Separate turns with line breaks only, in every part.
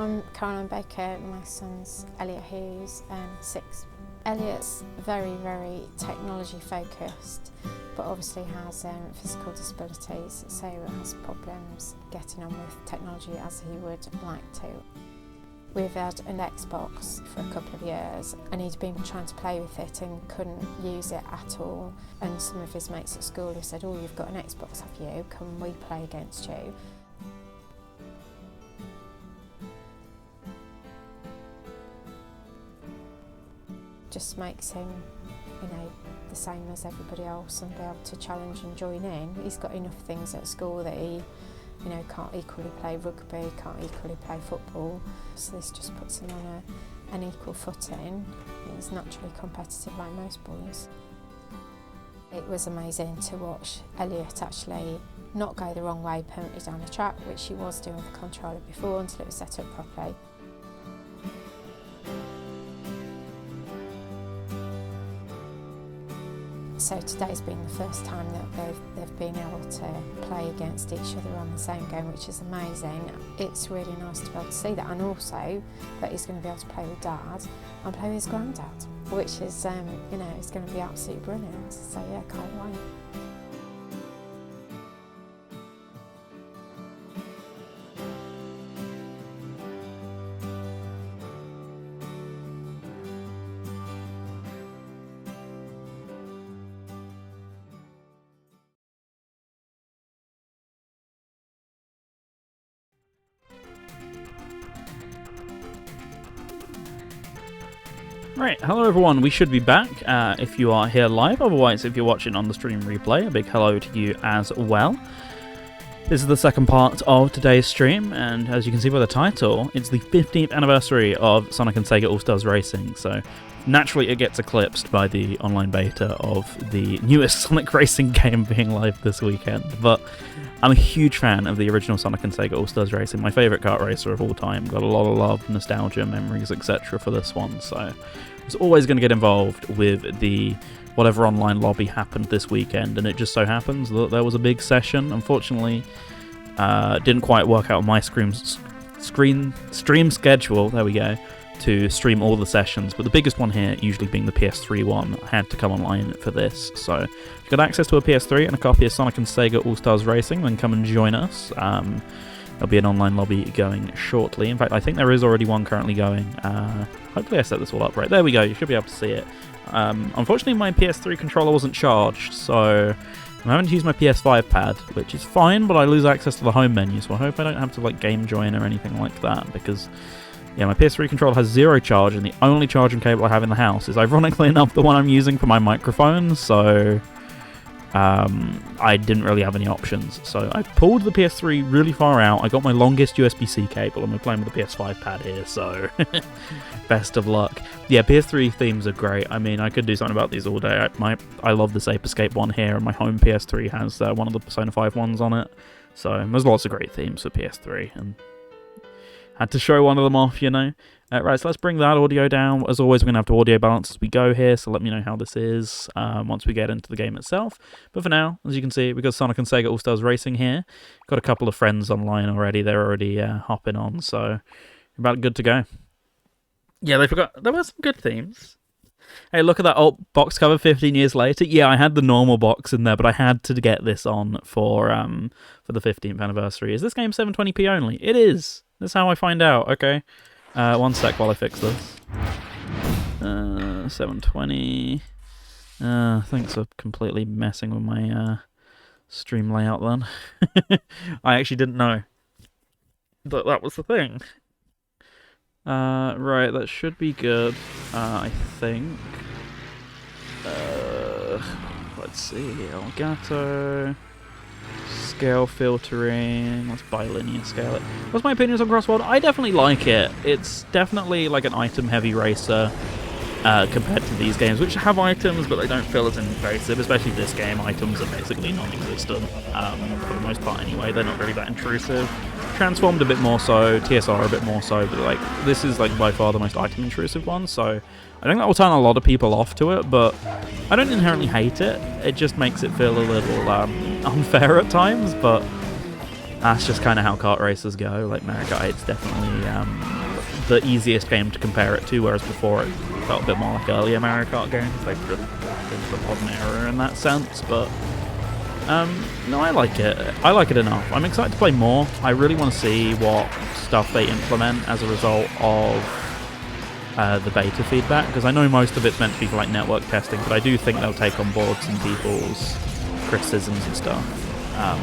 I'm Caroline Baker, my son's Elliot, who's 6. Elliot's very, very technology focused, but obviously has physical disabilities, so has problems getting on with technology as he would like to. We've had an Xbox for a couple of years and he'd been trying to play with it and couldn't use it at all. And some of his mates at school have said, "Oh, you've got an Xbox, have you? Can we play against you?" Just makes him, the same as everybody else and be able to challenge and join in. He's got enough things at school that he can't equally play rugby, can't equally play football. So this just puts him on an equal footing. He's naturally competitive like most boys. It was amazing to watch Elliot actually not go the wrong way permanently down the track, which he was doing with the controller before until it was set up properly. So today's been the first time that they've been able to play against each other on the same game, which is amazing. It's really nice to be able to see that, and also that he's going to be able to play with Dad and play with his granddad, which is, it's going to be absolutely brilliant. So yeah, can't wait.
Right, hello everyone, we should be back if you are here live, otherwise if you're watching on the stream replay, a big hello to you as well. This is the second part of today's stream, and as you can see by the title, it's the 15th anniversary of Sonic and Sega All-Stars Racing, so naturally it gets eclipsed by the online beta of the newest Sonic Racing game being live this weekend, but I'm a huge fan of the original Sonic and Sega All-Stars Racing, my favourite kart racer of all time, got a lot of love, nostalgia, memories, etc. for this one, so I was always going to get involved with the whatever online lobby happened this weekend, and it just so happens that there was a big session. Unfortunately, didn't quite work out my stream schedule, there we go, to stream all the sessions, but the biggest one here, usually being the PS3 one, had to come online for this. So if you've got access to a PS3 and a copy of Sonic and Sega All-Stars Racing, then come and join us. There'll be an online lobby going shortly. In fact, I think there is already one currently going. Hopefully I set this all up right. There we go, you should be able to see it. Unfortunately, my PS3 controller wasn't charged, so I'm having to use my PS5 pad, which is fine, but I lose access to the home menu, so I hope I don't have to game join or anything like that, because yeah, my PS3 controller has 0 charge, and the only charging cable I have in the house is, ironically enough, the one I'm using for my microphone, so I didn't really have any options. So I pulled the PS3 really far out, I got my longest USB-C cable, and we're playing with the PS5 pad here, so best of luck. Yeah, PS3 themes are great. I mean, I could do something about these all day. I love this Ape Escape one here, and my home PS3 has one of the Persona 5 ones on it, so there's lots of great themes for PS3, and had to show one of them off, Right, so let's bring that audio down. As always, we're going to have to audio balance as we go here, so let me know how this is once we get into the game itself. But for now, as you can see, we've got Sonic and Sega All-Stars Racing here. Got a couple of friends online already. They're already hopping on, so about good to go. Yeah, there were some good themes. Hey, look at that old box cover 15 years later. Yeah, I had the normal box in there, but I had to get this on for the 15th anniversary. Is this game 720p only? It is. That's how I find out, okay. One sec while I fix this. 720. Thanks for completely messing with my stream layout then. I actually didn't know that was the thing. Right, that should be good, I think. Let's see, Elgato, scale filtering, let's bilinear scale it. What's my opinions on Crossworld? I definitely like it. It's definitely like an item-heavy racer compared to these games, which have items, but they don't feel as invasive, especially this game. Items are basically non-existent, for the most part anyway. They're not really that intrusive. Transformed a bit more so, TSR a bit more so, but this is by far the most item intrusive one, so I think that will turn a lot of people off to it, but I don't inherently hate it. It just makes it feel a little unfair at times, but That's just kind of how kart races go. Like, Mario Kart 8's definitely the easiest game to compare it to, whereas before it felt a bit more like earlier Mario Kart games. Like, into the modern era in that sense, but no, I like it. I like it enough. I'm excited to play more. I really want to see what stuff they implement as a result of the beta feedback, because I know most of it's meant to be for like network testing, but I do think they'll take on board some people's criticisms and stuff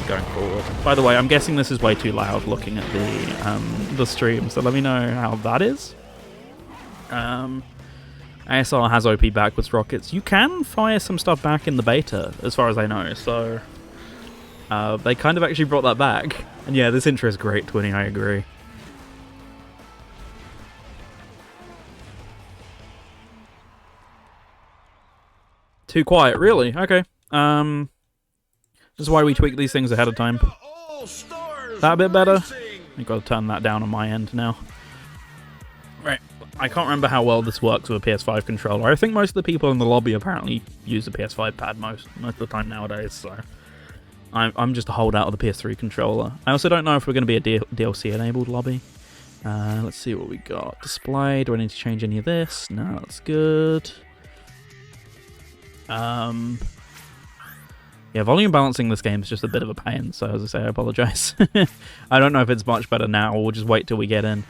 going forward. By the way, I'm guessing this is way too loud looking at the stream, so let me know how that is. ASR has OP backwards rockets. You can fire some stuff back in the beta, as far as I know, so they kind of actually brought that back. And yeah, this intro is great, Twinny, I agree. Too quiet, really? Okay. This is why we tweak these things ahead of time. That a bit better? I've got to turn that down on my end now. Right. I can't remember how well this works with a PS5 controller. I think most of the people in the lobby apparently use the PS5 pad most of the time nowadays, so I'm just a holdout of the PS3 controller. I also don't know if we're going to be a DLC-enabled lobby. Let's see what we got. Display. Do I need to change any of this? No, that's good. Yeah, volume balancing this game is just a bit of a pain, so as I say, I apologise. I don't know if it's much better now, or we'll just wait till we get in.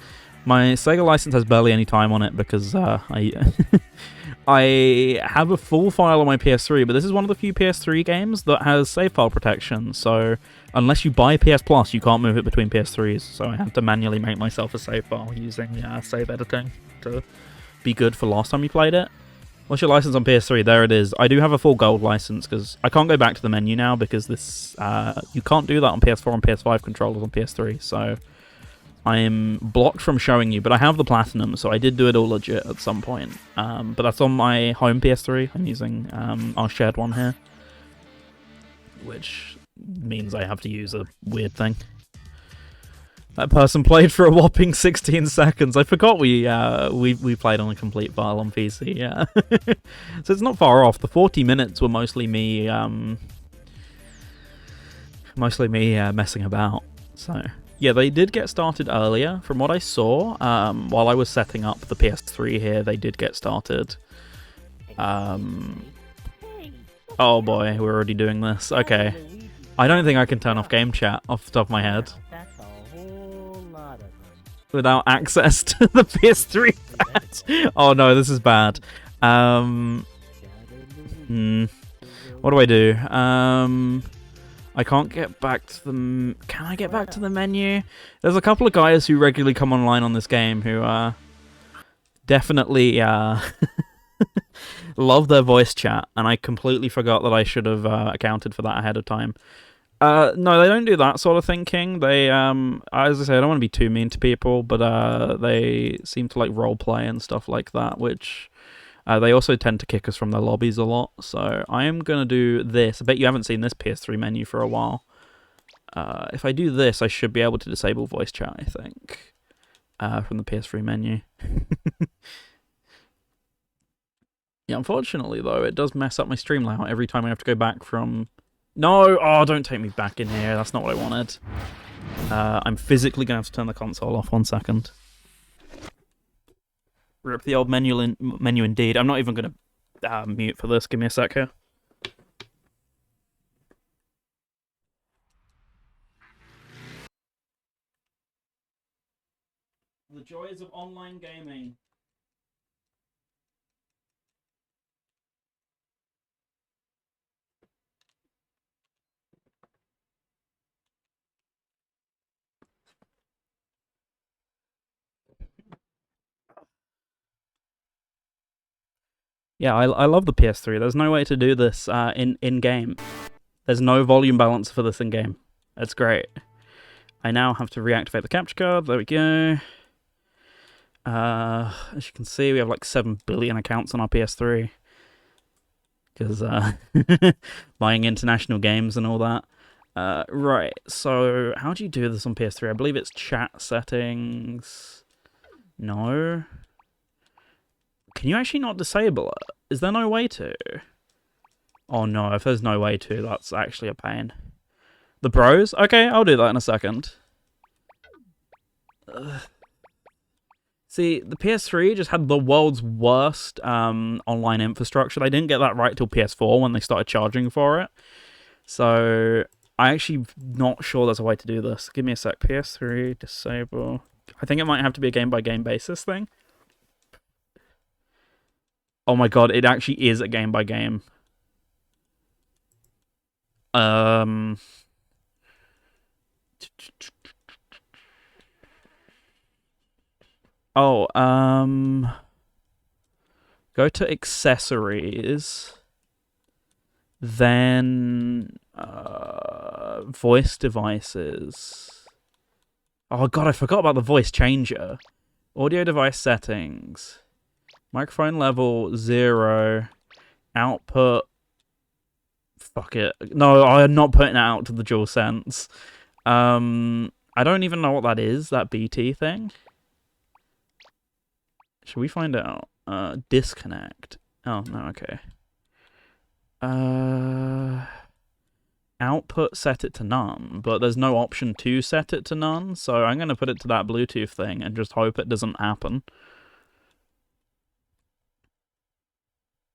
My SEGA license has barely any time on it because I have a full file on my PS3, but this is one of the few PS3 games that has save file protection, so unless you buy PS Plus, you can't move it between PS3s, so I have to manually make myself a save file using save editing to be good for last time you played it. What's your license on PS3? There it is. I do have a full gold license because I can't go back to the menu now because this you can't do that on PS4 and PS5 controllers on PS3, so I'm blocked from showing you, but I have the platinum, so I did do it all legit at some point. But that's on my home PS3. I'm using our shared one here, which means I have to use a weird thing. That person played for a whopping 16 seconds. I forgot we played on a complete file on PC. Yeah, so it's not far off. The 40 minutes were mostly me messing about. So yeah, they did get started earlier. From what I saw, while I was setting up the PS3 here, they did get started. Oh boy, we're already doing this. Okay. I don't think I can turn off game chat off the top of my head without access to the PS3 pad. Oh no, this is bad. What do I do? I can't get back to the... Can I get back to the menu? There's a couple of guys who regularly come online on this game who definitely love their voice chat, and I completely forgot that I should have accounted for that ahead of time. No, they don't do that sort of thinking. They, as I say, I don't want to be too mean to people, but they seem to like roleplay and stuff like that, which... they also tend to kick us from their lobbies a lot, so I am going to do this. I bet you haven't seen this PS3 menu for a while. If I do this, I should be able to disable voice chat, I think, from the PS3 menu. Yeah, unfortunately, though, it does mess up my stream layout every time I have to go back from... No! Oh, don't take me back in here. That's not what I wanted. I'm physically going to have to turn the console off. 1 second. Rip the old menu indeed. I'm not even going to mute for this. Give me a sec here. The joys of online gaming. Yeah, I love the PS3. There's no way to do this in-game. There's no volume balancer for this in-game. That's great. I now have to reactivate the capture card. There we go. As you can see, we have like 7 billion accounts on our PS3. Because buying international games and all that. Right, so how do you do this on PS3? I believe it's chat settings. No. Can you actually not disable it? Is there no way to? Oh no, if there's no way to, that's actually a pain. The Bros? Okay, I'll do that in a second. See, the PS3 just had the world's worst online infrastructure. They didn't get that right till PS4 when they started charging for it. So, I actually not sure there's a way to do this. Give me a sec. PS3, disable. I think it might have to be a game-by-game basis thing. Oh my god, it actually is a game-by-game. Go to accessories, then voice devices. Oh god, I forgot about the voice changer. Audio device settings, microphone level 0, output. Fuck it. No, I'm not putting it out to the DualSense. I don't even know what that is, that BT thing. Should we find out? Disconnect. Oh, no, okay. Output, set it to none, but there's no option to set it to none, so I'm going to put it to that Bluetooth thing and just hope it doesn't happen.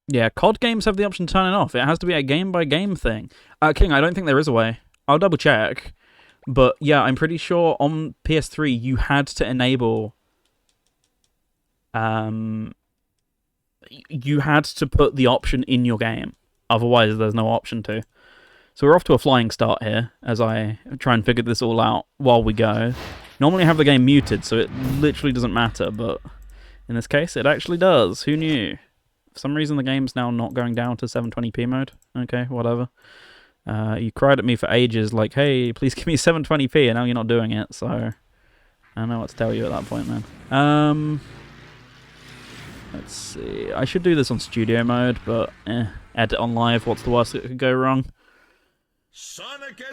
Yeah, COD games have the option to turn it off. It has to be a game-by-game thing. King, I don't think there is a way. I'll double-check. But, yeah, I'm pretty sure on PS3 you had to enable... you had to put the option in your game. Otherwise, there's no option to. So we're off to a flying start here, as I try and figure this all out while we go. Normally I have the game muted, so it literally doesn't matter, but in this case, it actually does. Who knew? For some reason, the game's now not going down to 720p mode. Okay, whatever. You cried at me for ages, like, hey, please give me 720p, and now you're not doing it, so I don't know what to tell you at that point, man. Let's see. I should do this on studio mode, but edit on live. What's the worst that could go wrong?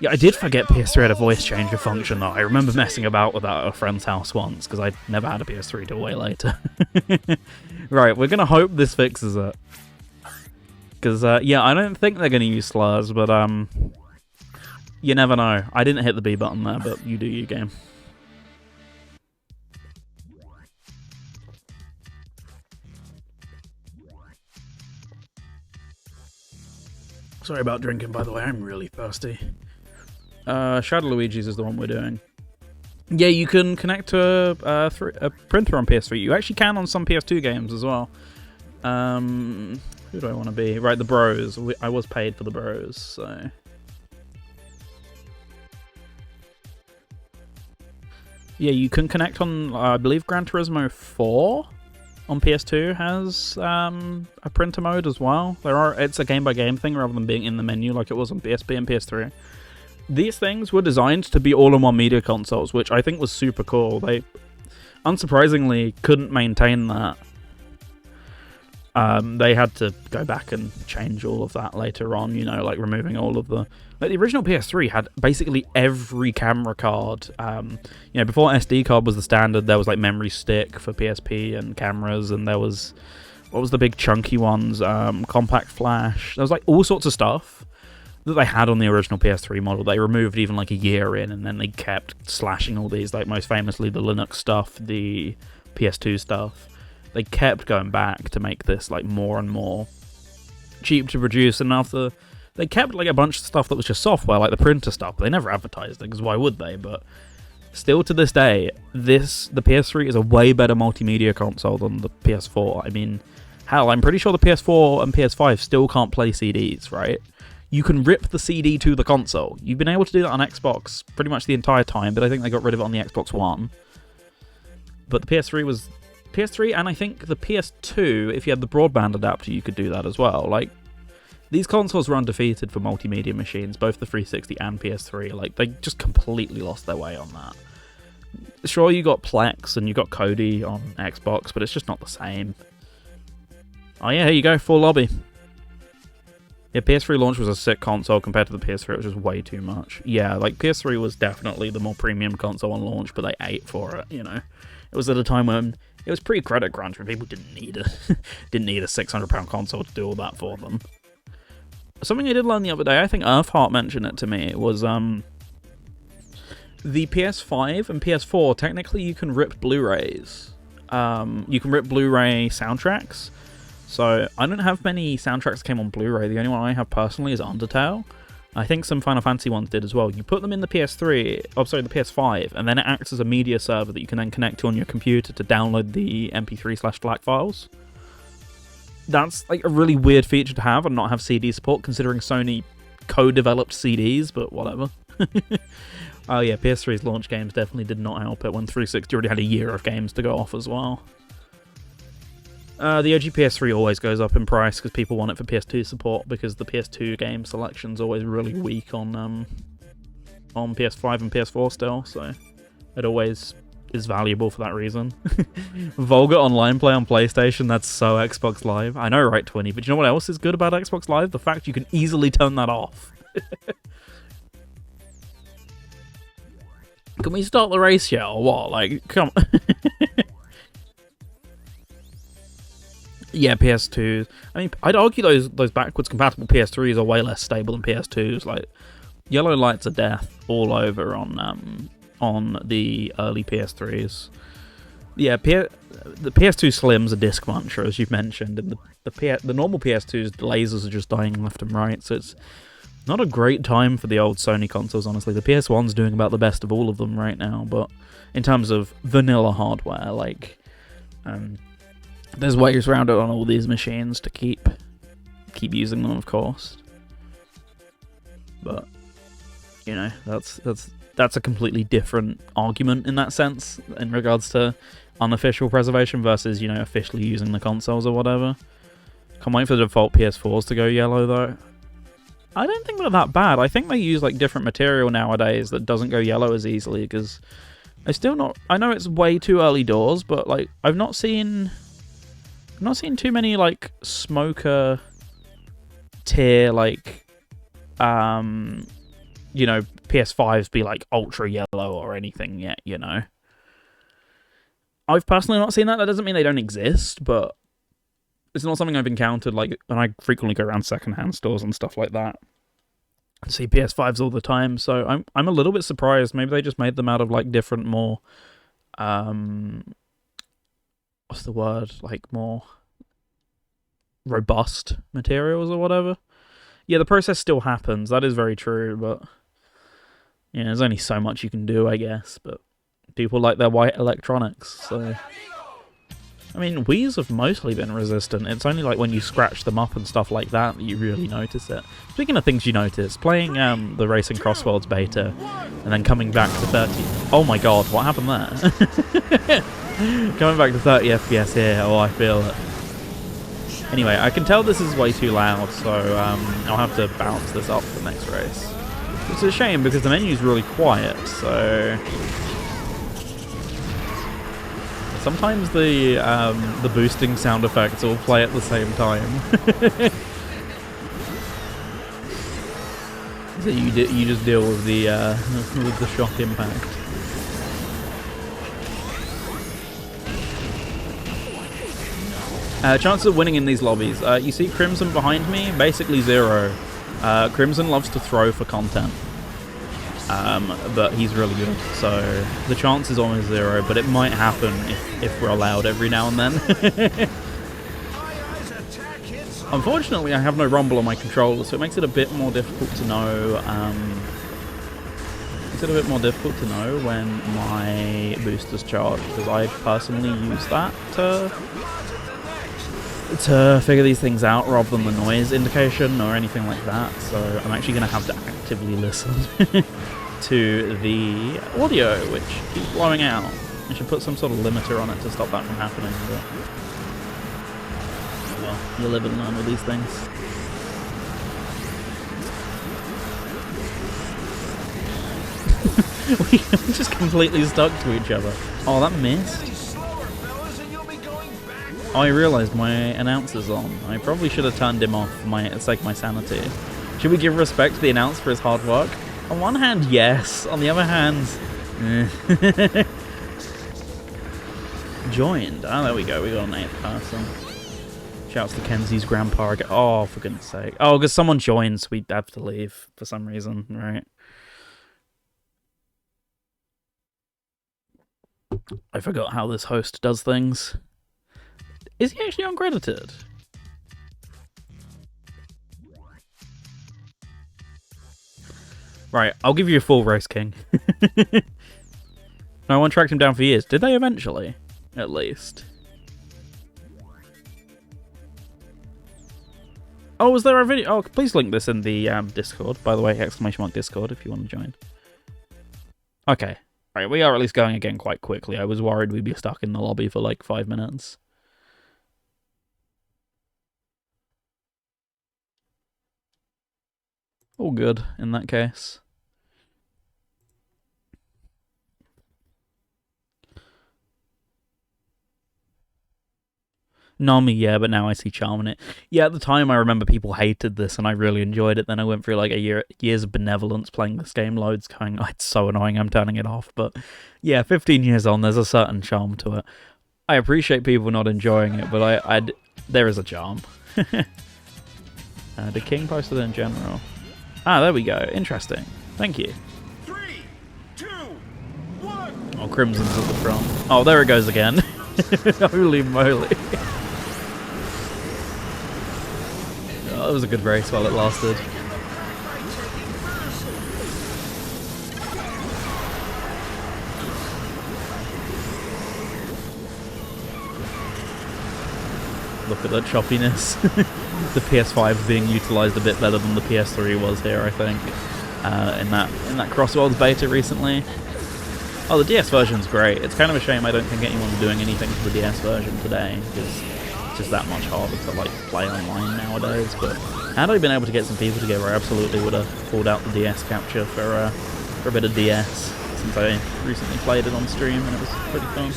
Yeah, I did forget PS3 had a voice changer function, though. I remember messing about with that at a friend's house once, because I never had a PS3 till way later. Right, we're going to hope this fixes it. Because, yeah, I don't think they're going to use slurs, but, you never know. I didn't hit the B button there, but you do your game. Sorry about drinking, by the way. I'm really thirsty. Shadow Luigi's is the one we're doing. Yeah, you can connect to a printer on PS3. You actually can on some PS2 games as well. Who do I want to be? Right, the Bros. I was paid for the Bros, so... Yeah, you can connect on, I believe, Gran Turismo 4 on PS2 has a printer mode as well. It's a game-by-game thing rather than being in the menu like it was on PSP and PS3. These things were designed to be all-in-one media consoles, which I think was super cool. They, unsurprisingly, couldn't maintain that. They had to go back and change all of that later on, you know, like removing all of the... Like, the original PS3 had basically every camera card. You know, before SD card was the standard, there was like memory stick for PSP and cameras, and there was... What was the big chunky ones? Compact flash. There was like all sorts of stuff that they had on the original PS3 model. They removed even like a year in, and then they kept slashing all these, like most famously the Linux stuff, the PS2 stuff. They kept going back to make this like more and more cheap to produce, and after they kept like a bunch of stuff that was just software, like the printer stuff, but they never advertised it, because why would they? But still to this day, the PS3 is a way better multimedia console than the PS4. I mean, hell, I'm pretty sure the PS4 and PS5 still can't play CDs, right? You can rip the CD to the console. You've been able to do that on Xbox pretty much the entire time, but I think they got rid of it on the Xbox One. But the PS3 and I think the PS2, if you had the broadband adapter, you could do that as well. Like, these consoles were undefeated for multimedia machines, both the 360 and PS3. Like, they just completely lost their way on that. Sure, you got Plex and you got Kodi on Xbox, but it's just not the same. Oh yeah, here you go, full lobby. Yeah, PS3 launch was a sick console compared to the PS3, it was just way too much. Yeah, like, PS3 was definitely the more premium console on launch, but they ate for it, you know. It was at a time when it was pre-credit crunch, when people didn't need a £600 console to do all that for them. Something I did learn the other day, I think Earthheart mentioned it to me, was the PS5 and PS4, technically you can rip Blu-rays. You can rip Blu-ray soundtracks. So I don't have many soundtracks that came on Blu-ray. The only one I have personally is Undertale. I think some Final Fantasy ones did as well. You put them in the PS3, the PS5, and then it acts as a media server that you can then connect to on your computer to download the MP3/FLAC files. That's like a really weird feature to have and not have CD support, considering Sony co-developed CDs, but whatever. Oh yeah, PS3's launch games definitely did not help it when 360 already had a year of games to go off as well. The OG PS3 always goes up in price because people want it for PS2 support, because the PS2 game selection's always really weak on PS5 and PS4 still, so it always is valuable for that reason. Vulgar online play on PlayStation, that's so Xbox Live. I know, right, Twinny, but you know what else is good about Xbox Live? The fact you can easily turn that off. Can we start the race yet, or what? Like, come on. Yeah, PS2s. I mean, I'd argue those backwards compatible PS3s are way less stable than PS2s. Like, yellow lights of death all over on the early PS3s. Yeah, the PS2 Slim's a disc muncher, as you've mentioned, and the normal PS2's lasers are just dying left and right, so it's not a great time for the old Sony consoles, honestly. The PS1's doing about the best of all of them right now, but in terms of vanilla hardware, like, there's ways around it on all these machines to keep using them, of course. But, you know, that's a completely different argument in that sense, in regards to unofficial preservation versus, you know, officially using the consoles or whatever. Can't wait for the default PS4s to go yellow, though. I don't think they're that bad. I think they use, like, different material nowadays that doesn't go yellow as easily, because I know it's way too early doors, but, like, I've not seen too many, like, smoker tier, like, you know, PS5s be, like, ultra yellow or anything yet, you know. I've personally not seen that. That doesn't mean they don't exist, but it's not something I've encountered, like, and I frequently go around secondhand stores and stuff like that. I see PS5s all the time, so I'm a little bit surprised. Maybe they just made them out of, like, different, more, what's the word? Like, more robust materials or whatever. Yeah, the process still happens. That is very true, but yeah, there's only so much you can do, I guess. But people like their white electronics, so I mean, Wii's have mostly been resistant. It's only like when you scratch them up and stuff like that that you really notice it. Speaking of things you notice, playing the Racing Crossworlds beta and then coming back to 30... Oh my god, what happened there? Coming back to 30 FPS here, oh, I feel it. Anyway, I can tell this is way too loud, so I'll have to bounce this up for the next race. It's a shame because the menu's really quiet, so... Sometimes the boosting sound effects all play at the same time. So you just deal with the shock impact. Chances of winning in these lobbies. You see Crimson behind me? Basically zero. Crimson loves to throw for content. But he's really good, so the chance is almost zero, but it might happen if we're allowed every now and then. Unfortunately, I have no rumble on my controller, so it makes it a bit more difficult to know. When my booster's charged, because I personally use that to figure these things out rather than the noise indication or anything like that. So I'm actually going to have to actively listen to the audio, which keeps blowing out. I should put some sort of limiter on it to stop that from happening, but well, you live and learn with these things. We just completely stuck to each other. Oh, that missed. Oh, I realised my announcer's on. I probably should have turned him off for the sake of my sanity. Should we give respect to the announcer for his hard work? On one hand, yes. On the other hand, joined. Oh, there we go. We got an 8th person. Shouts to Kenzie's grandpa again. Oh, for goodness sake. Oh, because someone joined, so we have to leave for some reason, right? I forgot how this host does things. Is he actually uncredited? Right, I'll give you a full race, King. No one tracked him down for years. Did they eventually? At least. Oh, was there a video? Oh, please link this in the Discord. By the way, !Discord if you want to join. Okay. Right, we are at least going again quite quickly. I was worried we'd be stuck in the lobby for like 5 minutes. All good in that case. Nami, yeah, but now I see charm in it. Yeah, at the time I remember people hated this and I really enjoyed it. Then I went through like years of benevolence playing this game loads, going, oh, it's so annoying, I'm turning it off. But yeah, 15 years on, there's a certain charm to it. I appreciate people not enjoying it, but there is a charm. The King posted it in general. Ah, there we go. Interesting. Thank you.
3, 2, 1.
Oh, Crimson's at the front. Oh, there it goes again. Holy moly. Oh, that was a good race while it lasted. Look at that choppiness. The PS5 is being utilised a bit better than the PS3 was here, I think. In that Crossworlds beta recently. Oh, the DS version's great. It's kind of a shame I don't think anyone's doing anything for the DS version today, because it's just that much harder to like play online nowadays. But had I been able to get some people together, I absolutely would have pulled out the DS capture for a bit of DS, since I recently played it on stream and it was pretty fun.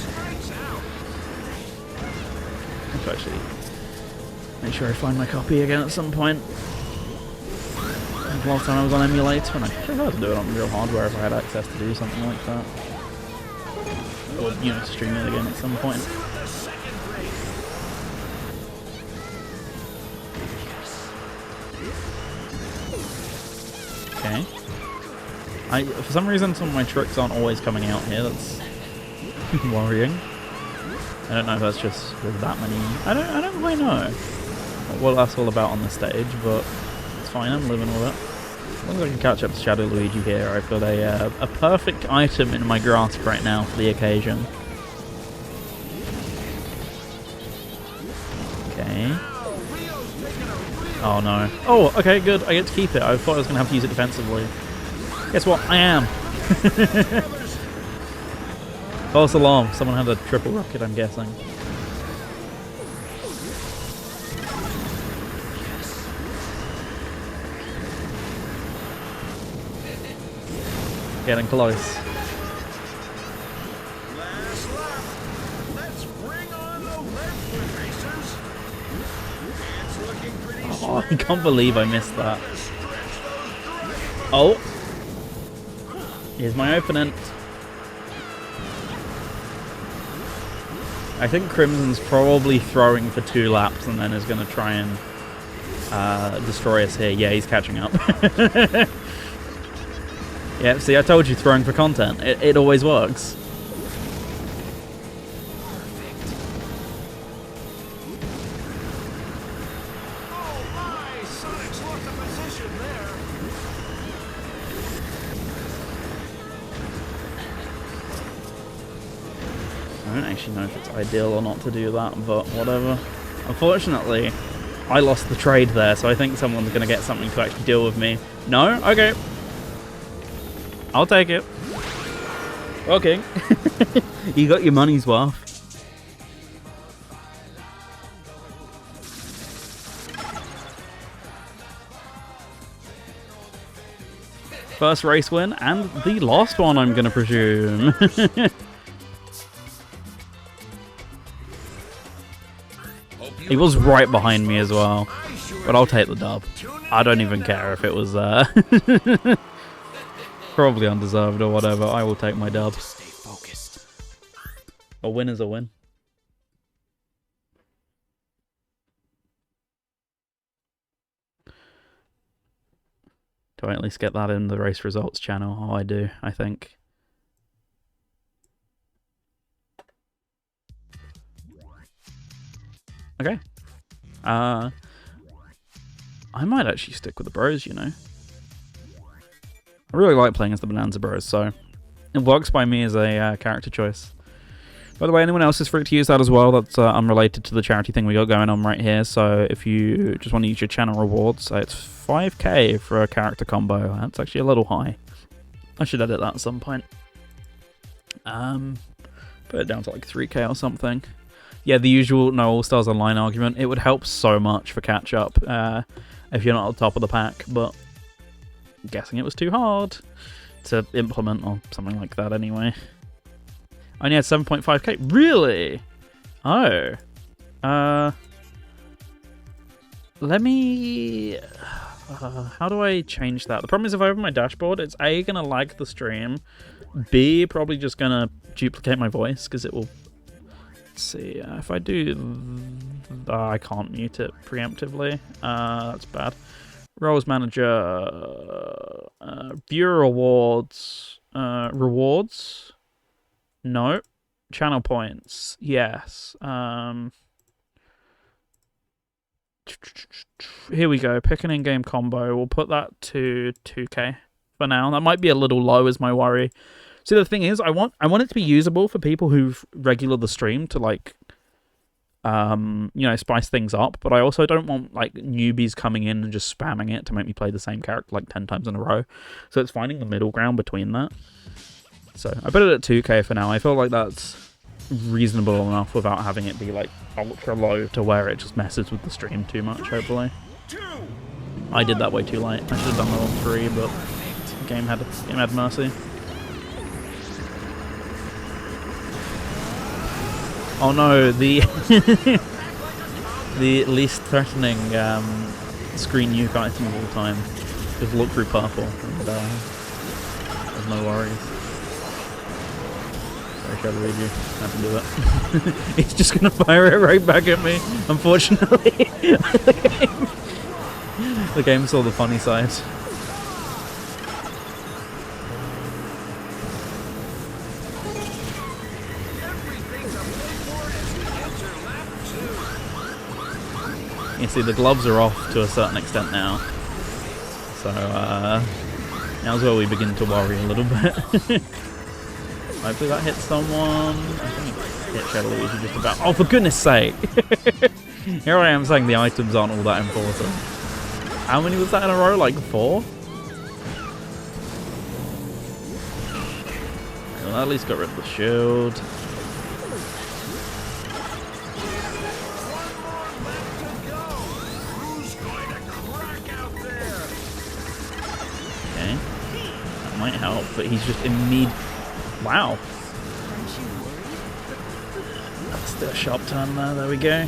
I have to actually make sure I find my copy again at some point. Like last time I was on emulator, and I prefer to do it on real hardware if I had access to do something like that. Or, stream it again at some point. Okay. For some reason, some of my tricks aren't always coming out here. That's worrying. I don't know if that's just with that many. I don't quite know what that's all about on the stage, but it's fine. I'm living with it. As long as I can catch up to Shadow Luigi here, I've got a perfect item in my grasp right now for the occasion. Okay. Oh no. Oh, okay, good. I get to keep it. I thought I was going to have to use it defensively. Guess what? I am. False alarm. Someone had a triple rocket, I'm guessing. Getting close.
Last lap. Let's bring on the Redwood racers. It's looking pretty
Oh, I can't believe I missed that. Oh. Here's my opponent. I think Crimson's probably throwing for 2 laps and then is going to try and destroy us here. Yeah, he's catching up. Yeah, see, I told you, throwing for content. It always works.
Oh my! Sonic's lost a position there.
I don't actually know if it's ideal or not to do that, but whatever. Unfortunately, I lost the trade there, so I think someone's going to get something to actually deal with me. No? Okay. I'll take it. Okay. You got your money's worth. First race win, and the last one, I'm going to presume. He was right behind me as well, but I'll take the dub. I don't even care if it was probably undeserved or whatever. I will take my dub. A win is a win. Do I at least get that in the race results channel? Oh, I do, I think. Okay. I might actually stick with the bros, you know. I really like playing as the Bonanza Bros, so it works by me as a character choice. By the way, anyone else is free to use that as well. That's unrelated to the charity thing we got going on right here. So if you just want to use your channel rewards, it's 5k for a character combo. That's actually a little high. I should edit that at some point. Put it down to like 3k or something. Yeah, the usual no All-Stars Online argument. It would help so much for catch-up if you're not at the top of the pack, but I'm guessing it was too hard to implement or something like that anyway. I only had 7.5k. Really? Oh. Let me... how do I change that? The problem is if I open my dashboard, it's A, going to lag the stream. B, probably just going to duplicate my voice because it will... Let's see. If I do... I can't mute it preemptively. That's bad. Roles Manager. Viewer rewards. Rewards. No. Channel points. Yes. Here we go. Pick an in-game combo. We'll put that to 2k for now. That might be a little low is my worry. See, the thing is, I want it to be usable for people who've regular the stream to, like, you know, spice things up. But I also don't want, like, newbies coming in and just spamming it to make me play the same character, like, 10 times in a row. So it's finding the middle ground between that. So I put it at 2k for now. I feel like that's reasonable enough without having it be like ultra low to where it just messes with the stream too much, hopefully. I did that way too late. I should have done that on 3, but the game had mercy. Oh no, the the least threatening screen nuke item of all time. Just look through purple and there's no worries. Sorry, Luigi. I can do it. He's just gonna fire it right back at me, unfortunately. The game saw the funny side. You see, the gloves are off to a certain extent now. So, now's where we begin to worry a little bit. Hopefully that hits someone. I think it hit Shadow Luigi just about. Oh, for goodness sake! Here I am saying the items aren't all that important. How many was that in a row? Like 4? Well, at least got rid of the shield. Okay. That might help, but he's just immediate. Wow. That's the sharp turn there we go.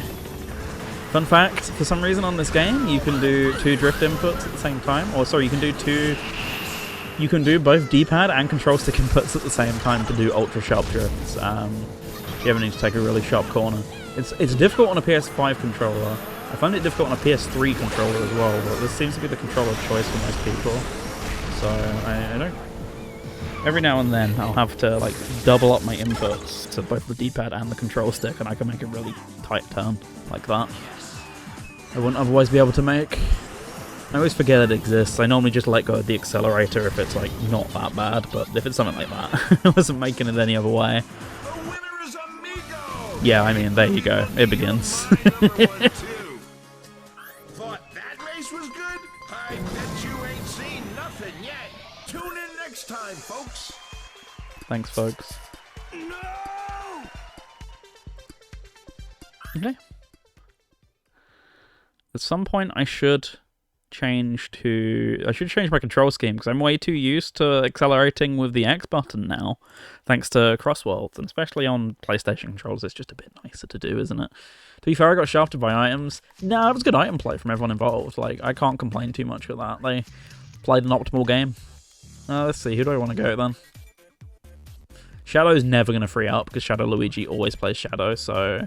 Fun fact, for some reason on this game, you can do 2 drift inputs at the same time. Or sorry, you can do both D-pad and control stick inputs at the same time to do ultra sharp drifts. You ever need to take a really sharp corner. It's difficult on a PS5 controller. I find it difficult on a PS3 controller as well, but this seems to be the controller of choice for most people. So I don't... Every now and then I'll have to like double up my inputs to both the D-pad and the control stick, and I can make a really tight turn like that. I wouldn't otherwise be able to make. I always forget it exists. I normally just let go of the accelerator if it's like not that bad, but if it's something like that, I wasn't making it any other way.
The winner is Amigo!
Yeah, I mean, there you go. It begins.
Thought that race was good? I bet you ain't seen nothing yet. Tune in next time, folks.
Thanks, folks.
No!
Okay. At some point, I should change my control scheme because I'm way too used to accelerating with the X button now, thanks to Crossworlds, and especially on PlayStation controllers, it's just a bit nicer to do, isn't it? To be fair, I got shafted by items. No, that was good item play from everyone involved. Like, I can't complain too much with that. They played an optimal game. Let's see, who do I want to go then? Shadow's never going to free up because Shadow Luigi always plays Shadow, so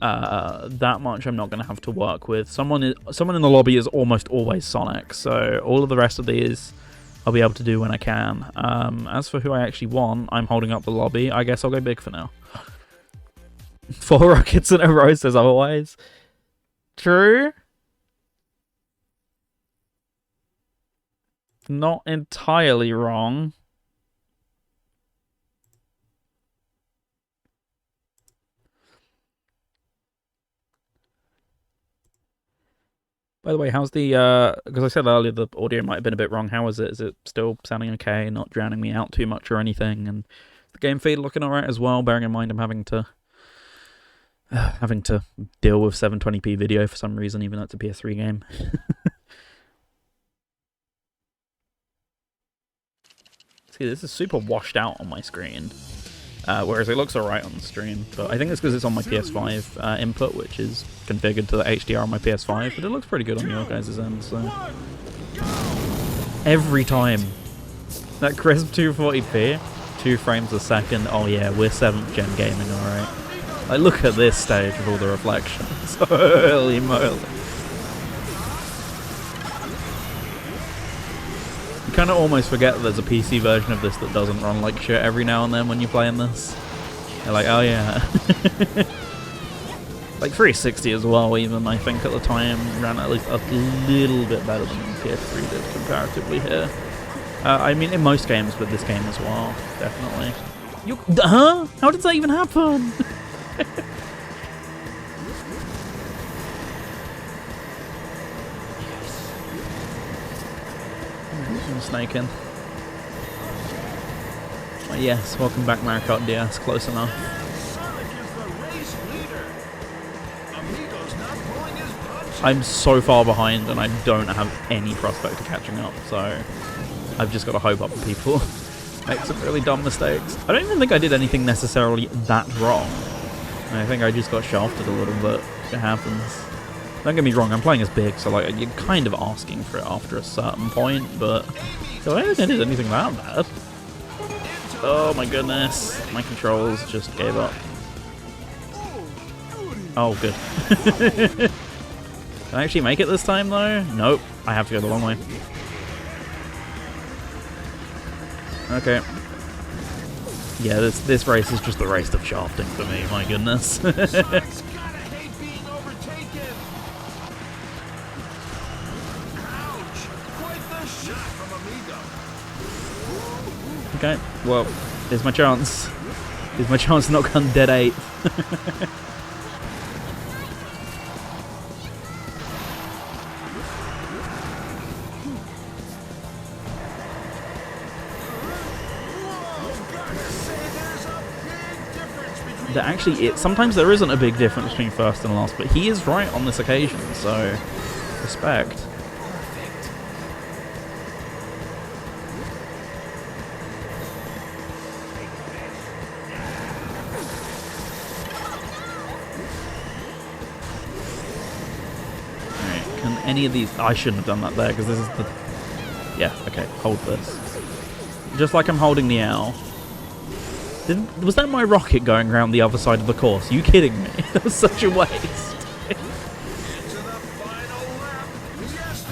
that much I'm not going to have to work with. Someone in the lobby is almost always Sonic, so all of the rest of these I'll be able to do when I can. As for who I actually want, I'm holding up the lobby. I guess I'll go big for now. 4 rockets in a row says otherwise. True. Not entirely wrong. By the way, how's the, because I said earlier the audio might have been a bit wrong. How is it? Is it still sounding okay? Not drowning me out too much or anything? And the game feed looking alright as well, bearing in mind I'm having to deal with 720p video for some reason, even though it's a PS3 game. See, this is super washed out on my screen. Whereas it looks alright on the stream, but I think it's because it's on my PS5 input, which is configured to the HDR on my PS5, but it looks pretty good on your guys' end, so... Every time! That crisp 240p, 2 frames a second, oh yeah, we're 7th gen gaming, alright. Like, look at this stage with all the reflections, holy moly. You kind of almost forget that there's a PC version of this that doesn't run like shit every now and then when you're playing this. You're like, oh yeah. Like 360 as well, even, I think at the time ran at least a little bit better than PS3 did comparatively here. I mean, in most games, but this game as well, definitely. Huh? How did that even happen? I'm snaking. Oh, yes, welcome back Mario Kart DS, close enough.
Sonic is the race leader. Amigo's not pulling his punches.
I'm so far behind and I don't have any prospect of catching up, so I've just got to hope other people make some really dumb mistakes. I don't even think I did anything necessarily that wrong. I think I just got shafted a little bit. It happens. Don't get me wrong, I'm playing as big, so like you're kind of asking for it after a certain point, but so I don't think I did anything that bad. Oh my goodness, my controls just gave up. Oh, good. Can I actually make it this time though? Nope, I have to go the long way. Okay. Yeah, this race is just the race of shafting for me, my goodness. Okay, well, here's my chance. Here's my chance to not come dead 8th. Actually, sometimes there isn't a big difference between first and last, but he is right on this occasion, so respect. Any of these... I shouldn't have done that there, because this is the... Yeah, okay, hold this. Just like I'm holding the L. Was that my rocket going around the other side of the course? Are you kidding me? That was such a waste.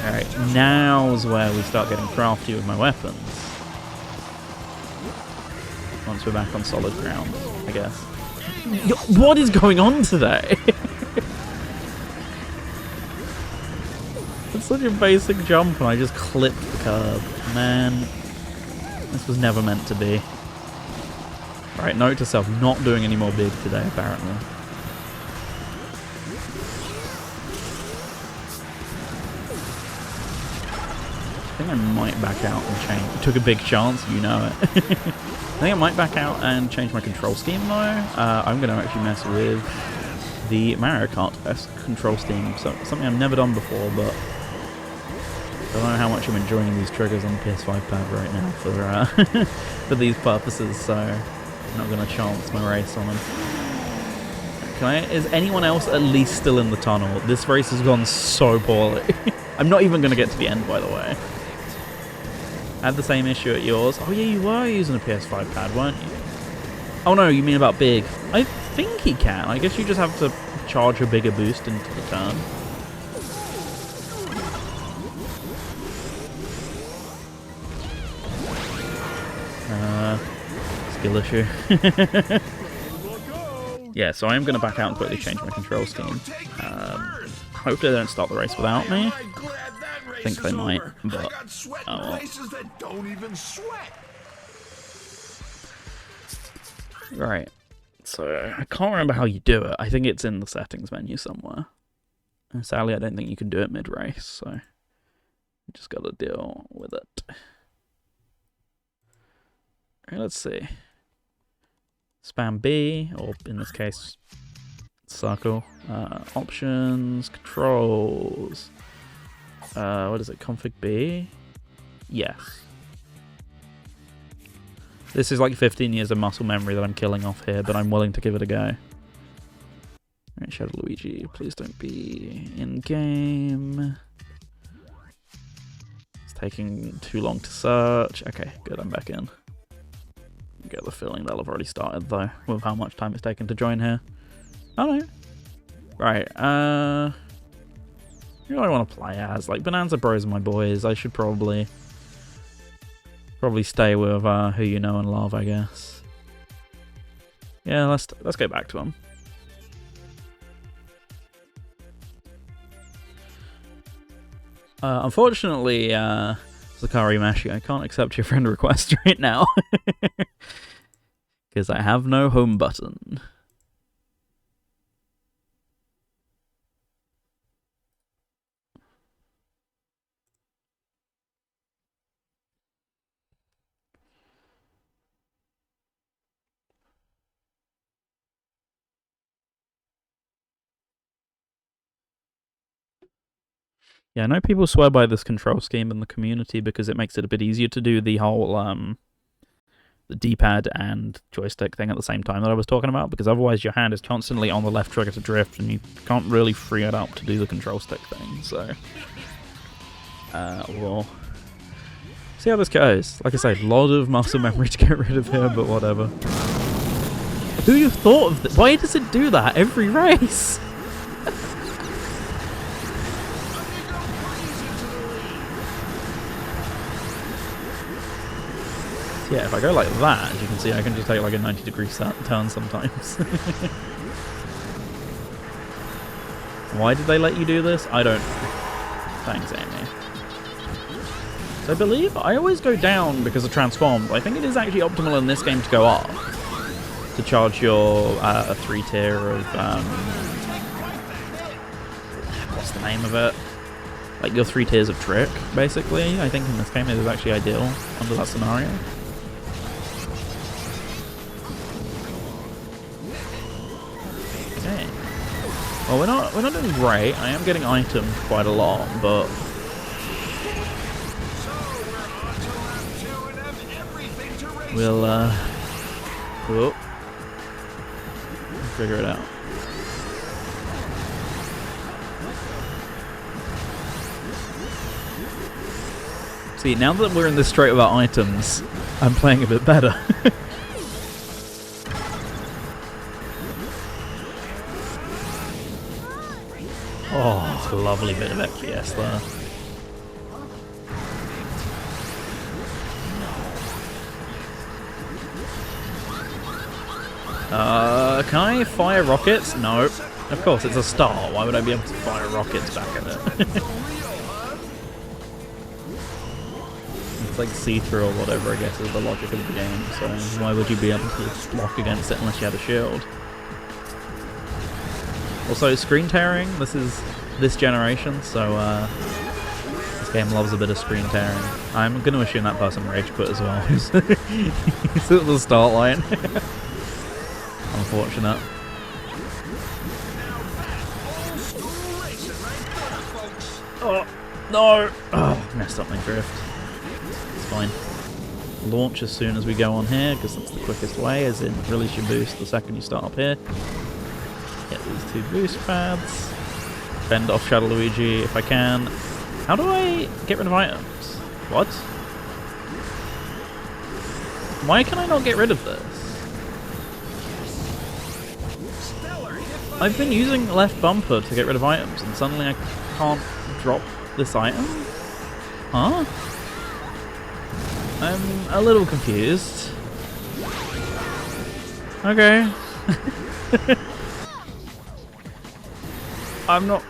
Alright, now's where we start getting crafty with my weapons. Once we're back on solid ground, I guess. What is going on today? It's such a basic jump and I just clipped the curb. Man, this was never meant to be. Right, note to self, not doing any more big today, apparently. I think I might back out and change. Took a big chance, you know it. I think I might back out and change my control scheme though. I'm going to actually mess with the Mario Kart control scheme. So, something I've never done before, but I don't know how much I'm enjoying these triggers on the PS5 pad right now for for these purposes, so I'm not going to chance my race on them. Is anyone else at least still in the tunnel? This race has gone so poorly. I'm not even going to get to the end, by the way. I had the same issue at yours. Oh yeah, you were using a PS5 pad, weren't you? Oh no, you mean about big. I think he can. I guess you just have to charge a bigger boost into the turn. Skill issue. Yeah, so I am going to back out and quickly change my control scheme. Hopefully they don't start the race without me.
Am I glad that race
Think they
is
might,
over.
but
I got sweat in
oh well.
places that don't even sweat.
Right. So I can't remember how you do it. I think it's in the settings menu somewhere. And sadly, I don't think you can do it mid-race, so you just got to deal with it. Right, let's see. Spam B, or in this case, circle. Options, controls. What is it? Config B? Yes. This is like 15 years of muscle memory that I'm killing off here, but I'm willing to give it a go. Alright, Shadow Luigi, please don't be in game. It's taking too long to search. Okay, good, I'm back in. Get the feeling they'll have already started though, with how much time it's taken to join here. Oh no. Right, who do I want to play as? Like, Bonanza Bros are my boys. I should probably stay with who you know and love, I guess. Yeah, let's go back to them. Unfortunately, Zakari Mashi, I can't accept your friend request right now. Because I have no home button. Yeah, I know people swear by this control scheme in the community because it makes it a bit easier to do the whole the D-pad and joystick thing at the same time that I was talking about, because otherwise your hand is constantly on the left trigger to drift and you can't really free it up to do the control stick thing, so we'll see how this goes. Like I say, a lot of muscle memory to get rid of here, but whatever. Who'd have thought of this? Why does it do that every race? Yeah, if I go like that, as you can see, I can just take like a 90-degree turn sometimes. Why did they let you do this? I don't... Thanks, Amy. So I believe I always go down because of transform, but I think it is actually optimal in this game to go up. To charge your 3-tier of... what's the name of it? Like your 3 tiers of trick, basically. I think in this game it is actually ideal under that scenario. Okay. Well, we're not doing great. I am getting items quite a lot, but we'll figure it out. See, now that we're in this straight about items, I'm playing a bit better. Oh, lovely bit of FPS there. Can I fire rockets? No. Of course, it's a star. Why would I be able to fire rockets back at it? It's like see-through or whatever, I guess, is the logic of the game. So why would you be able to block against it unless you had a shield? Also, screen tearing, this is this generation, so this game loves a bit of screen tearing. I'm going to assume that person rage quit as well. He's at the start line. Unfortunate. Oh, no! Oh, messed up my drift. It's fine. Launch as soon as we go on here, because that's the quickest way, as in release your boost the second you start up here. Get these 2 boost pads. Fend off Shadow Luigi if I can. How do I get rid of items? What? Why can I not get rid of this? I've been using left bumper to get rid of items, and suddenly I can't drop this item? Huh? I'm a little confused. Okay. I'm not.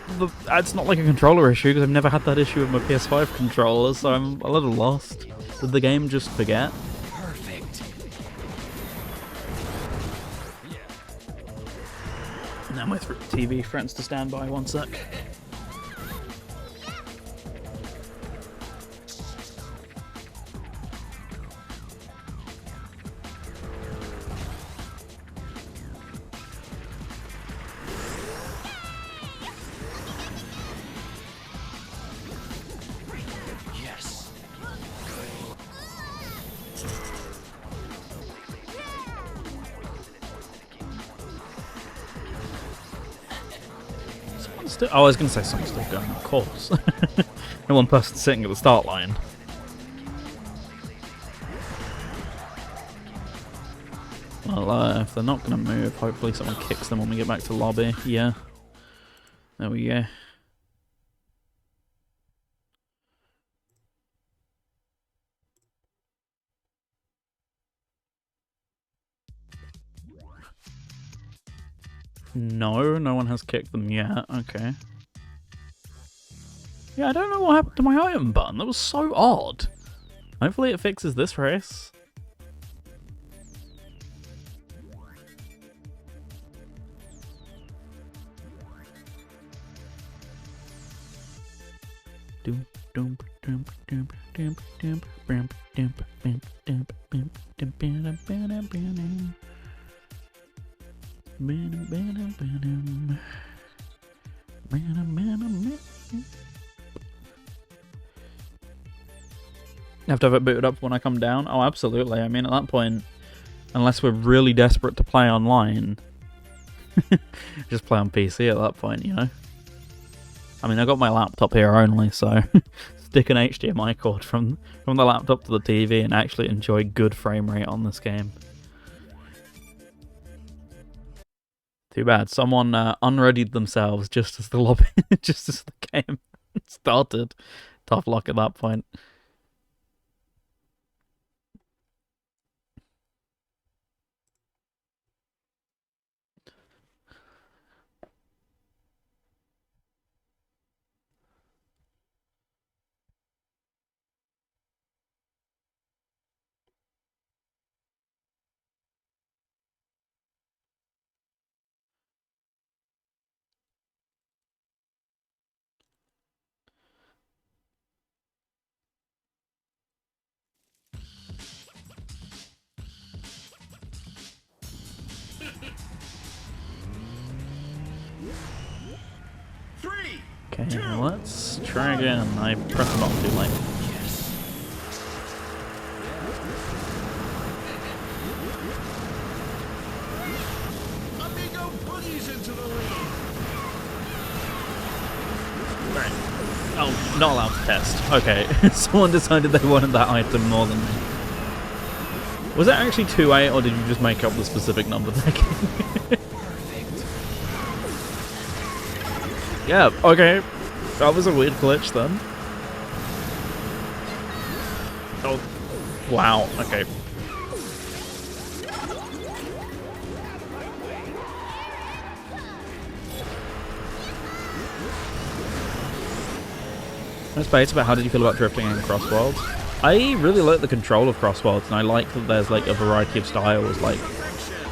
It's not like a controller issue because I've never had that issue with my PS5 controller, so I'm a little lost. Did the game just forget?
Perfect.
Now my TV friends to stand by. 1 sec.
Yes.
Someone's still. Oh, I was going to say someone's still going. Of course. No one person sitting at the start line. Well, if they're not going to move, hopefully someone kicks them when we get back to lobby. Yeah. There we go. No, no one has kicked them yet. Okay. Yeah, I don't know what happened to my item button. That was so odd. Hopefully it fixes this race. Have to have it booted up when I come down? Oh, absolutely. I mean, at that point, unless we're really desperate to play online, just play on PC at that point, you know? I mean, I got my laptop here only, so stick an HDMI cord from the laptop to the TV and actually enjoy good frame rate on this game. Too bad. Someone unreadied themselves just as the lobby, just as the game started. Tough luck at that point. Okay, let's try again. I pressed the button too late.
Amigo boogies into the lead.
Right. Oh, not allowed to test. Okay, someone decided they wanted that item more than me. Was it actually 2-8 or did you just make up the specific number there? Yeah, okay. That was a weird glitch then. Oh, wow, okay. Let's debate about how did you feel about drifting in Crossworlds? I really like the control of Crossworlds, and I like that there's like a variety of styles. Like,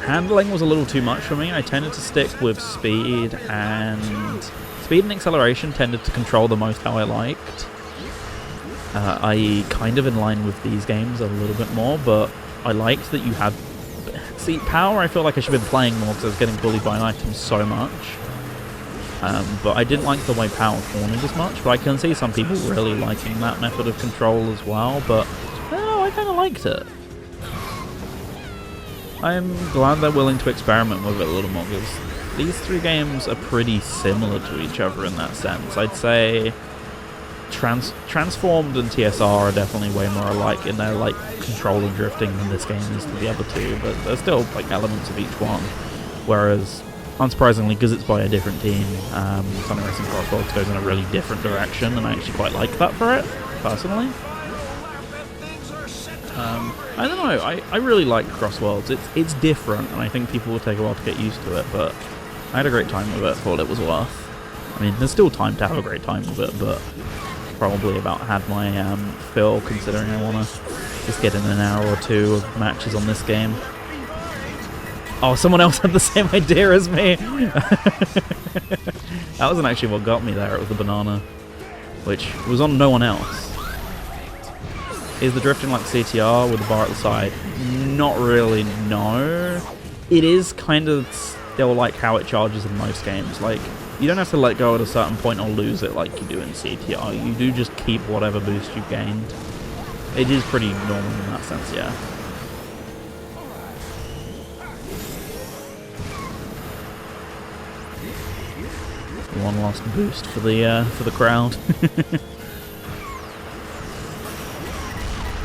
handling was a little too much for me. I tended to stick with speed and acceleration tended to control the most how I liked. I kind of in line with these games a little bit more, but I liked that you had... See, power I feel like I should have been playing more because I was getting bullied by an item so much. But I didn't like the way power cornered as much, but I can see some people really liking that method of control as well, but no, I kind of liked it. I'm glad they're willing to experiment with it a little more, because these three games are pretty similar to each other in that sense. I'd say Transformed and TSR are definitely way more alike in their like control and drifting than this game is to the other two, but there's still like elements of each one. Whereas, unsurprisingly, because it's by a different team, Sonic Racing Crossworlds goes in a really different direction, and I actually quite like that for it, personally. I don't know, I really like Crossworlds. It's different, and I think people will take a while to get used to it, but I had a great time with it, thought it was worth. I mean, there's still time to have a great time with it, but probably about had my fill, considering I want to just get in an hour or two of matches on this game. Oh, someone else had the same idea as me! That wasn't actually what got me there, it was the banana, which was on no one else. Is the drifting like CTR with the bar at the side? Not really, no. It is kind of still like how it charges in most games. Like, you don't have to let go at a certain point or lose it like you do in CTR. You do just keep whatever boost you gained. It is pretty normal in that sense, yeah. One last boost for the crowd.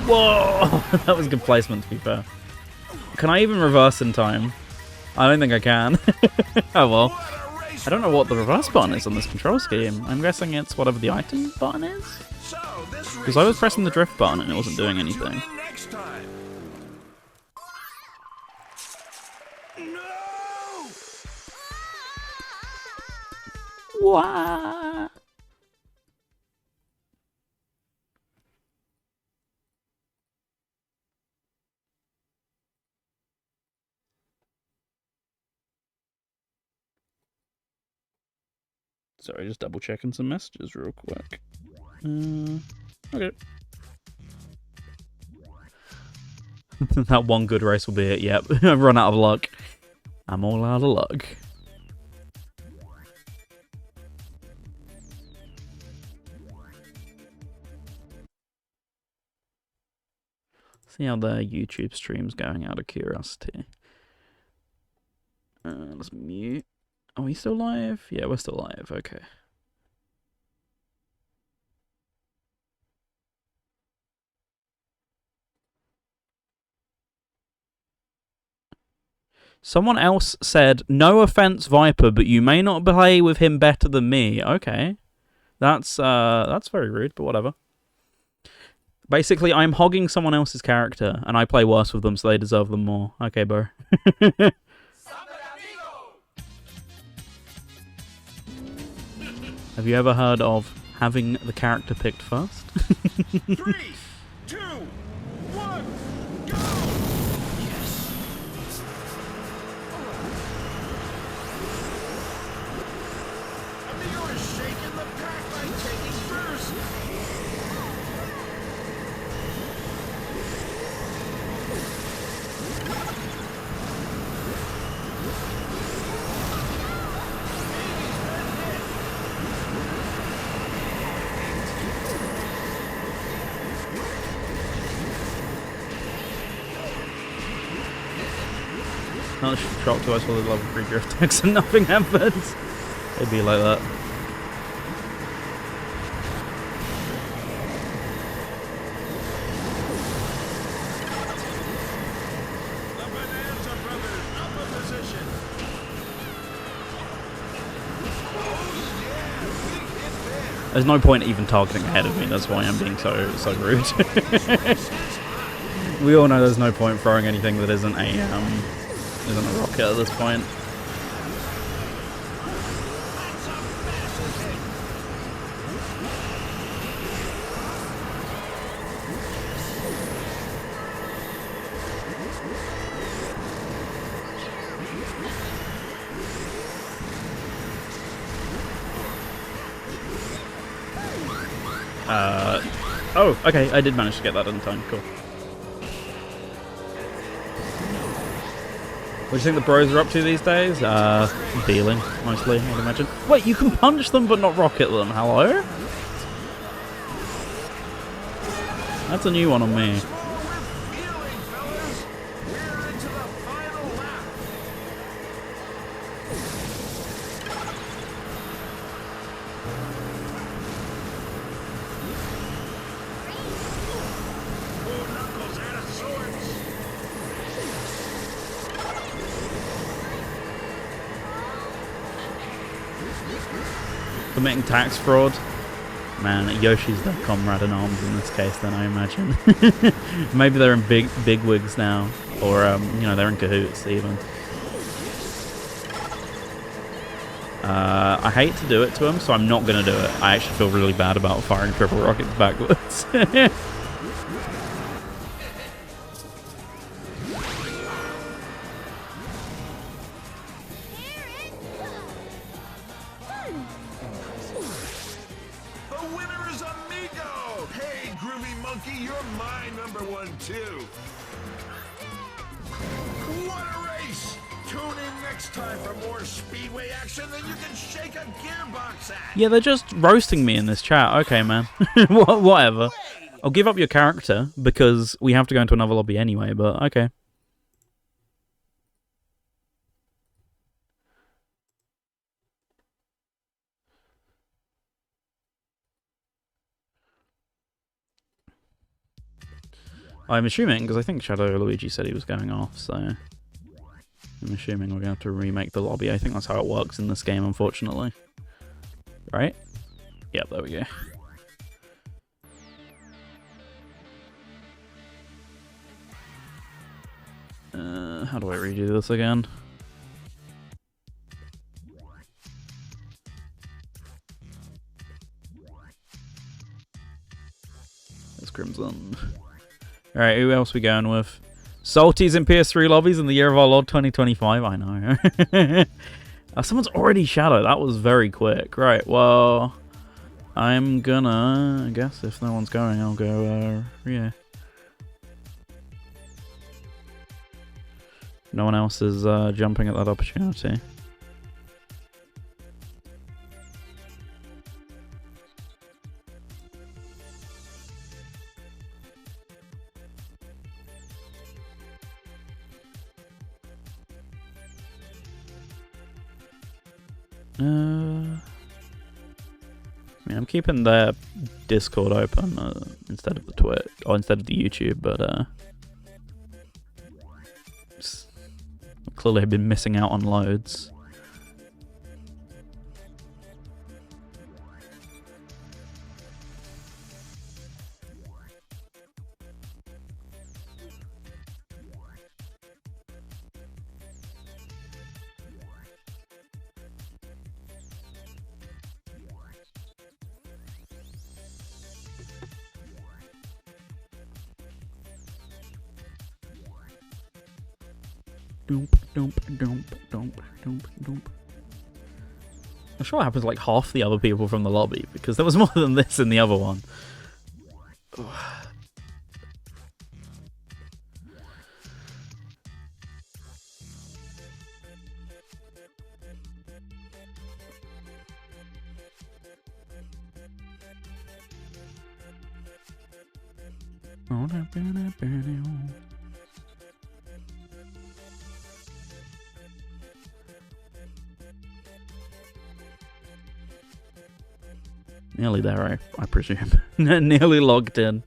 Whoa! That was good placement, to be fair. Can I even reverse in time? I don't think I can. Oh well. I don't know what the reverse button is on this control scheme. I'm guessing it's whatever the item button is? Because I was pressing the drift button and it wasn't doing anything. What? Sorry, just double checking some messages real quick. Okay. That one good race will be it, yep. I've run out of luck. I'm all out of luck. See how the YouTube stream's going out of curiosity. Let's mute. Are we still live? Yeah, we're still live, okay. Someone else said, no offense, Viper, but you may not play with him better than me. Okay. That's very rude, but whatever. Basically, I'm hogging someone else's character, and I play worse with them, so they deserve them more. Okay, bro. Have you ever heard of having the character picked first?
3, 2, 1, go! Yes. Amigo is shaking the pack by taking first.
Not shocked to us for the level 3 drift decks and nothing happens. It'd be like that.
The Bonanza brothers up a position. Oh yeah, big hit there.
There's no point even targeting ahead of me, that's why I'm being so rude. We all know there's no point throwing anything that isn't a rocket at this point. Oh, okay, I did manage to get that in time, cool. What do you think the bros are up to these days? Dealing, mostly, I'd imagine. Wait, you can punch them but not rocket them, hello? That's a new one on me. Committing tax fraud. Man, Yoshi's their comrade in arms in this case, then I imagine. Maybe they're in big wigs now, or you know, they're in cahoots even. I hate to do it to him, so I'm not going to do it. I actually feel really bad about firing triple rockets backwards. Yeah, they're just roasting me in this chat. Okay, man. Whatever. I'll give up your character because we have to go into another lobby anyway, but okay. I'm assuming, because I think Shadow Luigi said he was going off, so I'm assuming we're going to have to remake the lobby. I think that's how it works in this game, unfortunately. Right? Yep, there we go. How do I redo this again? There's Crimson. Alright, who else we going with? Salties in PS3 lobbies in the year of our Lord 2025? I know. Someone's already Shadow. That was very quick. Right, well, I'm gonna... I guess if no one's going, I'll go, yeah. No one else is jumping at that opportunity. I mean, I'm keeping their Discord open instead of the Twitch, or instead of the YouTube, but clearly I've been missing out on loads. I'm sure it happens to like half the other people from the lobby, because there was more than this in the other one. Nearly there, I presume. Nearly logged in.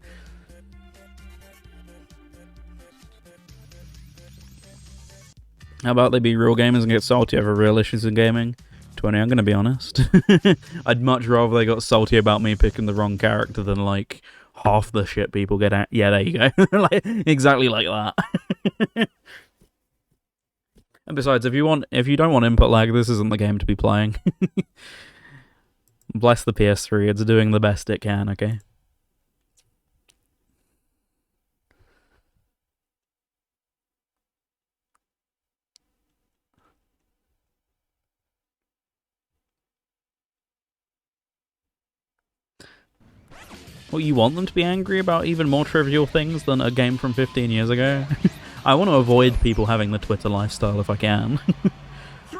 How about they be real gamers and get salty over real issues in gaming? 20, I'm gonna be honest. I'd much rather they got salty about me picking the wrong character than like half the shit people get at. Yeah, there you go. Like, exactly like that. And besides, if you don't want input lag, this isn't the game to be playing. Bless the PS3, it's doing the best it can, okay? Well, you want them to be angry about even more trivial things than a game from 15 years ago? I want to avoid people having the Twitter lifestyle if I can.
3,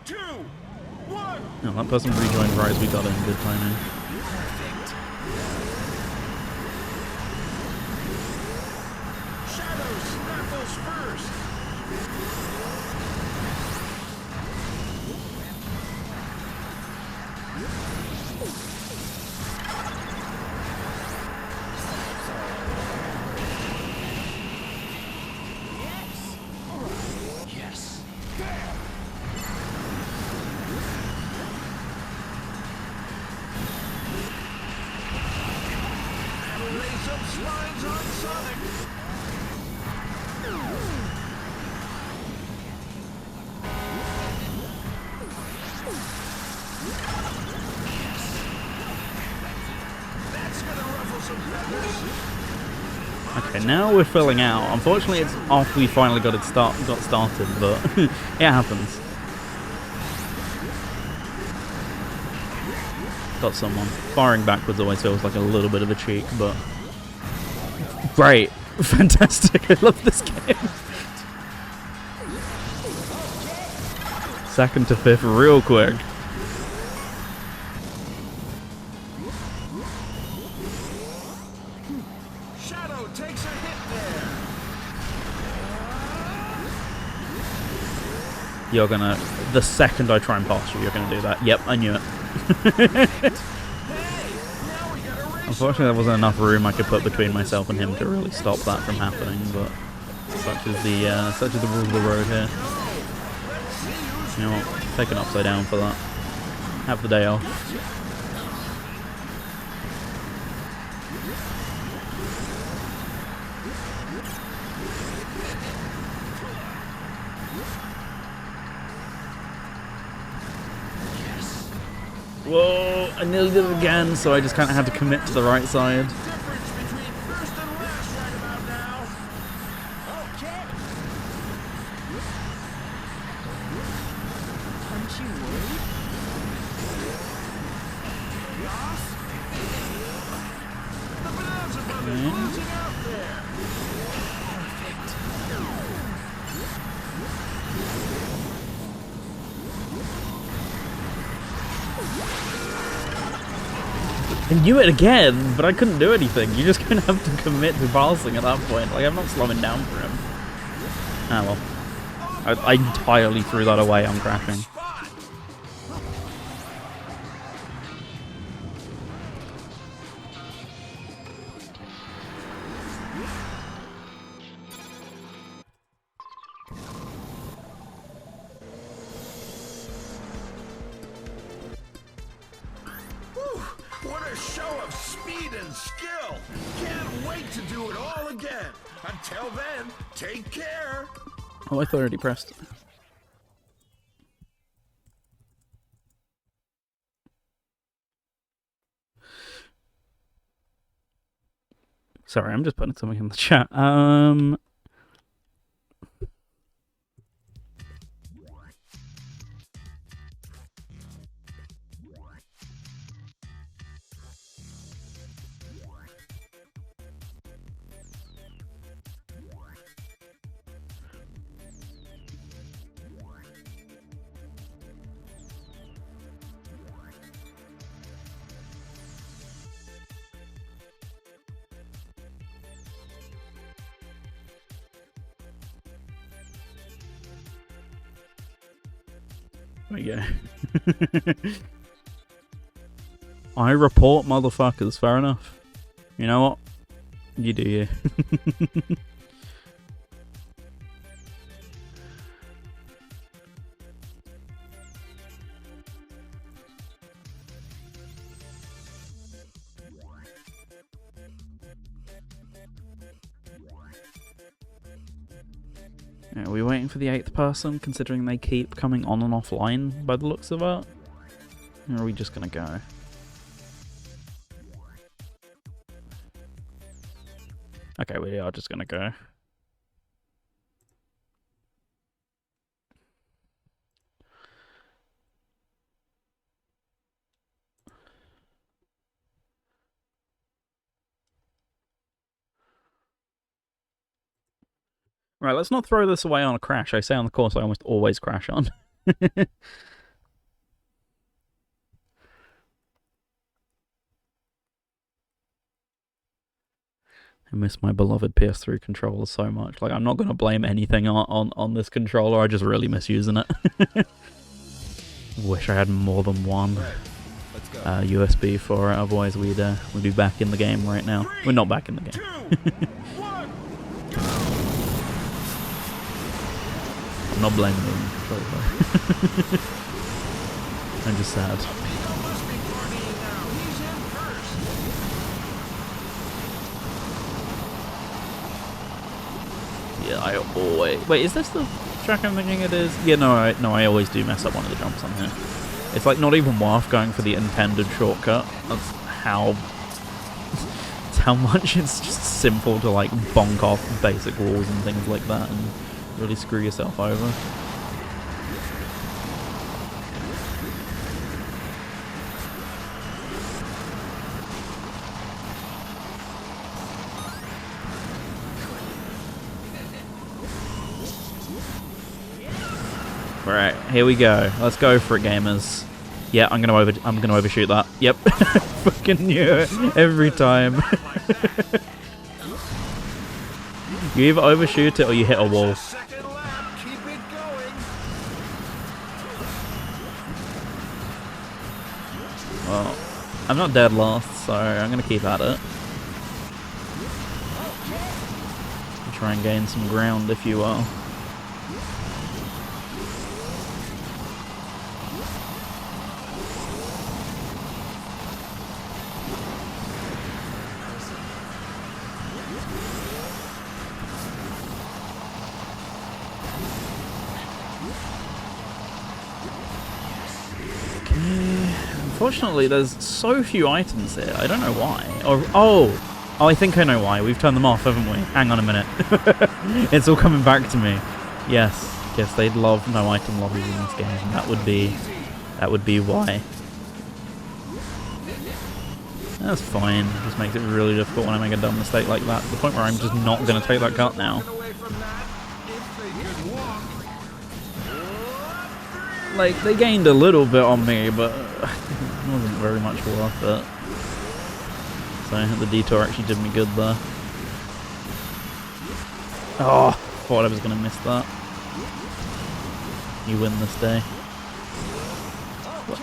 2, 1.
Oh, that person rejoined right as we got in. Good timing.
Shadow snaffles first. Yes. There. Lay some spines on Sonic.
Okay, now we're filling out. Unfortunately, it's after we finally got started, but it happens. Got someone. Firing backwards always feels like a little bit of a cheek, but great. Fantastic. I love this game. Second to fifth real quick.
Shadow takes a hit there.
You're gonna... The second I try and pass you, you're gonna do that. Yep, I knew it.
Hey, now we got a race.
Unfortunately, there wasn't enough room I could put between myself and him to really stop that from happening, but such is the rule of the road here. You know what? Take an upside down for that. Have the day off. Whoa! I nearly did it again, so I just kind of had to commit to the right side.
Difference between first and last right about now. Okay.
Aren't you worried?
Yoss. The Bonanza Brothers losing out there.
I knew it again, but I couldn't do anything. You just kind of have to commit to passing at that point. Like, I'm not slowing down for him. Ah, well. I entirely threw that away on crashing.
Spot. Whew, what a show of speed and skill! Can't wait to do it all again. Until then, take care.
Oh, I thought I already pressed. Sorry, I'm just putting something in the chat. There you go. I report motherfuckers, fair enough. You know what? You do you. Are we waiting for the 8th person, considering they keep coming on and offline by the looks of it? Or are we just gonna go? Okay, we are just gonna go. Right, let's not throw this away on a crash. I say on the course I almost always crash on. I miss my beloved PS3 controller so much. Like, I'm not going to blame anything on this controller, I just really miss using it. Wish I had more than one USB for it, otherwise we'd be back in the game right now. We're not back in the game.
2, 1, go!
I'm not blaming the controller. I'm just sad.
Amigo must be partying now. He's in first.
Yeah, I always... Wait, is this the track I'm thinking it is? Yeah, no, I always do mess up one of the jumps on here. It's like not even worth going for the intended shortcut. That's how how much it's just simple to like bonk off basic walls and things like that and really screw yourself over. Right, here we go. Let's go for it, gamers. Yeah, I'm gonna overshoot that. Yep, fucking knew it every time. You either overshoot it or you hit a wall. Well, I'm not dead last, so I'm gonna keep at it. Try and gain some ground, if you will. Unfortunately, there's so few items here. I don't know why. Oh, I think I know why. We've turned them off, haven't we? Hang on a minute. It's all coming back to me. Yes, they'd love no item lobbies in this game. That would be why. That's fine. It just makes it really difficult when I make a dumb mistake like that. To the point where I'm just not going to take that cut now. Like, they gained a little bit on me, but it wasn't very much worth it. So the detour actually did me good there. Oh, thought I was going to miss that. You win this day. What?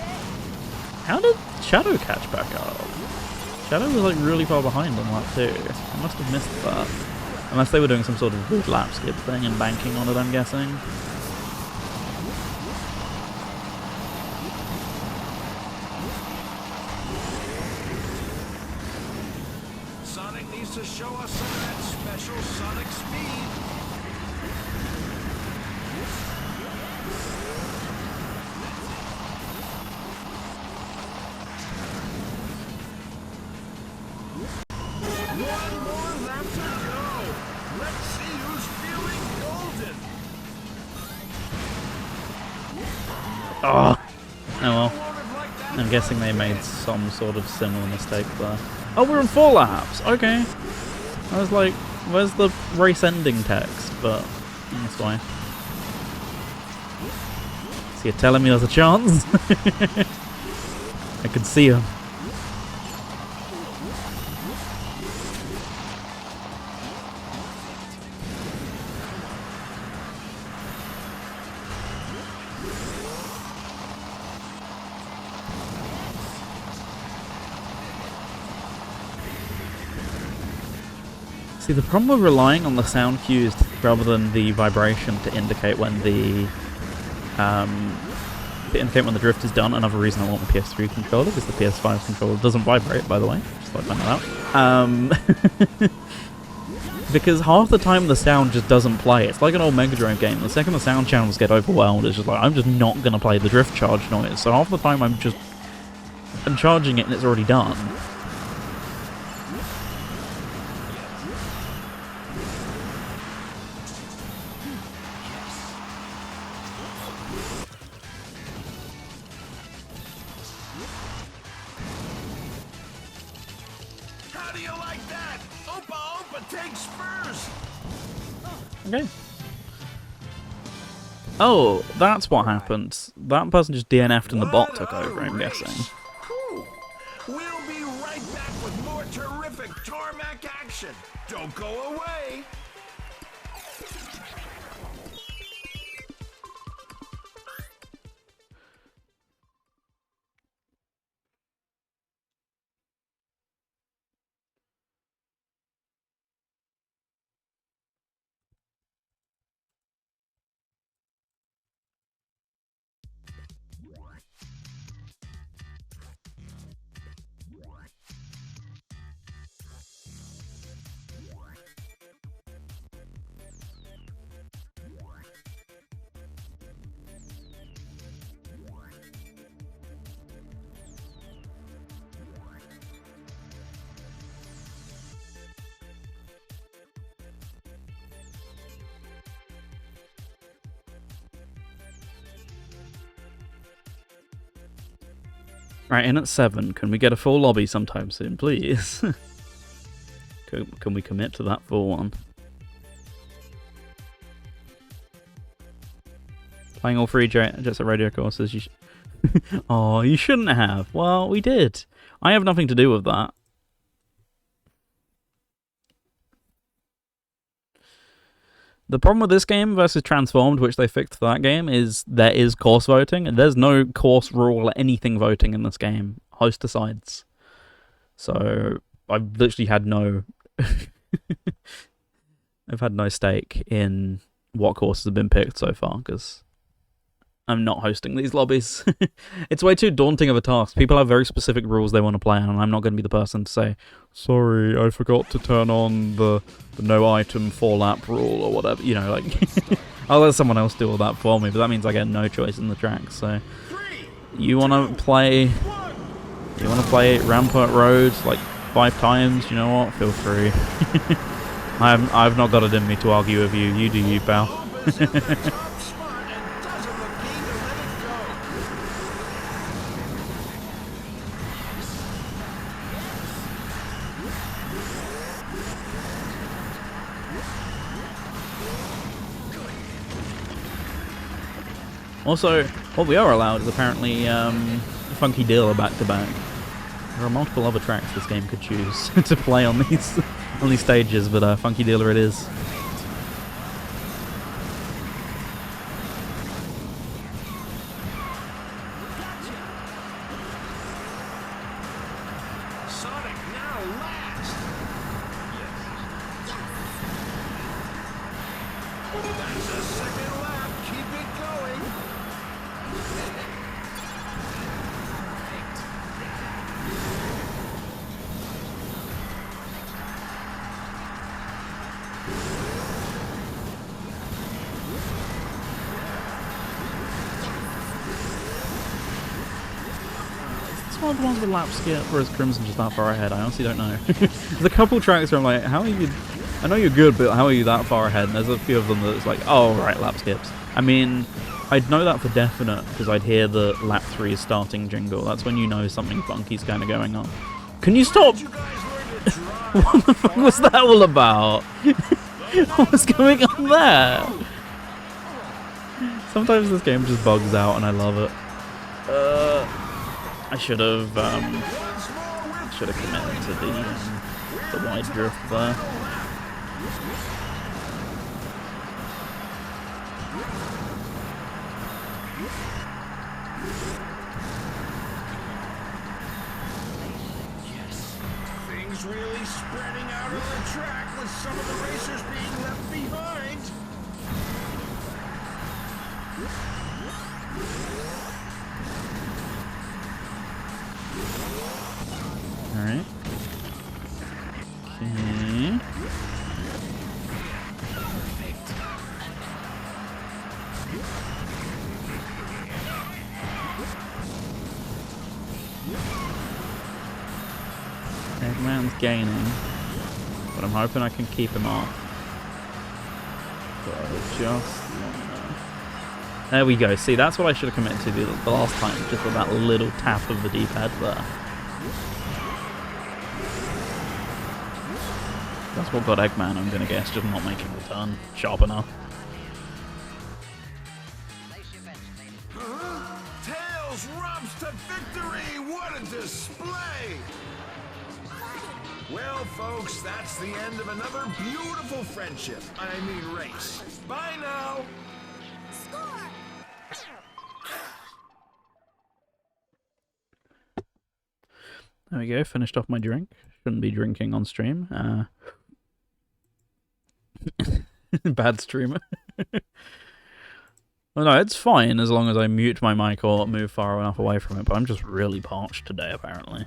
How did Shadow catch back up? Shadow was like really far behind on that too. I must have missed that. Unless they were doing some sort of weird lap skip thing and banking on it, I'm guessing.
To show us some of that special sonic speed. One more lap to go. Let's see who's feeling golden.
Oh well. I'm guessing they made some sort of similar mistake there. Oh, we're in 4 laps. Okay. I was like, where's the race ending text? But that's why. So you're telling me there's a chance? I could see him. See, the problem with relying on the sound cues rather than the vibration to indicate when the drift is done. Another reason I want the PS3 controller is the PS5 controller doesn't vibrate, by the way. Just thought I'd find that out. Because half the time the sound just doesn't play. It's like an old Mega Drive game. The second the sound channels get overwhelmed, it's just like, I'm just not going to play the drift charge noise. So half the time I'm charging it and it's already done. Okay. Oh, that's what happened. That person just DNF'd and the bot took over, I'm guessing.
We'll be right back with more terrific tarmac action. Don't go away.
Right, in at 7. Can we get a full lobby sometime soon, please? Can we commit to that full one? Playing all 3 Jet Set Radio courses. Oh, you shouldn't have. Well, we did. I have nothing to do with that. The problem with this game versus Transformed, which they fixed for that game, is there is course voting, and there's no course rule or anything voting in this game, host decides. So I've literally had no... I've had no stake in what courses have been picked so far, because I'm not hosting these lobbies. It's way too daunting of a task. People have very specific rules they want to play on, and I'm not going to be the person to say, sorry, I forgot to turn on the no item 4-lap rule or whatever. You know, like, I'll let someone else do all that for me, but that means I get no choice in the track. So, you want to play Rampart Road like 5 times? You know what? Feel free. I've not got it in me to argue with you. You do you, pal. Also, what we are allowed is apparently Funky Dealer back-to-back. There are multiple other tracks this game could choose to play on these stages, but Funky Dealer it is. One of the ones with lap skip, or is Crimson just that far ahead? I honestly don't know. There's a couple tracks where I'm like, how are you... I know you're good, but how are you that far ahead? And there's a few of them that's like, oh, right, lap skips. I mean, I'd know that for definite, because I'd hear the lap 3 is starting jingle. That's when you know something funky's kind of going on. Can you stop? What the fuck was that all about? What was going on there? Sometimes this game just bugs out and I love it. I should have committed to the wide drift there.
Things really spreading out on the track with some of the racers being left behind.
Alright. Okay. Eggman's gaining, but I'm hoping I can keep him off. So just... There we go. See, that's what I should have committed to the last time, just with that little tap of the D-pad there. That's what got Eggman, I'm gonna guess, just not making the turn sharp enough.
Tails romps to victory! What a display! Well, folks, that's the end of another beautiful friendship. I mean race. Bye now!
Score!
There we go, finished off my drink. Shouldn't be drinking on stream. Bad streamer. Well, no, it's fine as long as I mute my mic or move far enough away from it, but I'm just really parched today, apparently.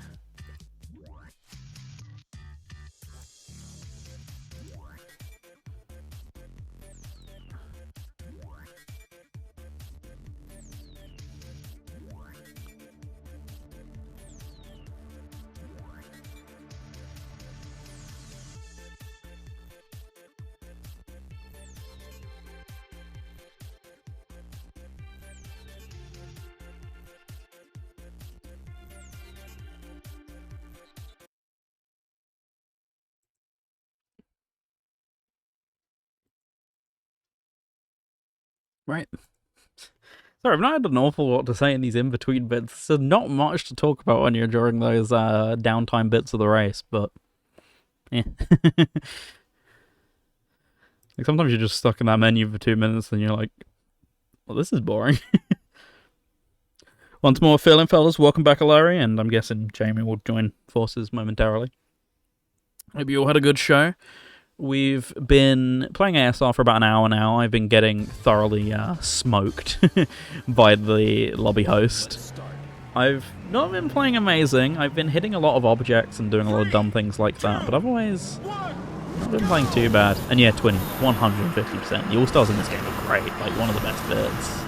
Right. Sorry, I've not had an awful lot to say in these in-between bits. There's not much to talk about when you're during those downtime bits of the race, but yeah. Like sometimes you're just stuck in that menu for 2 minutes and you're like, well, this is boring. Once more, Phil and fellas, welcome back, Larry, and I'm guessing Jamie will join forces momentarily. Hope you all had a good show. We've been playing ASR for about an hour now. I've been getting thoroughly smoked by the lobby host. I've not been playing amazing. I've been hitting a lot of objects and doing a lot of dumb things like that, but otherwise, not been playing too bad. And yeah, Twinny, 150%. The All-Stars in this game are great, like one of the best bits.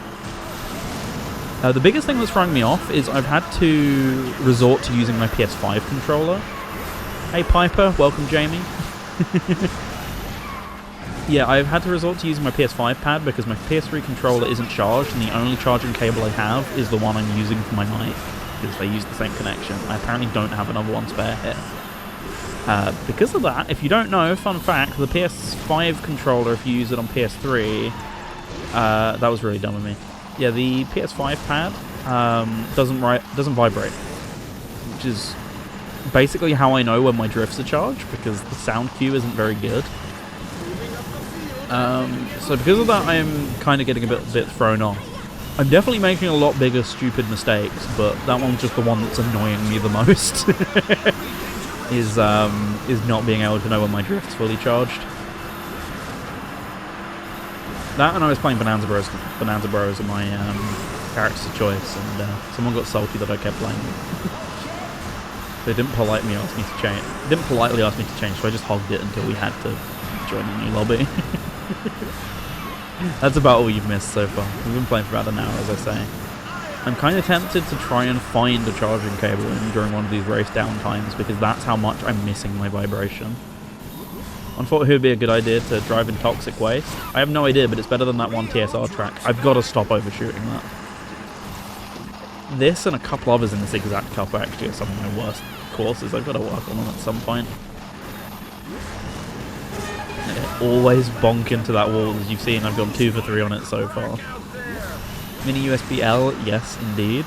The biggest thing that's throwing me off is I've had to resort to using my PS5 controller. Hey Piper, welcome Jamie. Yeah, I've had to resort to using my PS5 pad because my PS3 controller isn't charged, and the only charging cable I have is the one I'm using for my mic, because they use the same connection. I apparently don't have another one spare here. Because of that, if you don't know, fun fact, the PS5 controller, if you use it on PS3, that was really dumb of me. Yeah, the PS5 pad doesn't vibrate, which is basically how I know when my drifts are charged, because the sound cue isn't very good. So because of that, I am kind of getting a bit thrown off. I'm definitely making a lot bigger stupid mistakes, but that one's just the one that's annoying me the most. is not being able to know when my drift's fully charged. That, and I was playing Bonanza Bros. Bonanza Bros. Are my characters of choice, and someone got salty that I kept playing. They didn't politely ask me to change. So I just hogged it until we had to join a new lobby. That's about all you've missed so far. We've been playing for about an hour, as I say. I'm kind of tempted to try and find a charging cable during one of these race downtimes, because that's how much I'm missing my vibration. I thought it would be a good idea to drive in Toxic Waste. I have no idea, but it's better than that one TSR track. I've got to stop overshooting that. This and a couple others in this exact cup actually are some of my worst courses. I've got to work on them at some point. I always bonk into that wall, as you've seen. I've gone 2 for 3 on it so far. Mini USB L, yes, indeed.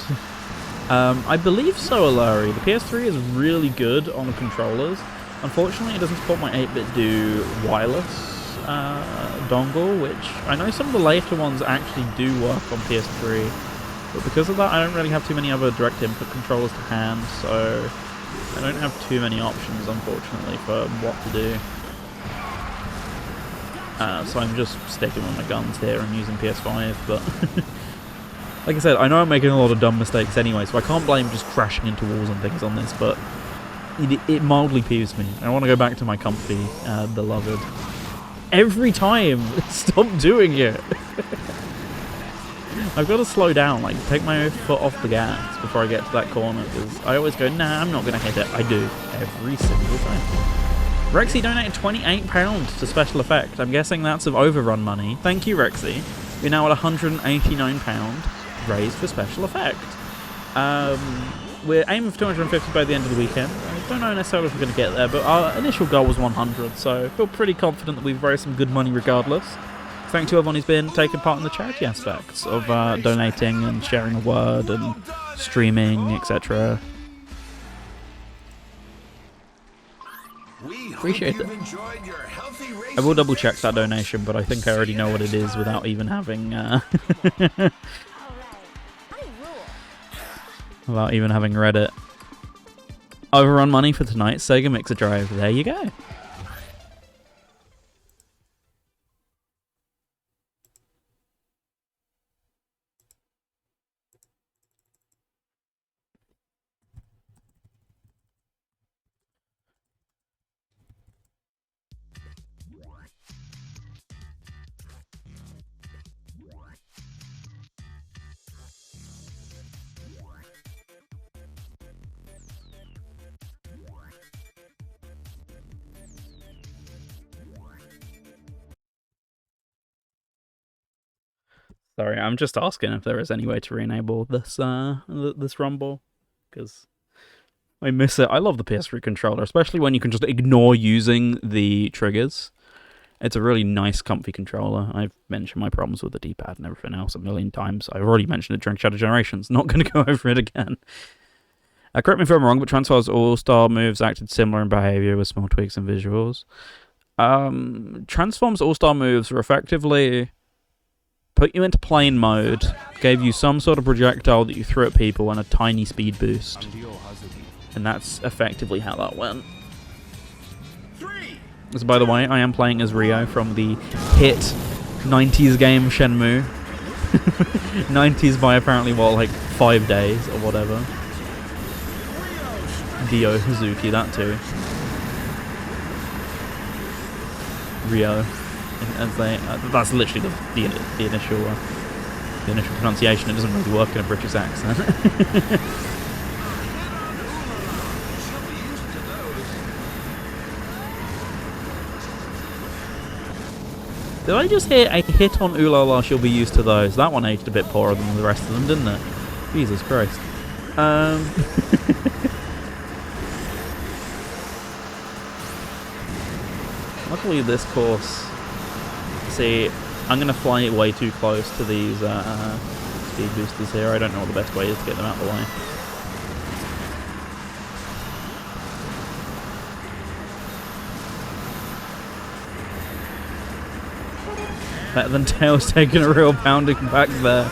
I believe so, Alari. The PS3 is really good on the controllers. Unfortunately, it doesn't support my 8-bit wireless dongle, which I know some of the later ones actually do work on PS3. But because of that, I don't really have too many other direct input controllers to hand, so I don't have too many options, unfortunately, for what to do. So I'm just sticking with my guns here and using PS5, but like I said, I know I'm making a lot of dumb mistakes anyway, so I can't blame just crashing into walls and things on this, but it mildly peeves me. I want to go back to my comfy, beloved. Every time! Stop doing it! I've got to slow down, like, take my foot off the gas before I get to that corner, because I always go, nah, I'm not going to hit it. I do. Every single time. Rexy donated £28 to Special Effect. I'm guessing that's of overrun money. Thank you, Rexy. We're now at £189 raised for Special Effect. We're aiming for 250 by the end of the weekend. I don't know necessarily if we're going to get there, but our initial goal was 100, so I feel pretty confident that we've raised some good money regardless. Thank you to everyone who's been taking part in the charity aspects of donating and sharing the word and streaming, etc. Appreciate it. I will double check that donation, but I think I already know what it is without even having without even having read it. Overrun money for tonight's Sega Mixer Drive. There you go. Sorry, I'm just asking if there is any way to re-enable this this rumble, because I miss it. I love the PS3 controller, especially when you can just ignore using the triggers It's a really nice, comfy controller. I've mentioned my problems with the D-pad and everything else a million times. I've already mentioned it during Shadow Generations. Not going to go over it again. Correct me if I'm wrong, but Transformers All-Star moves acted similar in behavior with small tweaks and visuals. Transformers All-Star moves were effectively put you into plane mode, gave you some sort of projectile that you threw at people and a tiny speed boost. And that's effectively how that went. So, by the way, I am playing as Ryo from the hit 90s game Shenmue. 90s by apparently, what, like 5 days or whatever. Dio Hazuki, that too. Ryo, as they, that's literally the initial pronunciation. It doesn't really work in a British accent. Did I just hear a hit on Ooh La La, she'll be used to those? That one aged a bit poorer than the rest of them, didn't it? Jesus Christ. Luckily this course... See, I'm going to fly way too close to these speed boosters here. I don't know what the best way is to get them out of the way. Better than Tails taking a real pounding back there.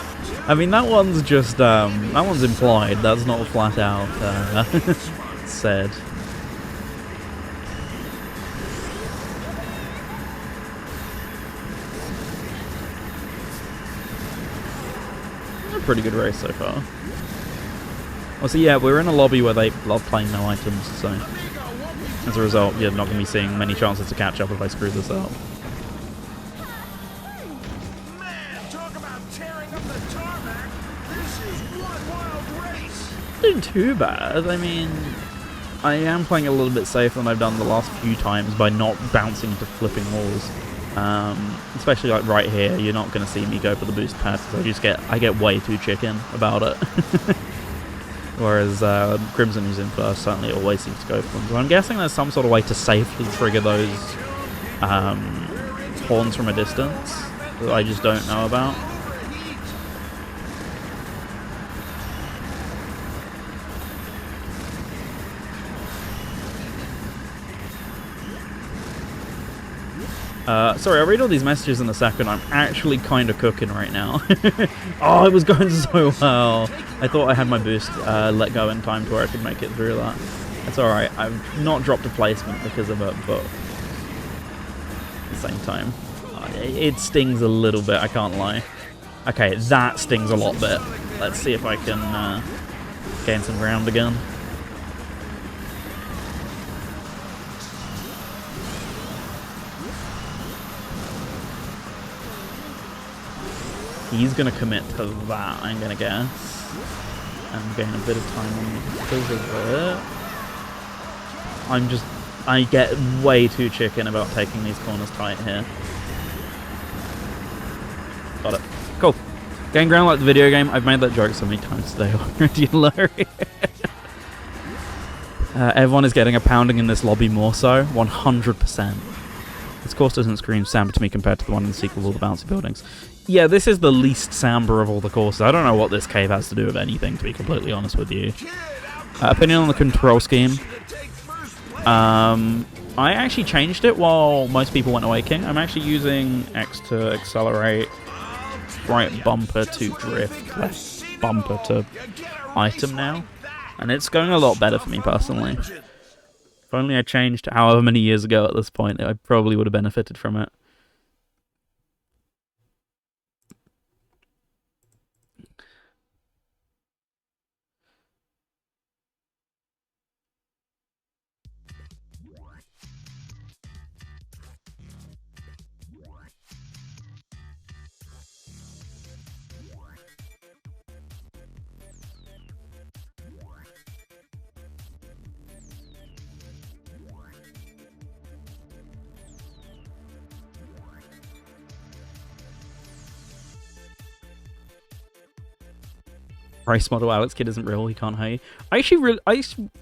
I mean, that one's just, that one's implied. That's not flat out said. Pretty good race so far. Well, so yeah, we're in a lobby where they love playing no items, so as a result, you're not going to be seeing many chances to catch up if I screw this up.
Man, talk about tearing up the tarmac. This is one wild race.
Not doing too bad. I mean, I am playing a little bit safer than I've done the last few times by not bouncing into flipping walls. Especially like right here, you're not going to see me go for the boost pads because I get way too chicken about it. Whereas Crimson, who's in first, certainly always seems to go for them. So I'm guessing there's some sort of way to safely trigger those horns from a distance that I just don't know about. Sorry, I'll read all these messages in a second. I'm actually kind of cooking right now. Oh, it was going so well. I thought I had my boost let go in time to where I could make it through that. It's alright. I've not dropped a placement because of it, but at the same time, it stings a little bit, I can't lie. Okay, that stings a lot bit. Let's see if I can gain some ground again. He's going to commit to that, I'm going to guess. And gain a bit of time on me because of it. I get way too chicken about taking these corners tight here. Got it. Cool. Gain ground like the video game. I've made that joke so many times today already. Everyone is getting a pounding in this lobby more so. 100%. This course doesn't scream Samba to me compared to the one in the sequel with all the bouncy buildings. Yeah, this is the least Samba of all the courses. I don't know what this cave has to do with anything, to be completely honest with you. Opinion on the control scheme. I actually changed it while most people went away king. I'm actually using X to accelerate, right bumper to drift, left bumper to item now. And it's going a lot better for me personally. If only I changed however many years ago at this point, I probably would have benefited from it. Race model Alex Kidd isn't real, he can't hate. I actually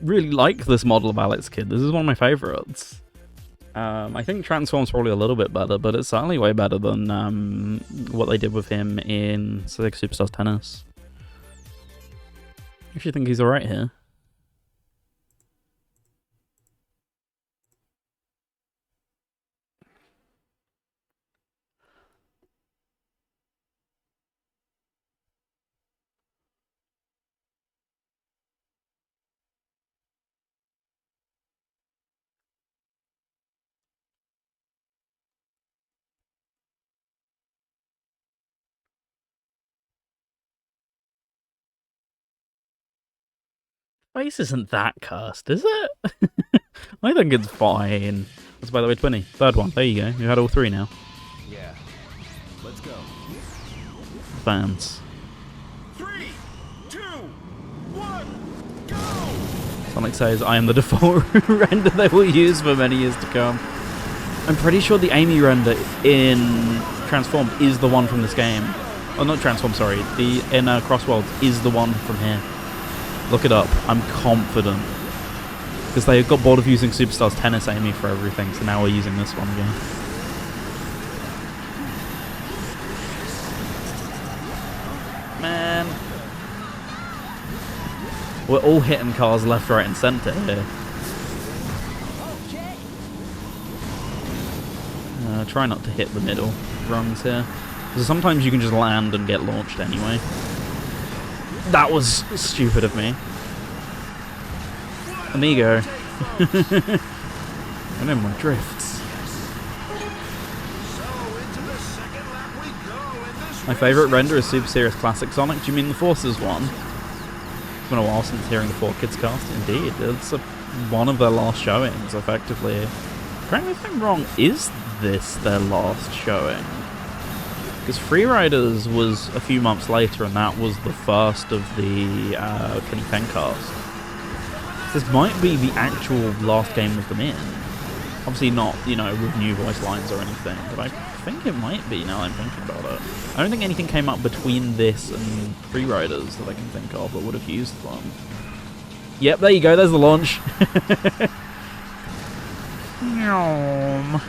really like this model of Alex Kidd. This is one of my favourites. I think Transform's probably a little bit better, but it's certainly way better than what they did with him in Sega Superstars Tennis. I actually think he's alright here. Face isn't that cursed, is it? I think it's fine. That's, by the way, 20. Third one. There you go. You had all three now.
Yeah. Let's go.
Fans.
3, 2, 1, go!
Sonic says, I am the default render they will use for many years to come. I'm pretty sure the Amy render in Transform is the one from this game. Oh, not Transform, sorry. The in Crossworlds is the one from here. Look it up. I'm confident. Because they got bored of using Superstars Tennis Amy for everything, so now we're using this one again. Man. We're all hitting cars left, right, and centre here. Try not to hit the middle rungs here. Because sometimes you can just land and get launched anyway. That was stupid of me. Amigo. I know my drifts. My favourite render is Super Serious Classic Sonic. Do you mean the Forces one? It's been a while since hearing the 4Kids cast. Indeed, it's one of their last showings, effectively. Correct me if I'm wrong, is this their last showing? Because Freeriders was a few months later, and that was the first of the Kenny Penn cast. This might be the actual last game with them in. Obviously not, you know, with new voice lines or anything, but I think it might be now I'm thinking about it. I don't think anything came up between this and Freeriders that I can think of that would have used them. Yep, there you go, there's the launch. Yum.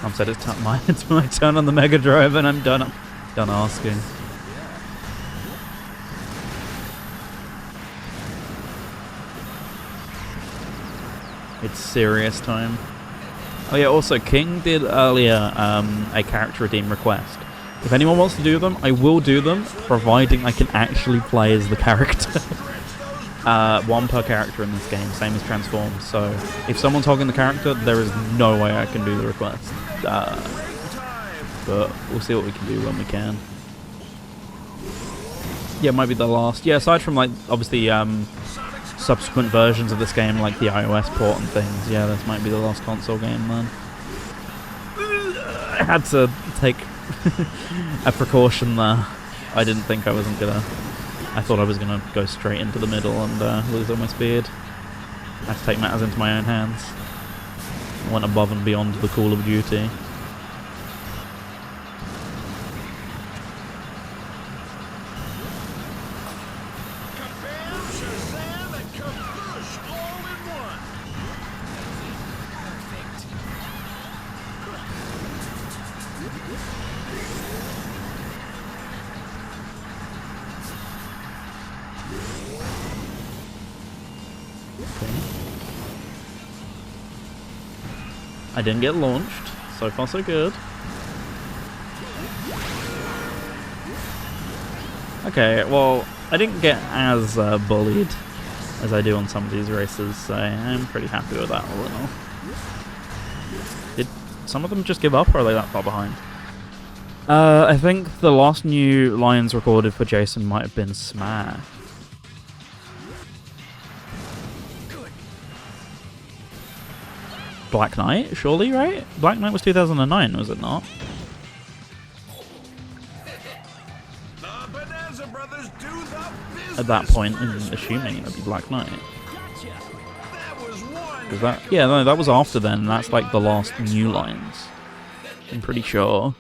Mom said it's my turn on the Mega Drive, and I'm done asking. It's serious time. Oh yeah, also King did earlier a character redeem request. If anyone wants to do them, I will do them, providing I can actually play as the character. One per character in this game, same as Transform. So if someone's hogging the character, there is no way I can do the request. But we'll see what we can do when we can. Yeah, it might be the last. Yeah, aside from, like, obviously subsequent versions of this game, like the iOS port and things, yeah, this might be the last console game then. I had to take a precaution there. I didn't think I wasn't gonna... I thought I was gonna go straight into the middle and lose all my speed. I had to take matters into my own hands. I went above and beyond the Call of Duty. I didn't get launched. So far, so good. Okay, well, I didn't get as bullied as I do on some of these races, so I'm pretty happy with that all in all. Did some of them just give up, or are they that far behind? I think the last new lines recorded for Jason might have been Smash. Black Knight, surely, right? Black Knight was 2009, was it not? At that point, I'm assuming it would be Black Knight. Cause that, yeah, no, that was after then, and that's like the last new lines. I'm pretty sure.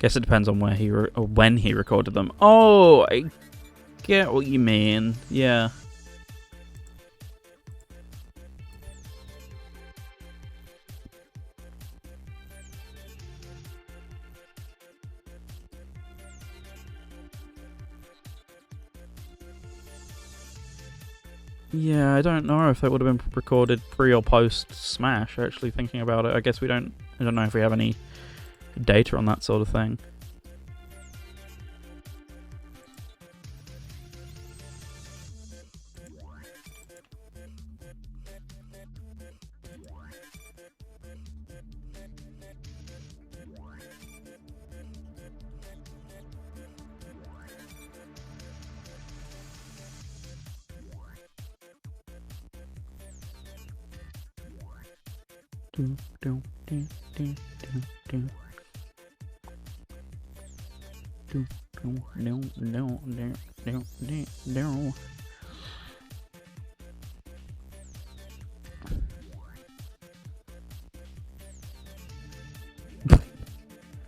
Guess it depends on where or when he recorded them. Oh, I get what you mean. Yeah. Yeah, I don't know if that would have been recorded pre or post Smash, actually thinking about it. I guess I don't know if we have any data on that sort of thing.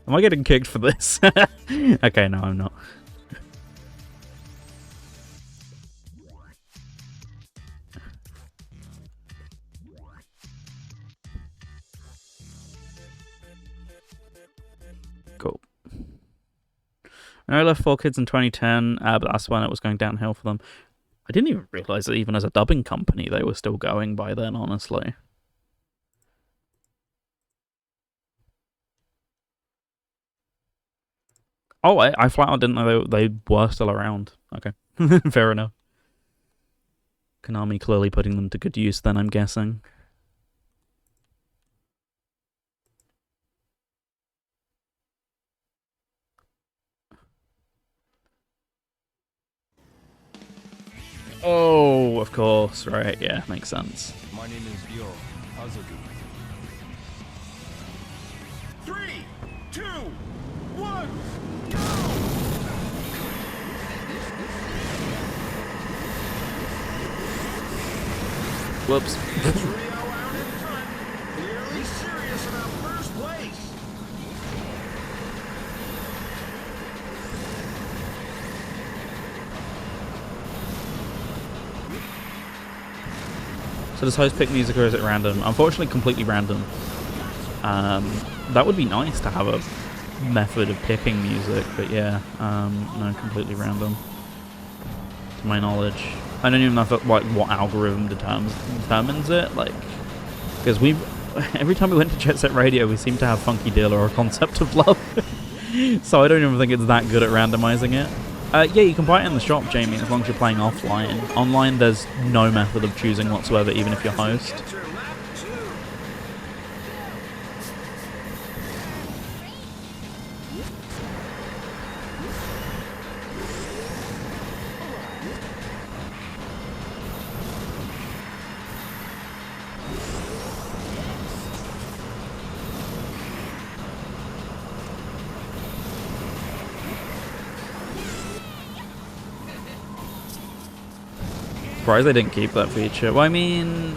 Am I getting kicked for this? Okay, no, I'm not. Cool. I left 4Kids in 2010, but that's when it was going downhill for them. I didn't even realise that even as a dubbing company they were still going by then, honestly. Oh, I flat out didn't know they were still around. Okay, fair enough. Konami clearly putting them to good use then, I'm guessing. Oh, of course, right, yeah, makes sense.
My name is Ryo Azuki.
3, 2, 1, go!
Whoops.
Rio out in front, clearly serious about first place.
So does host pick music or is it random? Unfortunately, completely random. That would be nice to have a method of picking music, but yeah, no, completely random. To my knowledge, I don't even know if it, like what algorithm determines it. Like, because every time we went to Jet Set Radio, we seem to have Funky Dealer or Concept of Love. So I don't even think it's that good at randomizing it. Yeah, you can buy it in the shop, Jamie, as long as you're playing offline. Online, there's no method of choosing whatsoever, even if you're host.
Enter lap 2.
Surprised they didn't keep that feature. Well, I mean,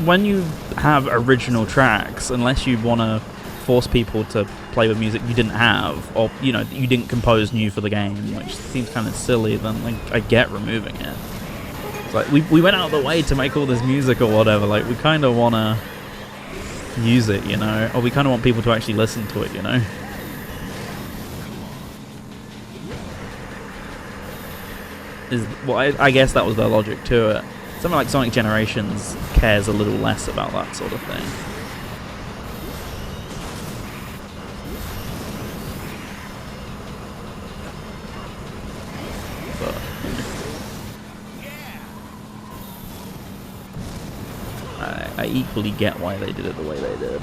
when you have original tracks, unless you want to force people to play with music you didn't have, or, you know, you didn't compose new for the game, which seems kind of silly, then, like, I get removing it. It's like, we went out of the way to make all this music or whatever, like, we kind of want to use it, you know, or we kind of want people to actually listen to it, you know. Well, I guess that was their logic to it. Something like Sonic Generations cares a little less about that sort of thing. But I equally get why they did it the way they did.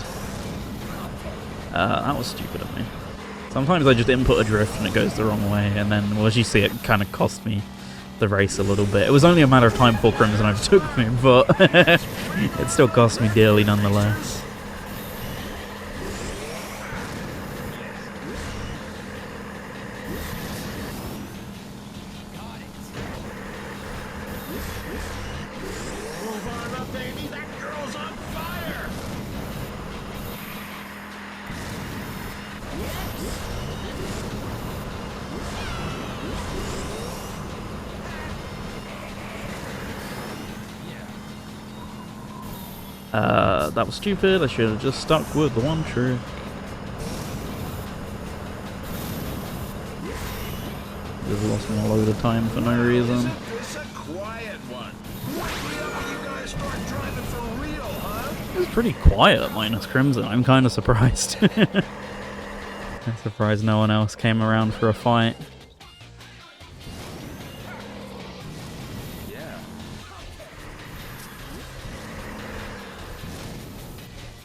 That was stupid of me. Sometimes I just input a drift and it goes the wrong way, and then, well, as you see, it kind of cost me the race a little bit. It was only a matter of time before Crimson overtook me, but it still cost me dearly nonetheless.
Move on up, baby. That girl's on fire.
That was stupid. I should have just stuck with the one trick. Just lost me a load of time for no reason.
Isn't this a quiet one? Wake me up when you guys start driving for real, huh?
It was pretty quiet minus Crimson. I'm kind of surprised. I'm surprised no one else came around for a fight.
Yeah.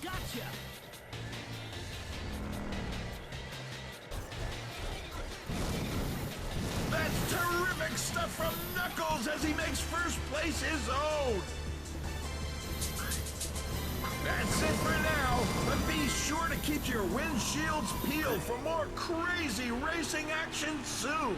Gotcha. That's terrific stuff from Knuckles as he makes first place his own. That's it for now, but be sure to keep your windshields peeled for more crazy racing action soon.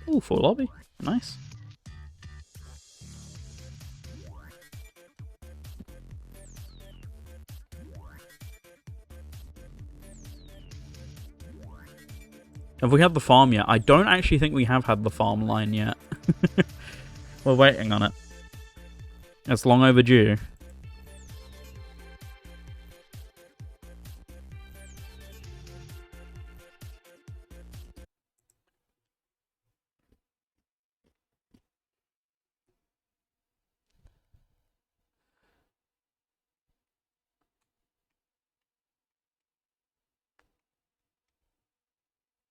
Ooh, full lobby. Nice. Have we had the farm yet? I don't actually think we have had the farm line yet. We're waiting on it. It's long overdue.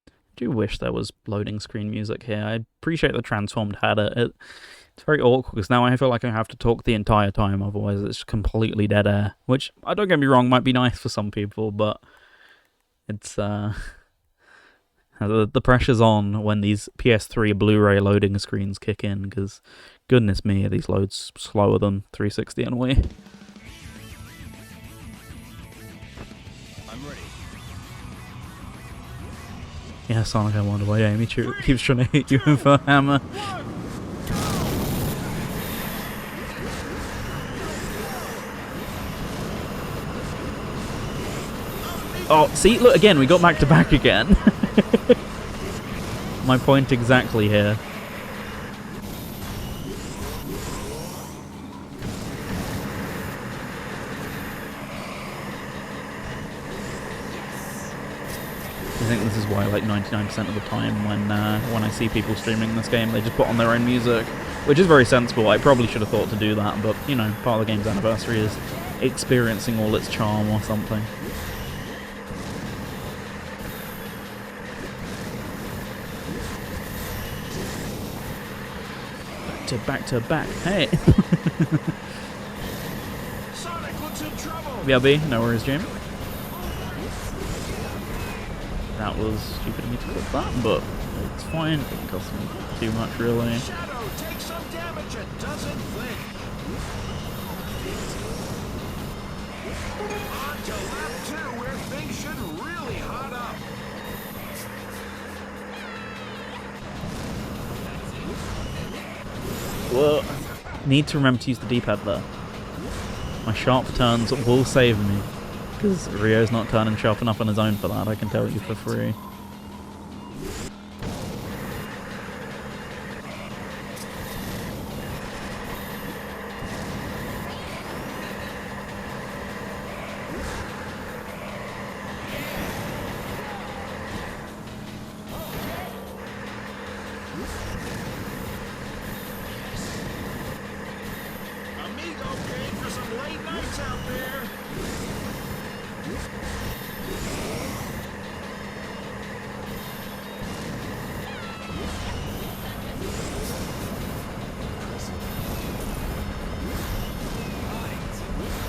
I do wish there was loading screen music here. I appreciate the Transformed had it. It's very awkward because now I feel like I have to talk the entire time, otherwise it's completely dead air. Which, don't get me wrong, might be nice for some people, but it's the pressure's on when these PS3 Blu-ray loading screens kick in, because goodness me, are these loads slower than 360 and Wii. Yeah, Sonic, I wonder why Amy keeps trying to hit you with a hammer. Oh, see, look, again, we got back to back again. My point exactly here. I think this is why, like, 99% of the time when I see people streaming this game, they just put on their own music, which is very sensible. I probably should have thought to do that, but, you know, part of the game's anniversary is experiencing all its charm or something. Back to back. Hey!
Sonic looks in trouble.
BRB, no worries, Jamie. That was stupid of me to click that, but it's fine. It didn't cost me too much, really.
Shadow takes some damage and doesn't blink. On to lap 2, where things should really hot up.
Whoa. Need to remember to use the D-pad there. My sharp turns will save me. Because Rio's not turning sharp enough on his own for that, I can tell you for free.
Amigo paid for some late nights out there.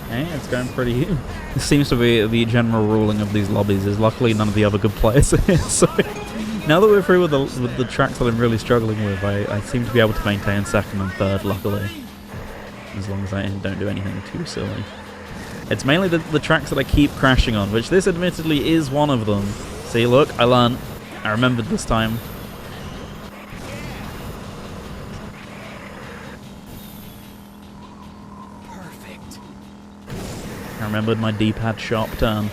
Hey, it's going pretty... This seems to be the general ruling of these lobbies, is luckily none of the other good players are here, so... Now that we're through with the tracks that I'm really struggling with, I seem to be able to maintain second and third, luckily. As long as I don't do anything too silly. It's mainly the tracks that I keep crashing on, which this admittedly is one of them. See, look, I learned. I remembered this time. remembered my D-pad sharp turn.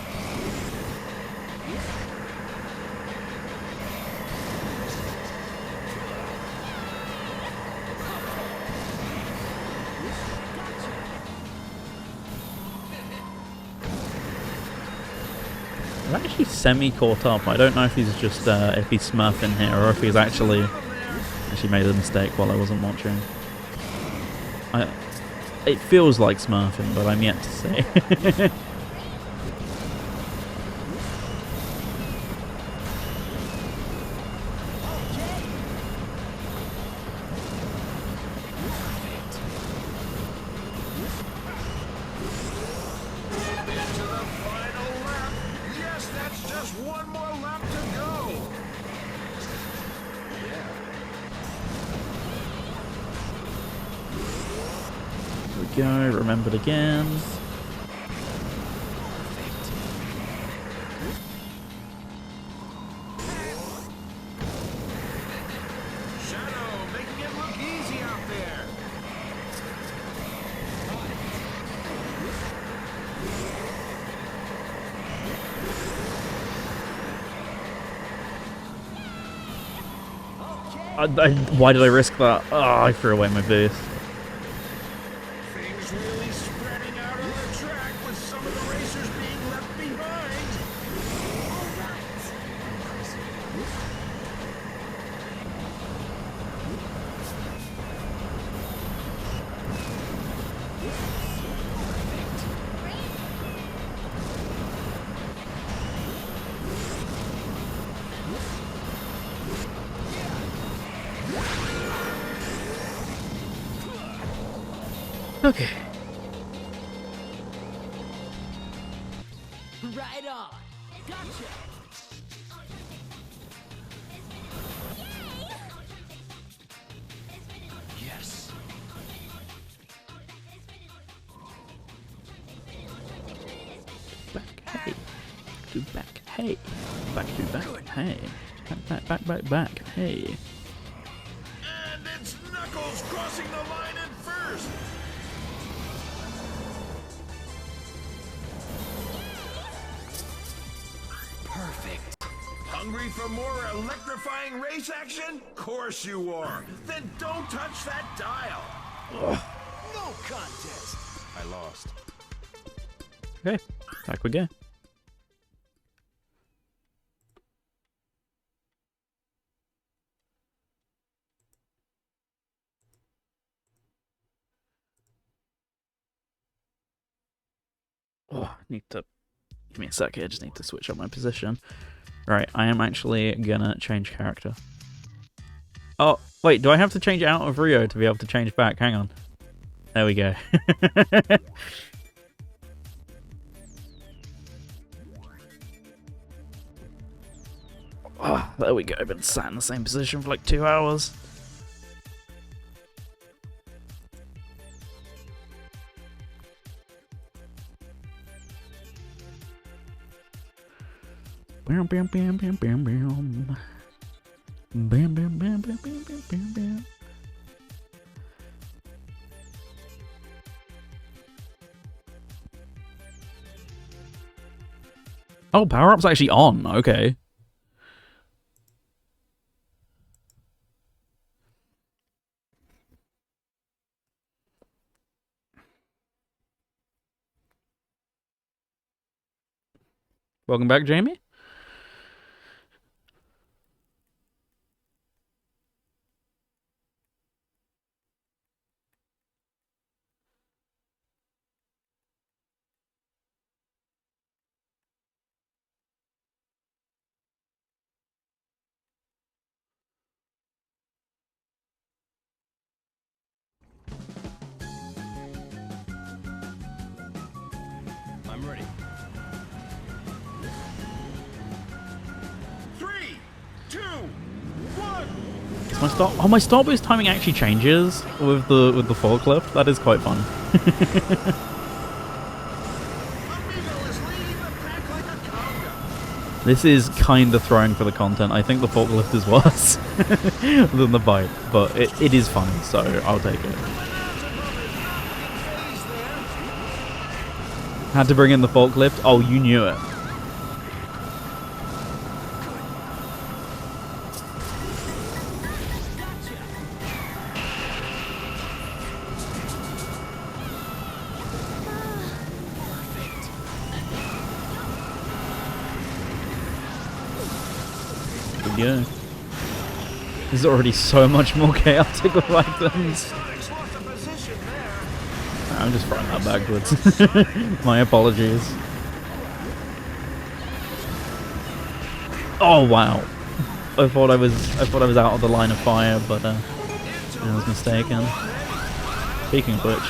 I'm actually semi-caught up. I don't know if he's just if he's smurfing here or if he's actually made a mistake while I wasn't watching. It feels like smurfing, but I'm yet to see. Go, remembered again.
Shadow, making it look easy out there.
Why did I risk that? Oh, I threw away my boost.
Things really spreading out on the track with some of the racers being left behind.
Okay.
Right on. Gotcha.
Yes.
Back, hey. To back, hey. Back to back, hey. Back, hey.
And it's Knuckles crossing the line at first.
Perfect.
Hungry for more electrifying race action? Course you are. Then don't touch that dial.
No contest. I lost.
Okay, back we go. Oh, I need to... Give me a sec here, I just need to switch up my position. Right, I am actually gonna change character. Oh, wait, do I have to change out of Rio to be able to change back? Hang on. There we go. Oh, there we go, I've been sat in the same position for like 2 hours. Bam bam bam bam bam bam. Bam bam bam bam bam bam bam bam. Oh, power up's actually on, okay. Welcome back, Jamie.
I'm ready.
3, 2, 1.
Is my start? Oh, my start boost timing actually changes with the forklift. That is quite fun.
Amigo is leading the pack like a conga.
This is kind of throwing for the content. I think the forklift is worse than the bike, but it is fun, so I'll take it. Had to bring in the forklift. Oh, you knew it. Yeah. There's already so much more chaotic with items. I'm just throwing that backwards. My apologies. Oh wow! I thought I was out of the line of fire, but I was mistaken. Speaking of which,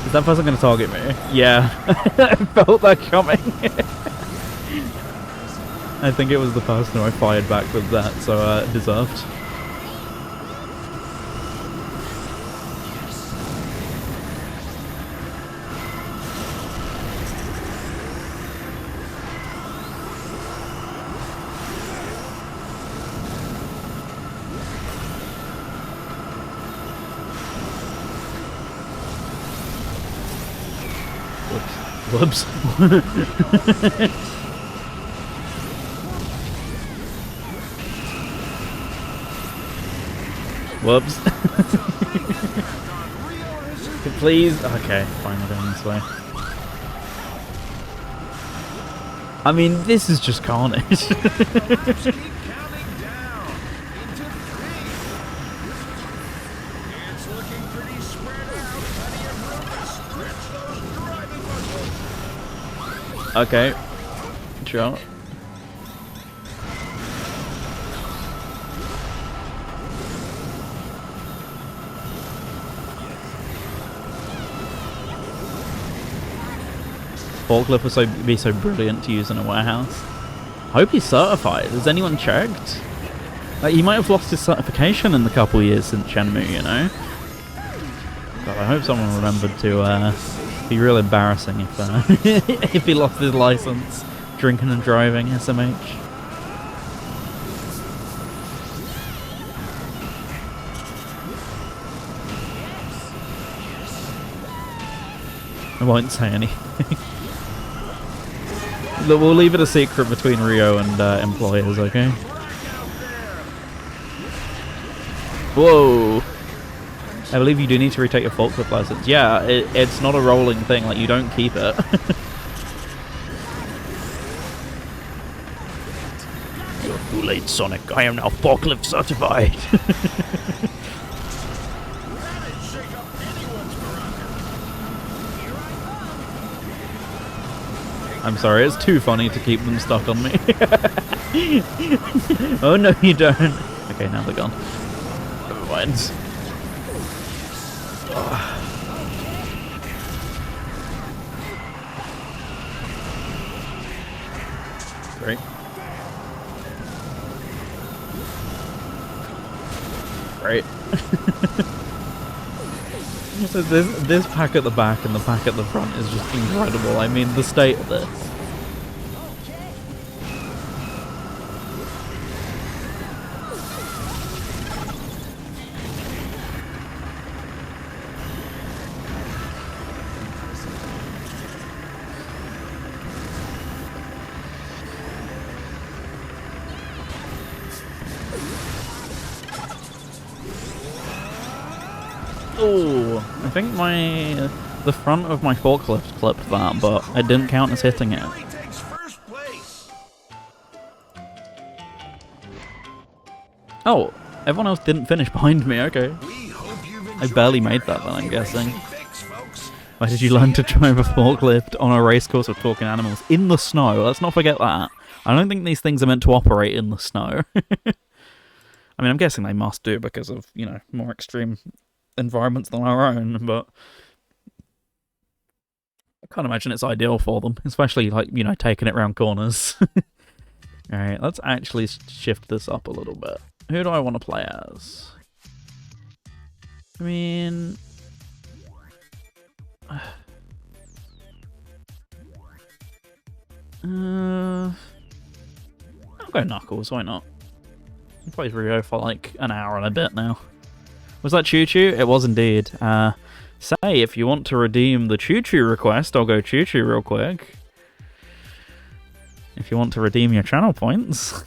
is that person going to target me? Yeah, I felt that coming. I think it was the person who I fired back with that, so deserved. Whoops. Whoops. Please? Okay, fine, we're going this way. I mean, this is just carnage. Okay, sure. Forklift would be so brilliant to use in a warehouse. I hope he's certified. Has anyone checked? Like, he might have lost his certification in the couple years since Shenmue, you know? But I hope someone remembered to be real embarrassing if if he lost his license drinking and driving SMH. I won't say anything. Look, we'll leave it a secret between Rio and employers, okay? Whoa! I believe you do need to retake your forklift license. Yeah, it's not a rolling thing, like you don't keep it. You're too late, Sonic. I am now forklift certified. I'm sorry, it's too funny to keep them stuck on me. Oh no, you don't. Okay, now they're gone. Never mind. Great. Great. So this pack at the back and the pack at the front is just incredible. I mean, the state of this. Oh, I think the front of my forklift clipped that, but it didn't count as hitting it. Oh, everyone else didn't finish behind me, okay. I barely made that then, I'm guessing. Why did you learn to drive a forklift on a racecourse with talking animals? In the snow, let's not forget that. I don't think these things are meant to operate in the snow. I mean, I'm guessing they must do because of, you know, more extreme environments than our own, but I can't imagine it's ideal for them, especially, like, you know, taking it round corners. Alright, let's actually shift this up a little bit. Who do I want to play as? I mean... I'll go Knuckles, why not? He plays Rio for like an hour and a bit now. Was that Choo Choo? It was indeed. Say, if you want to redeem the choo-choo request, I'll go choo-choo real quick. If you want to redeem your channel points.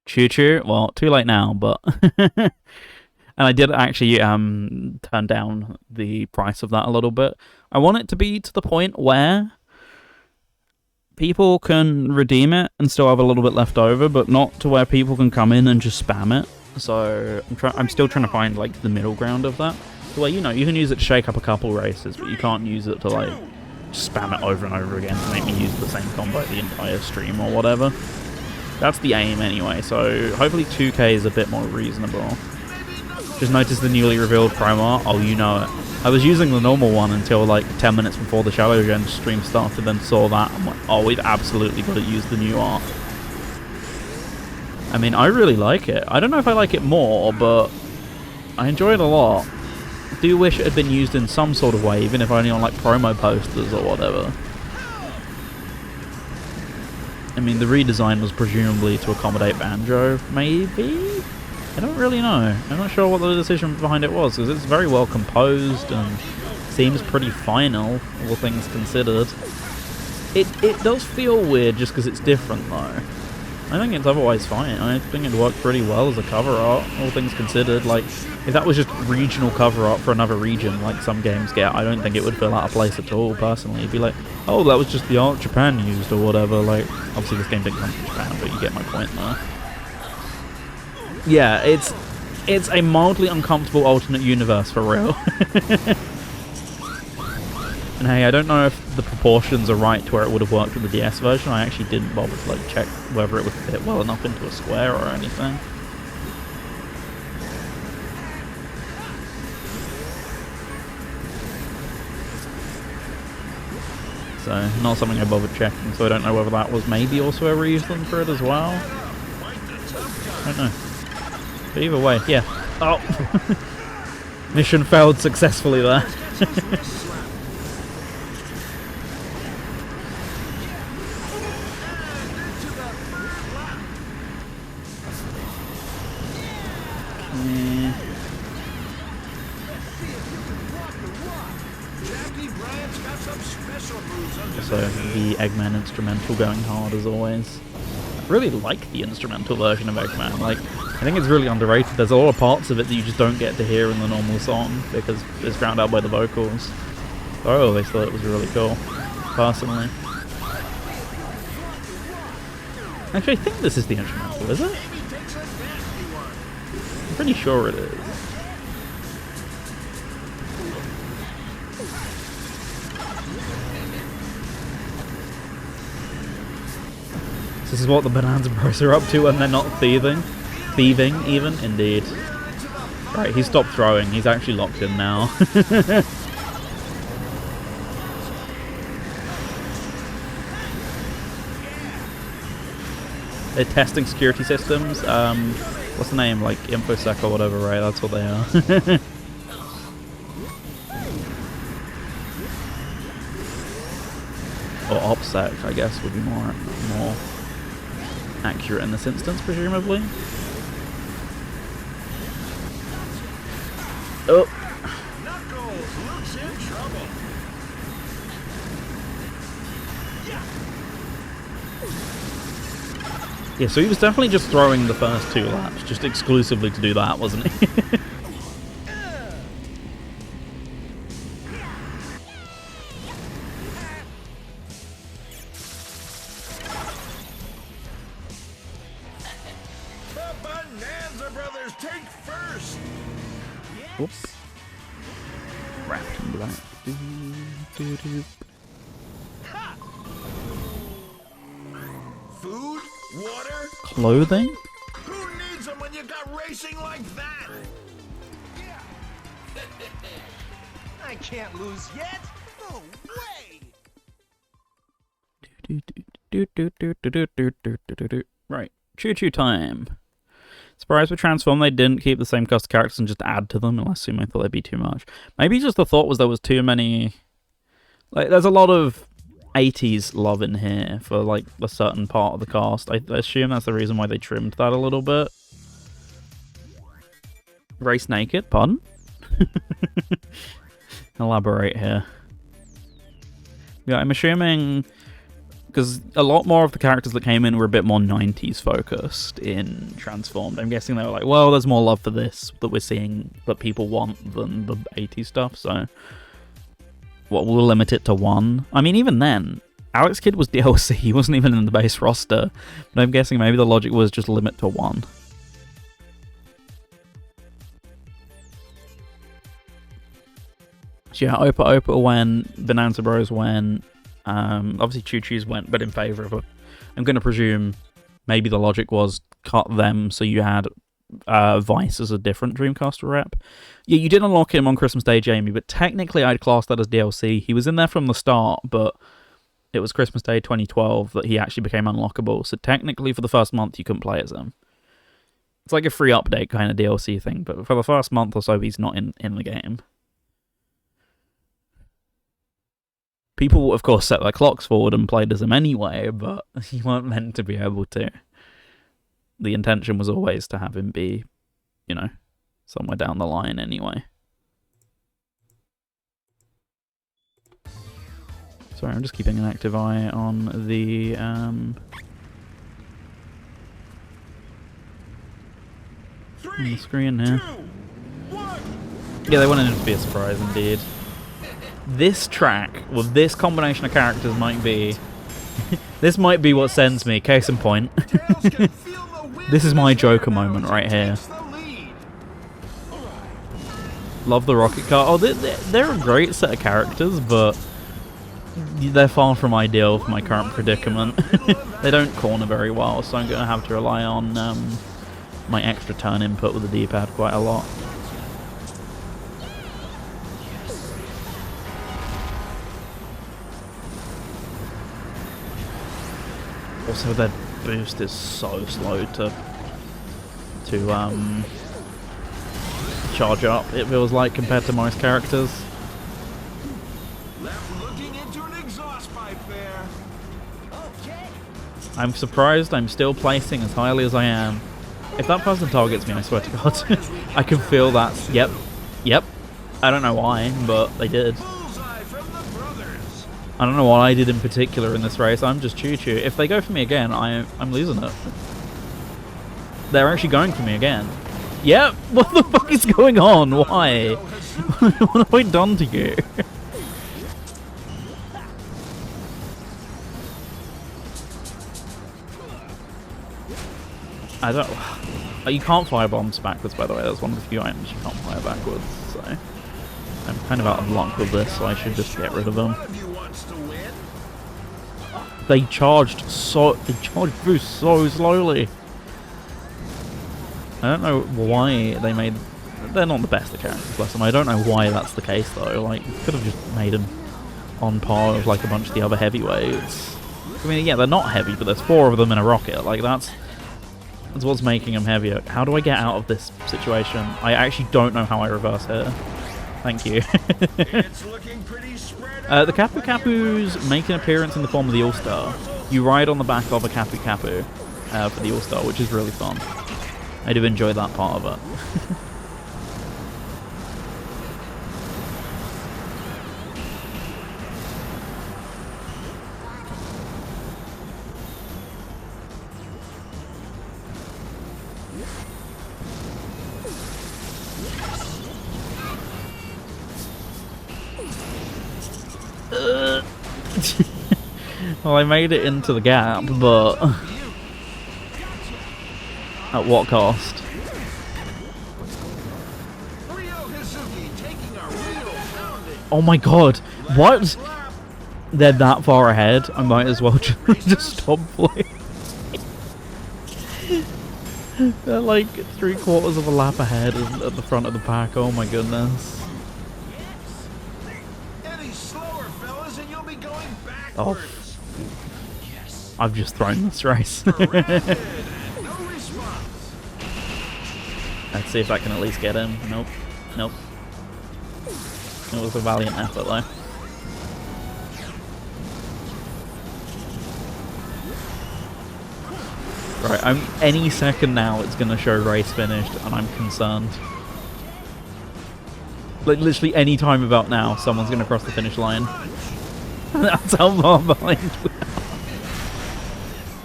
Choo choo. Well, too late now, but and I did actually turn down the price of that a little bit. I want it to be to the point where people can redeem it and still have a little bit left over, but not to where people can come in and just spam it. So I'm still trying to find like the middle ground of that. Well, you know, you can use it to shake up a couple races, but you can't use it to like spam it over and over again to make me use the same combo the entire stream or whatever. That's the aim anyway, so hopefully 2K is a bit more reasonable. Just noticed the newly revealed promo art. Oh, you know it. I was using the normal one until like 10 minutes before the Shadow Gen stream started, then saw that. I'm like, oh, we've absolutely got to use the new art. I mean, I really like it. I don't know if I like it more, but I enjoy it a lot. I do wish it had been used in some sort of way, even if only on like promo posters or whatever. I mean, the redesign was presumably to accommodate Banjo, maybe? I don't really know. I'm not sure what the decision behind it was, because it's very well composed and seems pretty final, all things considered. It does feel weird just because it's different, though. I think it's otherwise fine. I think it worked pretty well as a cover art, all things considered. Like, if that was just regional cover art for another region, like some games get, I don't think it would feel out of place at all, personally. It'd be like, oh, that was just the art Japan used, or whatever. Like, obviously this game didn't come from Japan, but you get my point there. Yeah, it's a mildly uncomfortable alternate universe, for real. And hey, I don't know if the proportions are right to where it would have worked with the DS version. I actually didn't bother to like check whether it would fit well enough into a square or anything. So, not something I bothered checking, so I don't know whether that was maybe also a reason for it as well. I don't know. But either way, yeah. Oh! Mission failed successfully there. So the Eggman instrumental going hard as always. I really like the instrumental version of Eggman. Like, I think it's really underrated. There's a lot of parts of it that you just don't get to hear in the normal song because it's drowned out by the vocals. So I always thought it was really cool, personally. Actually, I think this is the instrumental, is it? I'm pretty sure it is. This is what the Bonanza Bros are up to when they're not thieving. Thieving, even? Indeed. Right, he stopped throwing. He's actually locked in now. They're testing security systems. What's the name? Like InfoSec or whatever, right? That's what they are. Or OPSEC, I guess, would be more accurate in this instance, presumably. Oh.
Knuckles looks in trouble.
Yeah, so he was definitely just throwing the first 2 laps, just exclusively to do that, wasn't he?
The Bonanza Brothers take first.
Oops. Wrapped in black.
Food, water.
Clothing?
Who needs them when you got racing like that?
I can't lose yet. No way.
Right. Choo-choo time. Surprised with Transform they didn't keep the same cast of characters and just add to them, unless I thought they'd be too much. Maybe just the thought was there was too many... Like, there's a lot of 80s love in here for, like, a certain part of the cast. I assume that's the reason why they trimmed that a little bit. Race naked? Pardon? Elaborate here. Yeah, I'm assuming... Because a lot more of the characters that came in were a bit more 90s focused in Transformed. I'm guessing they were like, well, there's more love for this that we're seeing that people want than the 80s stuff, so... What, we'll limit it to 1? I mean, even then, Alex Kidd was DLC, he wasn't even in the base roster. But I'm guessing maybe the logic was just limit to 1. So yeah, Opa Opa went, Bonanza Bros went, obviously Choo Choo's went, but in favour of it. I'm going to presume maybe the logic was cut them so you had Vice as a different Dreamcast rep. Yeah, you did unlock him on Christmas Day, Jamie, but technically I'd class that as DLC. He was in there from the start, but it was Christmas Day 2012 that he actually became unlockable, so technically for the first month you couldn't play as him. It's like a free update kind of DLC thing, but for the first month or so he's not in the game. People, of course, set their clocks forward and played as him anyway, but you weren't meant to be able to. The intention was always to have him be, you know, somewhere down the line anyway. Sorry, I'm just keeping an active eye on the screen here. Yeah, they wanted it to be a surprise indeed. This track, with this combination of characters, might be... this might be what sends me, case in point. This is my Joker moment right here. Love the rocket car. Oh, they're a great set of characters, but they're far from ideal for my current predicament. They don't corner very well, so I'm going to have to rely on my extra turn input with the D-pad quite a lot. Also, their boost is so slow to charge up, it feels like, compared to most characters.
Looking into an exhaust pipe there.
Okay.
I'm surprised I'm still placing as highly as I am. If that person targets me, I swear to God, I can feel that. Yep. I don't know why, but they did.
Bullseye from the brothers.
I don't know what I did in particular in this race. I'm just choo-choo. If they go for me again, I'm losing it. They're actually going for me again. Yep. What the fuck is going on? Why? What have I done to you? I don't... You can't fire bombs backwards, by the way. That's one of the few items you can't fire backwards, so... I'm kind of out of luck with this, so I should just get rid of them. They charged through so slowly. I don't know why they made... They're not the best of characters, bless them. I don't know why that's the case, though. Like, you could have just made them on par with, like, a bunch of the other heavyweights. I mean, yeah, they're not heavy, but there's 4 of them in a rocket. Like, that's what's making them heavier. How do I get out of this situation? I actually don't know how I reverse here. Thank you. The Kapu Kapus make an appearance in the form of the All-Star. You ride on the back of a Kapu Kapu for the All-Star, which is really fun. I do enjoy that part of it. Well, I made it into the gap, but at what cost? Oh my god, what? They're that far ahead, I might as well just stop playing. They're like 3/4 of a lap ahead at the front of the pack, oh my goodness. Oh, I've just thrown this race. Let's see if I can at least get him. Nope. Nope. It was a valiant effort though. Right, any second now it's gonna show race finished and I'm concerned. Like literally any time about now someone's gonna cross the finish line. That's how far behind we are.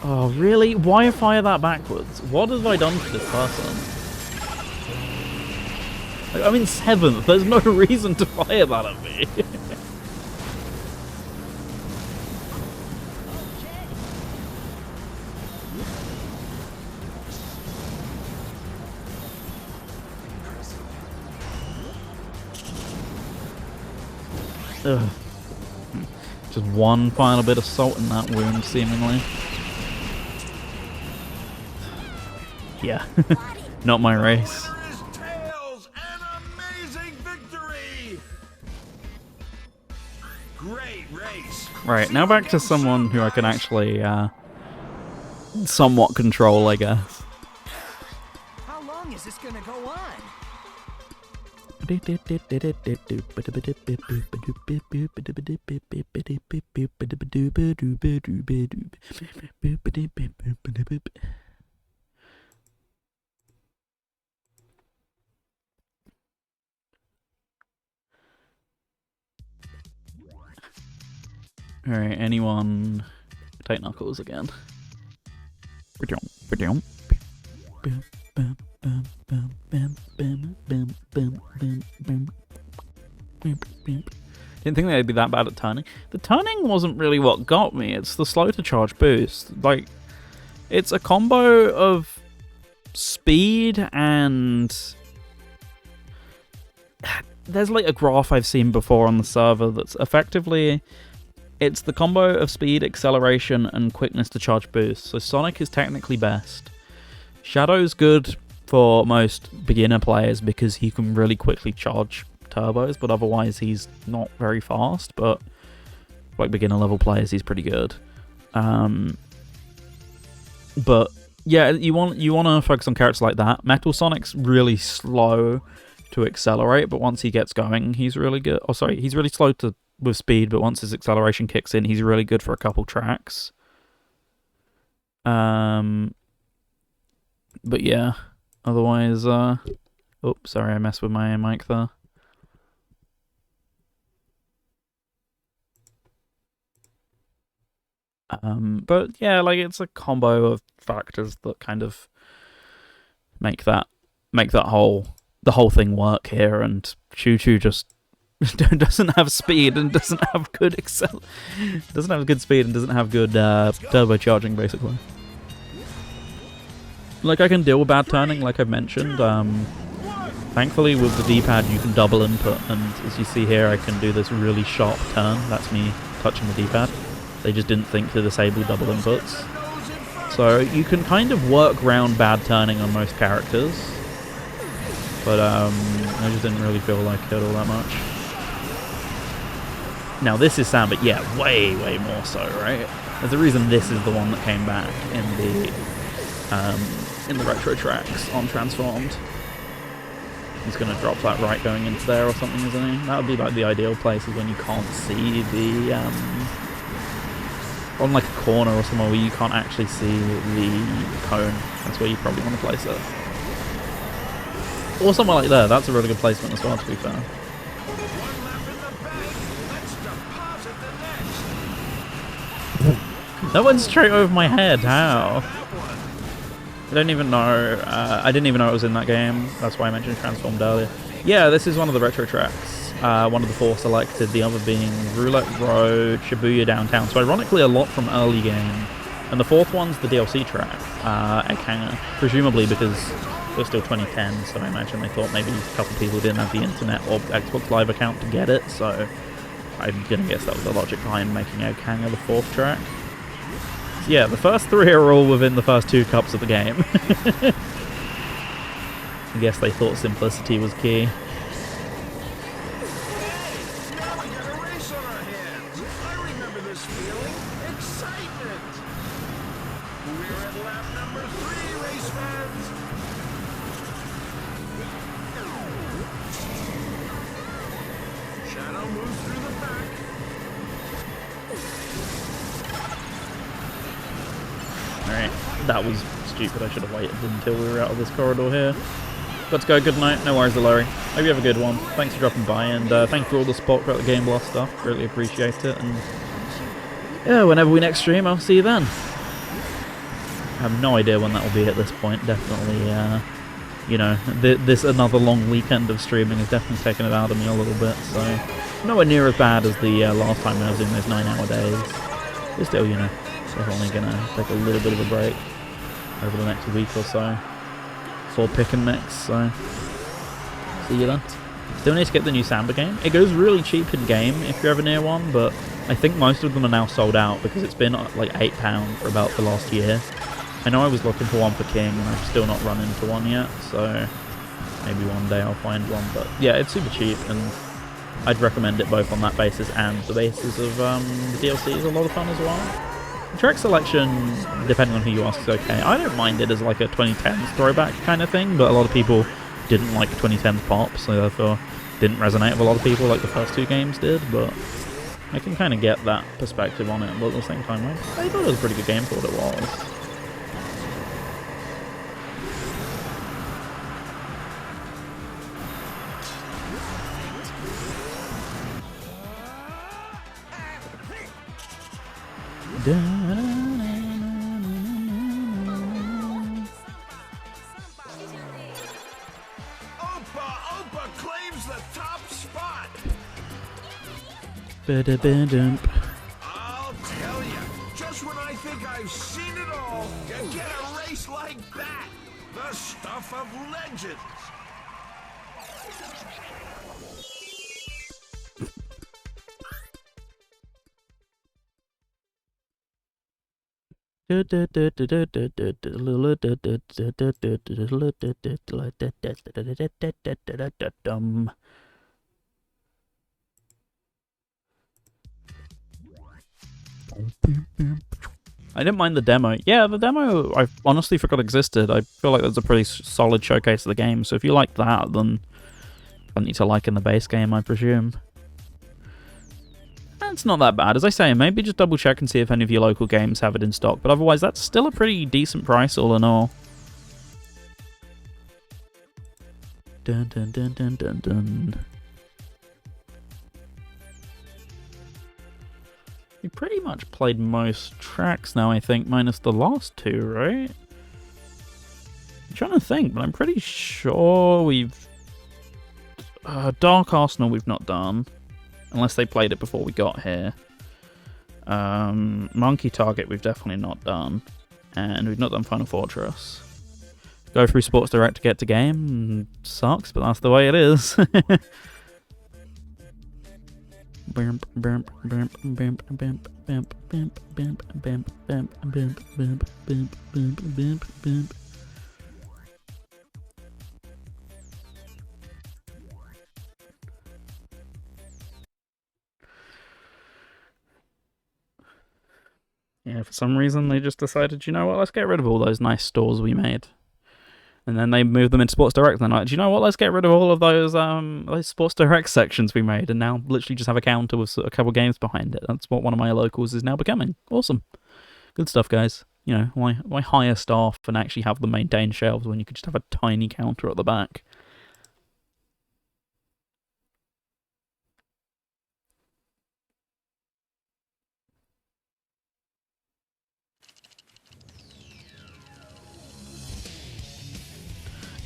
Oh really? Why fire that backwards? What have I done to this person? Like, I'm in 7th, there's no reason to fire that at me. Ugh. Just one final bit of salt in that wound, seemingly. Yeah, not my race. Right, now back to someone who I can actually somewhat control, I guess.
How long is this gonna go on?
Alright, anyone take Knuckles again? Didn't think they'd be that bad at turning. The turning wasn't really what got me, it's the slow to charge boost. Like, it's a combo of speed and... There's like a graph I've seen before on the server that's effectively... It's the combo of speed, acceleration, and quickness to charge boost. So Sonic is technically best. Shadow's good for most beginner players because he can really quickly charge turbos, but otherwise he's not very fast. But like beginner level players, he's pretty good. But yeah, you want to focus on characters like that. Metal Sonic's really slow to accelerate, but once he gets going, he's really good. Oh, sorry, he's really slow with speed, but once his acceleration kicks in, he's really good for a couple tracks. But yeah, otherwise, oops, sorry, I messed with my mic there. But yeah, like it's a combo of factors that kind of make the whole thing work here, and Choo Choo just doesn't have speed and doesn't have good doesn't have good speed and doesn't have good turbocharging, basically. Like, I can deal with bad turning, like I've mentioned. Thankfully, with the D-pad, you can double input, and as you see here, I can do this really sharp turn. That's me touching the D-pad. They just didn't think to disable double inputs. So you can kind of work around bad turning on most characters, but I just didn't really feel like it all that much. Now this is Sam, but yeah, way more so, right? There's a reason this is the one that came back in the retro tracks on Transformed. He's gonna drop that right going into there or something, isn't he? That would be like the ideal place, is when you can't see the on like a corner or somewhere where you can't actually see the cone. That's where you probably want to place it. Or somewhere like there. That's a really good placement as well, to be fair. That went straight over my head. How? I don't even know. I didn't even know it was in that game. That's why I mentioned Transformed earlier. Yeah, this is one of the retro tracks. one of the 4 selected, the other being Roulette Road, Shibuya Downtown. So ironically a lot from early game. And the 4th one's the DLC track, Egg Hanger, presumably because it was still 2010, so I imagine they thought maybe a couple of people didn't have the internet or Xbox Live account to get it, so I'm gonna guess that was the logic behind making Egg Hanger the 4th track. So yeah, the first 3 are all within the first 2 cups of the game. I guess they thought simplicity was key.
Now we got a race on our hands. I remember this feeling. Excitement. We're at lap number 3, race fans. Shadow moves through the pack.
Alright, that was stupid. I should have waited until we were out of this corridor here. Got to go, good night. No worries, Larry. Hope you have a good one. Thanks for dropping by, and thanks for all the support throughout the Game Blast stuff. Really appreciate it, and yeah, whenever we next stream, I'll see you then. I have no idea when that will be at this point. Definitely, you know, this another long weekend of streaming has definitely taken it out of me a little bit, so nowhere near as bad as the last time when I was doing those 9-hour days. But still, you know, definitely gonna take a little bit of a break over the next week or so. For pick and mix, so see you then. Still need to get the new Samba game. It goes really cheap in game if you're ever near one, but I think most of them are now sold out because it's been like £8 for about the last year. I know I was looking for one for King and I've still not run into one yet, so maybe one day I'll find one, but yeah, it's super cheap and I'd recommend it both on that basis and the basis of the DLC is a lot of fun as well. The track selection, depending on who you ask, is okay. I don't mind it as like a 2010s throwback kind of thing, but a lot of people didn't like 2010s pop, so therefore didn't resonate with a lot of people like the first 2 games did, but I can kind of get that perspective on it, but at the same time, I thought it was a pretty good game for what it was.
Opa claims the top spot. I'll tell you, just when I think I've seen it all, you get a race like that. The stuff of legends.
I didn't mind the demo. Yeah, the demo I honestly forgot existed. I feel like that's a pretty solid showcase of the game, so if you like that, then I need to like in the base game, I presume. It's not that bad. As I say, maybe just double check and see if any of your local games have it in stock, but otherwise that's still a pretty decent price all in all. Dun dun dun dun dun dun. We pretty much played most tracks now, I think, minus the last 2, right? I'm trying to think, but I'm pretty sure we've... Dark Arsenal we've not done. Unless they played it before we got here. Monkey Target we've definitely not done. And we've not done Final Fortress. Go through Sports Direct to get to game. Sucks, but that's the way it is. Yeah, for some reason they just decided, you know what, let's get rid of all those nice stores we made. And then they moved them into Sports Direct, and they're like, do you know what, let's get rid of all of those Sports Direct sections we made, and now literally just have a counter with a couple games behind it. That's what one of my locals is now becoming. Awesome. Good stuff, guys. You know, why hire staff and actually have them maintain shelves when you could just have a tiny counter at the back?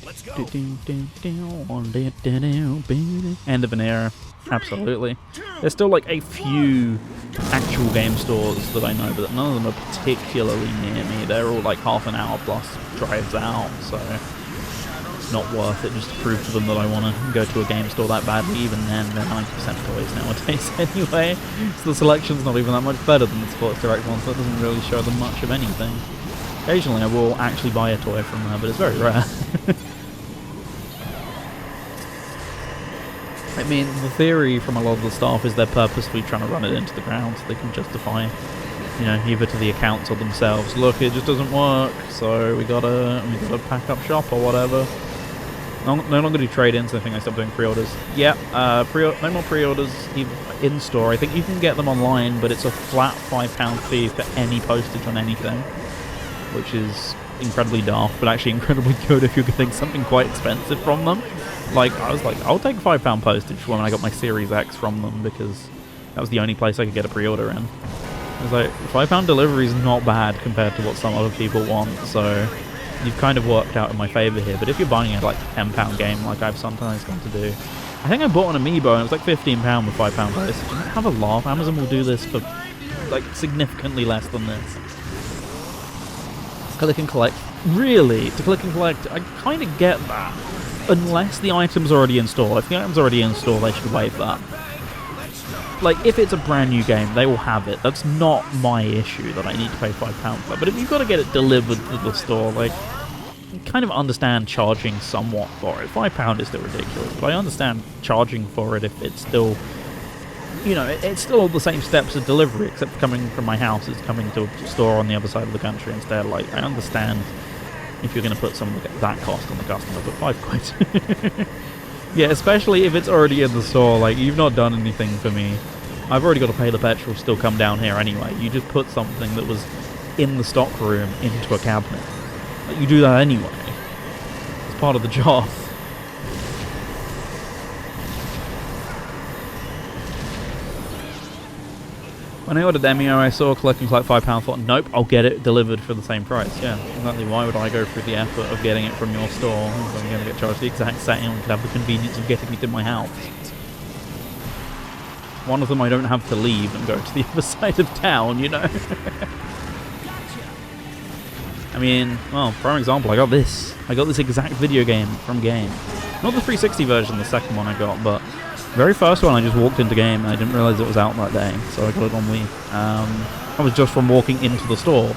Let's go.
End of an era. Absolutely. There's still like a few actual game stores that I know, but none of them are particularly near me. They're all like half an hour plus drives out, so it's not worth it just to prove to them that I want to go to a game store that badly. Even then, they're 90% toys nowadays anyway, so the selection's not even that much better than the Sports Direct one, so it doesn't really show them much of anything. Occasionally I will actually buy a toy from her, but it's very rare. I mean, the theory from a lot of the staff is they're purposely trying to run it into the ground so they can justify, you know, either to the accounts or themselves, look, it just doesn't work, so we gotta pack up shop or whatever. No longer do trade-ins, I think I stopped doing pre-orders. Yeah, no more pre-orders in store. I think you can get them online, but it's a flat £5 fee for any postage on anything, which is incredibly daft, but actually incredibly good if you're getting something quite expensive from them. Like, I was like, I'll take £5 postage when I got my Series X from them, because that was the only place I could get a pre-order in. I was like, £5 delivery is not bad compared to what some other people want, so you've kind of worked out in my favour here. But if you're buying a like £10 game like I've sometimes gone to do, I think I bought an Amiibo and it was like £15 with £5 postage. Have a laugh, Amazon will do this for like significantly less than this. Click and collect. Really? To click and collect, I kind of get that. Unless the item's already in store. If the item's already in store, they should waive that. Like, if it's a brand new game, they will have it. That's not my issue that I need to pay £5 for. But if you've got to get it delivered to the store, like, I kind of understand charging somewhat for it. £5 is still ridiculous, but I understand charging for it if it's still, you know, it's still the same steps of delivery, except coming from my house, it's coming to a store on the other side of the country instead. Like, I understand if you're going to put some of that cost on the customer, but £5. Yeah, especially if it's already in the store. Like, you've not done anything for me. I've already got to pay the petrol to still come down here anyway. You just put something that was in the stock room into a cabinet. Like, you do that anyway. It's part of the job. When I ordered Emio, I saw collecting like £5. Thought, nope, I'll get it delivered for the same price. Yeah, exactly. Why would I go through the effort of getting it from your store when I'm going to get charged the exact same and could have the convenience of getting it in my house? One of them I don't have to leave and go to the other side of town, you know? I mean, well, for example, I got this. I got this exact video game from Game. Not the 360 version, the second one I got, but very first one I just walked into Game and I didn't realise it was out that day, so I got it on Wii. I was just from walking into the store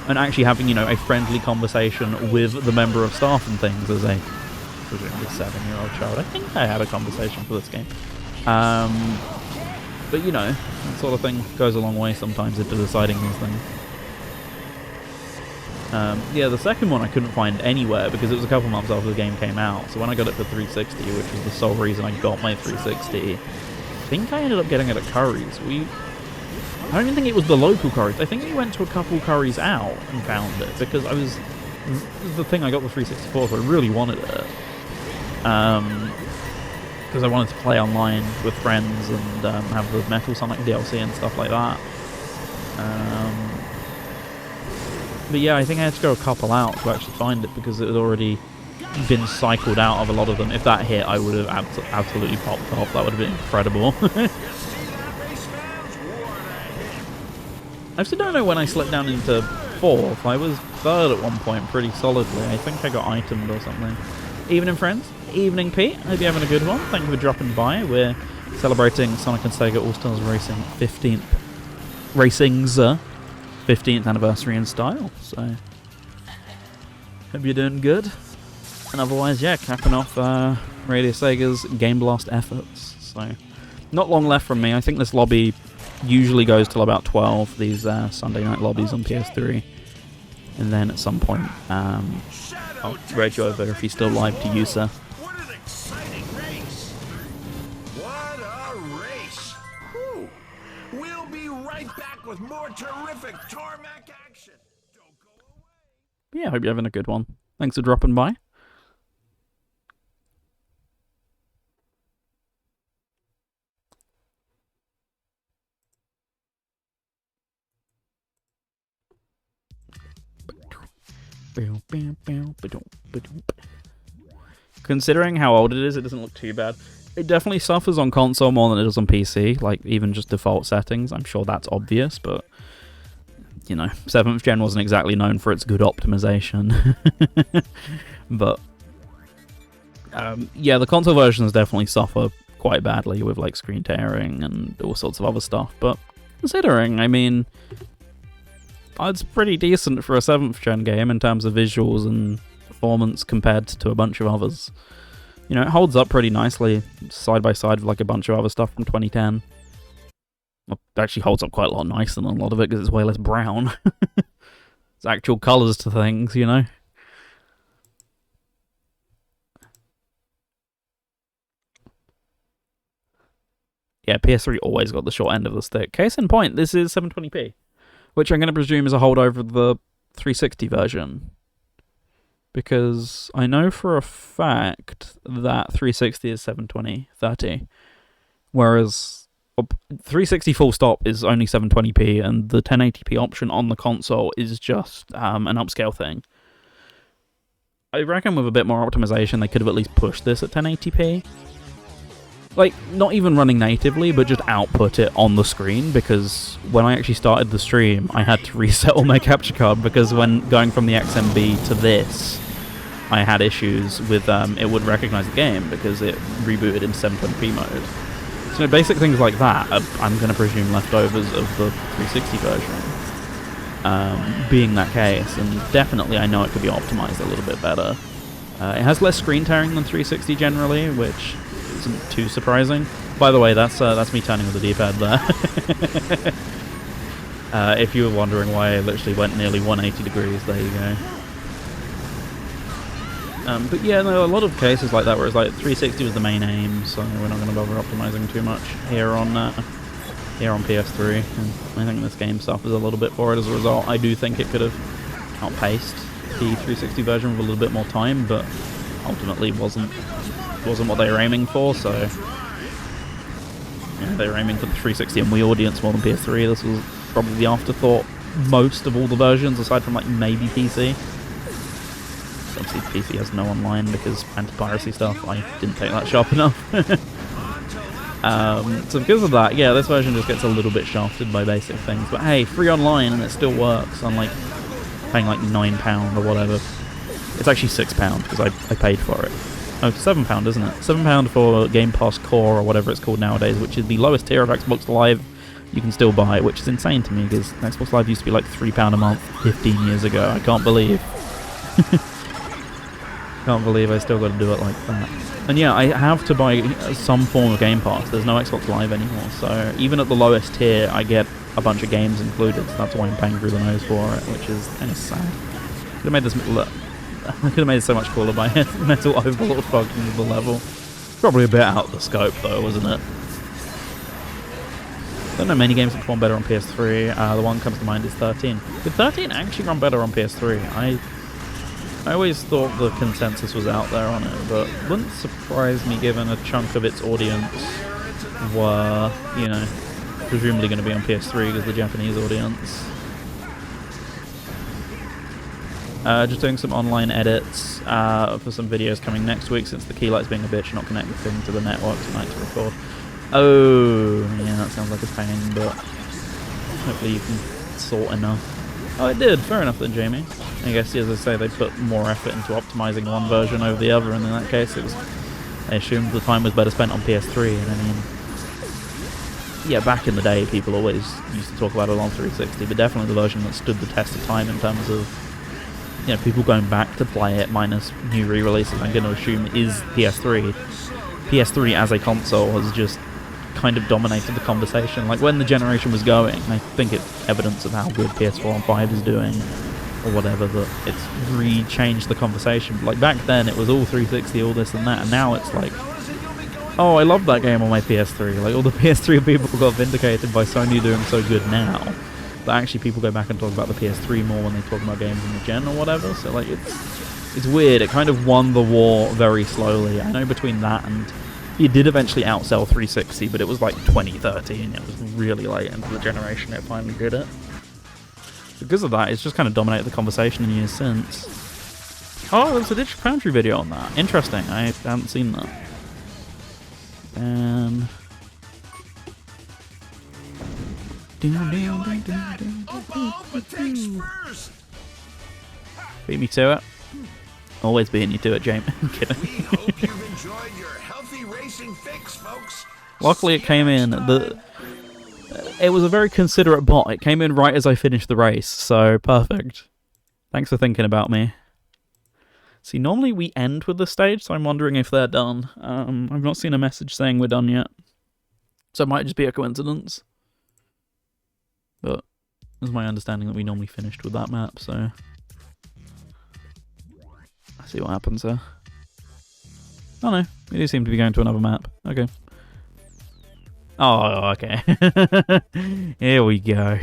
and actually having, you know, a friendly conversation with the member of staff and things as a presumably 7-year-old child. I think I had a conversation for this game. But, you know, that sort of thing goes a long way sometimes into deciding these things. Yeah, the second one I couldn't find anywhere because it was a couple months after the game came out. So when I got it for 360, which was the sole reason I got my 360, I think I ended up getting it at Curry's. I don't even think it was the local Curry's. I think we went to a couple Curry's out and found it because this is the thing, I got the 364, so I really wanted it. Because I wanted to play online with friends and have the Metal Sonic DLC and stuff like that. But yeah, I think I had to go a couple out to actually find it because it had already been cycled out of a lot of them. If that hit, I would have absolutely popped off. That would have been incredible. I still don't know when I slipped down into 4th. I was 3rd at one point pretty solidly. I think I got itemed or something. Evening, friends. Evening, Pete. Hope you're having a good one. Thank you for dropping by. We're celebrating Sonic and Sega All-Stars Racing's 15th anniversary in style, so hope you're doing good. And otherwise, yeah, capping off Radio Sega's Game Blast efforts. So, not long left from me. I think this lobby usually goes till about 12, these Sunday night lobbies on PS3. And then at some point, I'll raid you over if he's still live to use her.
What an exciting race! What a race! Whew. We'll be right back with more terrific tarmac action. Don't go away.
Yeah, hope you're having a good one. Thanks for dropping by. Considering how old it is, it doesn't look too bad. It definitely suffers on console more than it does on PC, like even just default settings. I'm sure that's obvious, but you know, 7th gen wasn't exactly known for its good optimization. But yeah, the console versions definitely suffer quite badly with like screen tearing and all sorts of other stuff. But considering, I mean, it's pretty decent for a 7th gen game in terms of visuals and performance compared to a bunch of others. You know, it holds up pretty nicely side by side with like a bunch of other stuff from 2010. Well, it actually holds up quite a lot nicer than a lot of it because it's way less brown. It's actual colours to things, you know. Yeah, PS3 always got the short end of the stick. Case in point, this is 720p, which I'm going to presume is a holdover of the 360 version. Because I know for a fact that 360 is 720/30, whereas 360 full stop is only 720p, and the 1080p option on the console is just an upscale thing. I reckon with a bit more optimization, they could have at least pushed this at 1080p. Like, not even running natively, but just output it on the screen, because when I actually started the stream, I had to reset all my capture card, because when going from the XMB to this, I had issues with it would recognize the game, because it rebooted in 720p mode. So basic things like that, I'm going to presume leftovers of the 360 version, being that case, and definitely I know it could be optimized a little bit better. It has less screen tearing than 360 generally, which isn't too surprising. By the way, that's me turning with the D-pad there. If you were wondering why I literally went nearly 180 degrees, there you go. But yeah, no, a lot of cases like that where it's like 360 was the main aim, so we're not going to bother optimizing too much here on PS3. And I think this game suffers a little bit for it as a result. I do think it could have outpaced the 360 version with a little bit more time, but ultimately wasn't what they were aiming for. So yeah, they were aiming for the 360 and Wii audience more than PS3. This was probably the afterthought most of all the versions, aside from like maybe PC. Obviously PC has no online because anti-piracy stuff. I didn't take that sharp enough. So because of that, yeah, this version just gets a little bit shafted by basic things. But hey, free online and it still works, unlike paying like £9 or whatever. It's actually £6 because I paid for it. Oh, £7, isn't it? £7 for Game Pass Core or whatever it's called nowadays, which is the lowest tier of Xbox Live you can still buy, which is insane to me because Xbox Live used to be like £3 a month 15 years ago. I can't believe. Can't believe I still got to do it like that. And yeah, I have to buy some form of Game Pass. There's no Xbox Live anymore, so even at the lowest tier, I get a bunch of games included. So that's why I'm paying through the nose for it, which is kind of sad. Could have made this look. I could have made it so much cooler by Metal Overlord fucking the level. Probably a bit out of the scope though, wasn't it? I don't know many games that perform better on PS3. The one that comes to mind is 13. Did 13 actually run better on PS3? I always thought the consensus was out there on it, but wouldn't surprise me given a chunk of its audience were, you know, presumably going to be on PS3 because the Japanese audience. Just doing some online edits for some videos coming next week since the keylight's being a bitch, not connecting to the network tonight to record. Oh, yeah, that sounds like a pain, but hopefully you can sort enough. Oh, it did. Fair enough then, Jamie. I guess, as I say, they put more effort into optimizing one version over the other, and in that case, they assumed the time was better spent on PS3. And I mean, yeah, back in the day, people always used to talk about it on 360, but definitely the version that stood the test of time in terms of, you know, people going back to play it, minus new re-releases. I'm going to assume is PS3. PS3 as a console has just kind of dominated the conversation. Like when the generation was going, I think it's evidence of how good PS4 and 5 is doing, or whatever, that it's re-changed the conversation. Like back then it was all 360, all this and that, and now it's like, oh, I love that game on my PS3. Like all the PS3 people got vindicated by Sony doing so good now, but actually people go back and talk about the PS3 more when they talk about games in the gen or whatever. So like it's weird. It kind of won the war very slowly. I know between that and it did eventually outsell 360, but it was like 2013. It was really late into the generation it finally did it. Because of that, it's just kind of dominated the conversation in years since. Oh, there's a Digital Foundry video on that. Interesting. I haven't seen that. And beat me to it. Always beating you to it, James. I'm kidding.
We hope you've enjoyed your healthy racing fix, folks.
Luckily, it came in. It was a very considerate bot. It came in right as I finished the race, so perfect. Thanks for thinking about me. See, normally we end with the stage, so I'm wondering if they're done. I've not seen a message saying we're done yet. So it might just be a coincidence. But it's my understanding that we normally finished with that map, so... Let's see what happens there. Oh no, we do seem to be going to another map. Okay. Oh, okay. Here we go.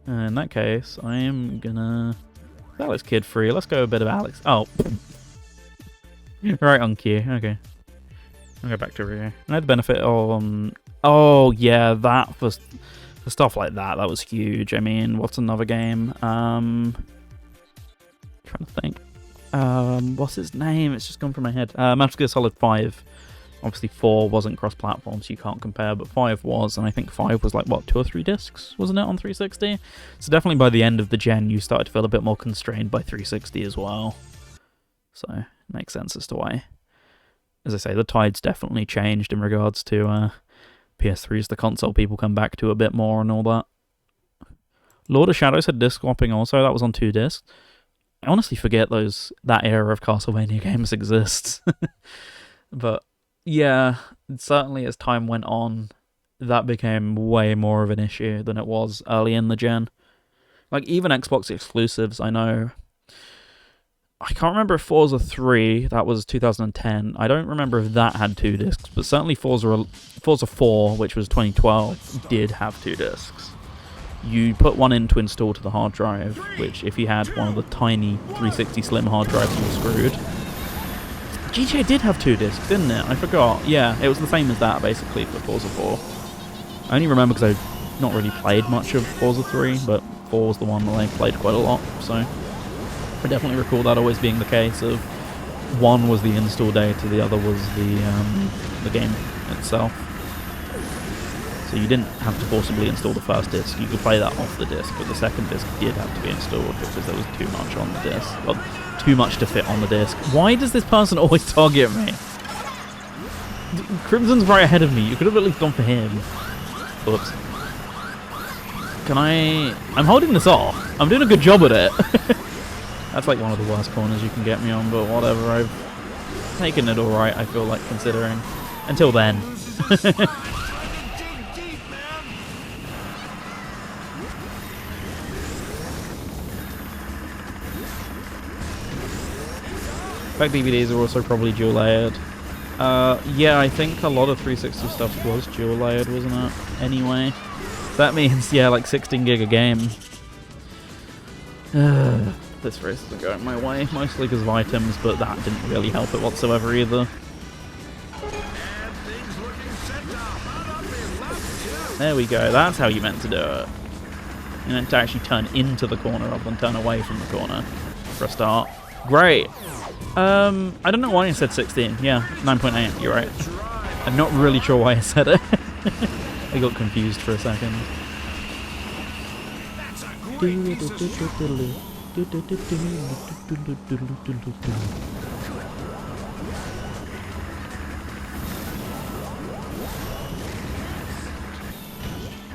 In that case, I am gonna... That looks kid-free. Let's go a bit of Alex. Oh. Right on cue. Okay. I'll go back to Rio. I had the benefit of... oh, yeah, that for stuff like that, that was huge. I mean, what's another game? Trying to think. What's its name? It's just gone from my head. Metal Gear Solid 5. Obviously 4 wasn't cross-platform, so you can't compare, but 5 was, and I think 5 was like, what, 2 or 3 discs, wasn't it, on 360? So definitely by the end of the gen, you started to feel a bit more constrained by 360 as well. So, it makes sense as to why. As I say, the tide's definitely changed in regards to PS3 as the console people come back to a bit more and all that. Lord of Shadows had disc swapping also, that was on 2 discs. I honestly forget that era of Castlevania games exists. But... yeah, certainly as time went on, that became way more of an issue than it was early in the gen. Like, even Xbox exclusives, I know... I can't remember if Forza 3, that was 2010. I don't remember if that had 2 discs, but certainly Forza 4, which was 2012, did have 2 discs. You put one in to install to the hard drive, which if you had one of the tiny 360 Slim hard drives, you were screwed. GTA did have 2 discs, didn't it? I forgot. Yeah, it was the same as that, basically, for Forza 4. I only remember because I've not really played much of Forza 3, but 4 was the one that I played quite a lot, so... I definitely recall that always being the case of one was the install data, the other was the game itself. So you didn't have to forcibly install the first disc, you could play that off the disc, but the second disc did have to be installed because there was too much on the disc. Well, too much to fit on the disc. Why does this person always target me? Crimson's right ahead of me, you could have at least gone for him. Oops. Can I... I'm holding this off. I'm doing a good job at it. That's like one of the worst corners you can get me on, but whatever, I've taken it alright, I feel like, considering. Until then. Fact DVDs are also probably dual layered. Yeah, I think a lot of 360 stuff was dual layered, wasn't it? Anyway. That means, yeah, like 16 gig a game. This race isn't going my way, mostly because of items, but that didn't really help it whatsoever either. There we go, that's how you meant to do it. You meant to actually turn into the corner rather than turn away from the corner for a start. Great! I don't know why I said 16. Yeah, 9.8, you're right. I'm not really sure why I said it. I got confused for a second.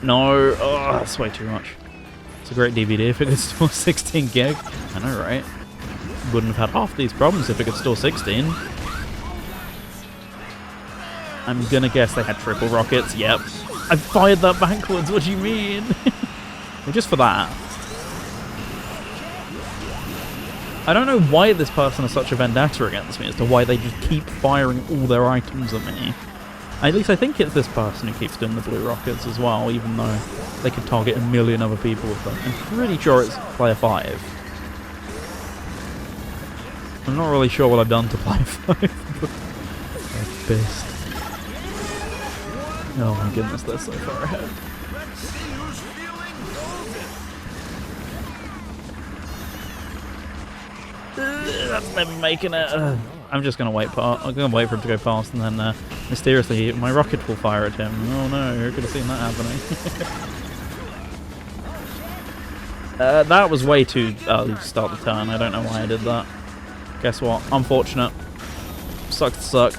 No, oh, that's way too much. It's a great DVD if it could store 16 gig. I know, right? Wouldn't have had half these problems if it could store 16. I'm gonna guess they had triple rockets. Yep. I fired that backwards, what do you mean? Well, just for that. I don't know why this person has such a vendetta against me as to why they just keep firing all their items at me. At least I think it's this person who keeps doing the blue rockets as well, even though they could target a million other people with them. I'm pretty sure it's player 5. I'm not really sure what I've done to player 5, but I'm pissed. Oh my goodness, they're so far ahead.
Let's see who's feeling golden.
That's never making it. I'm just gonna wait. I'm gonna wait for him to go past, and then mysteriously my rocket will fire at him. Oh no! Who could have seen that happening? That was way too early to start the turn. I don't know why I did that. Guess what? Unfortunate. Sucks to suck.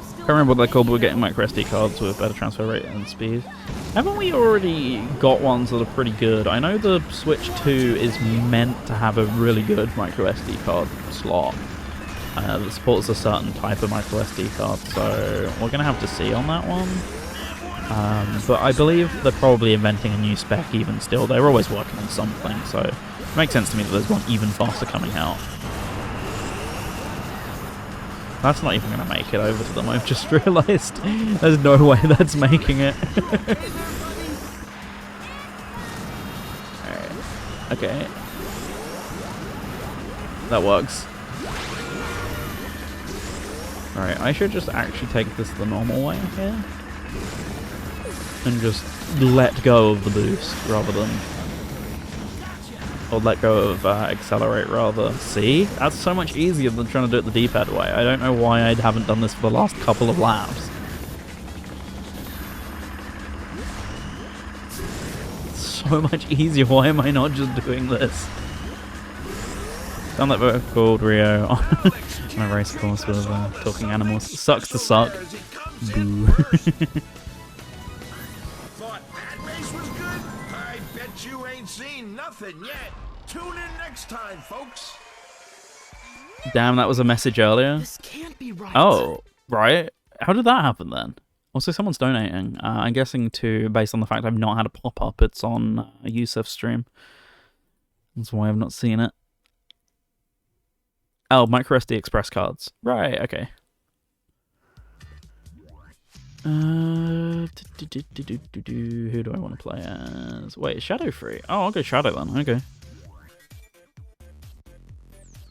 I can't remember what they're called, but we're getting micro SD cards with better transfer rate and speed. Haven't we already got ones that are pretty good? I know the Switch 2 is meant to have a really good micro SD card slot that supports a certain type of micro SD card, so we're going to have to see on that one. But I believe they're probably inventing a new spec even still. They're always working on something, so it makes sense to me that there's one even faster coming out. That's not even going to make it over to them, I've just realised. There's no way that's making it. Alright. Okay. That works. Alright, I should just actually take this the normal way here. And just let go of the boost rather than... Or let go of accelerate rather. See? That's so much easier than trying to do it the D-pad way. I don't know why I haven't done this for the last couple of laps. It's so much easier. Why am I not just doing this? Done that book called Rio on a race course with talking animals. Sucks to suck. Boo.
You ain't seen nothing yet. Tune in next time, folks.
Damn, that was a message earlier.
This can't be right.
Oh, right. How did that happen then? Also, someone's donating. I'm guessing based on the fact I've not had a pop-up. It's on Yusuf's stream. That's why I've not seen it. Oh, microSD express cards. Right, okay. Who do I want to play as? Wait, Shadow free? Oh, I'll go Shadow then. Okay.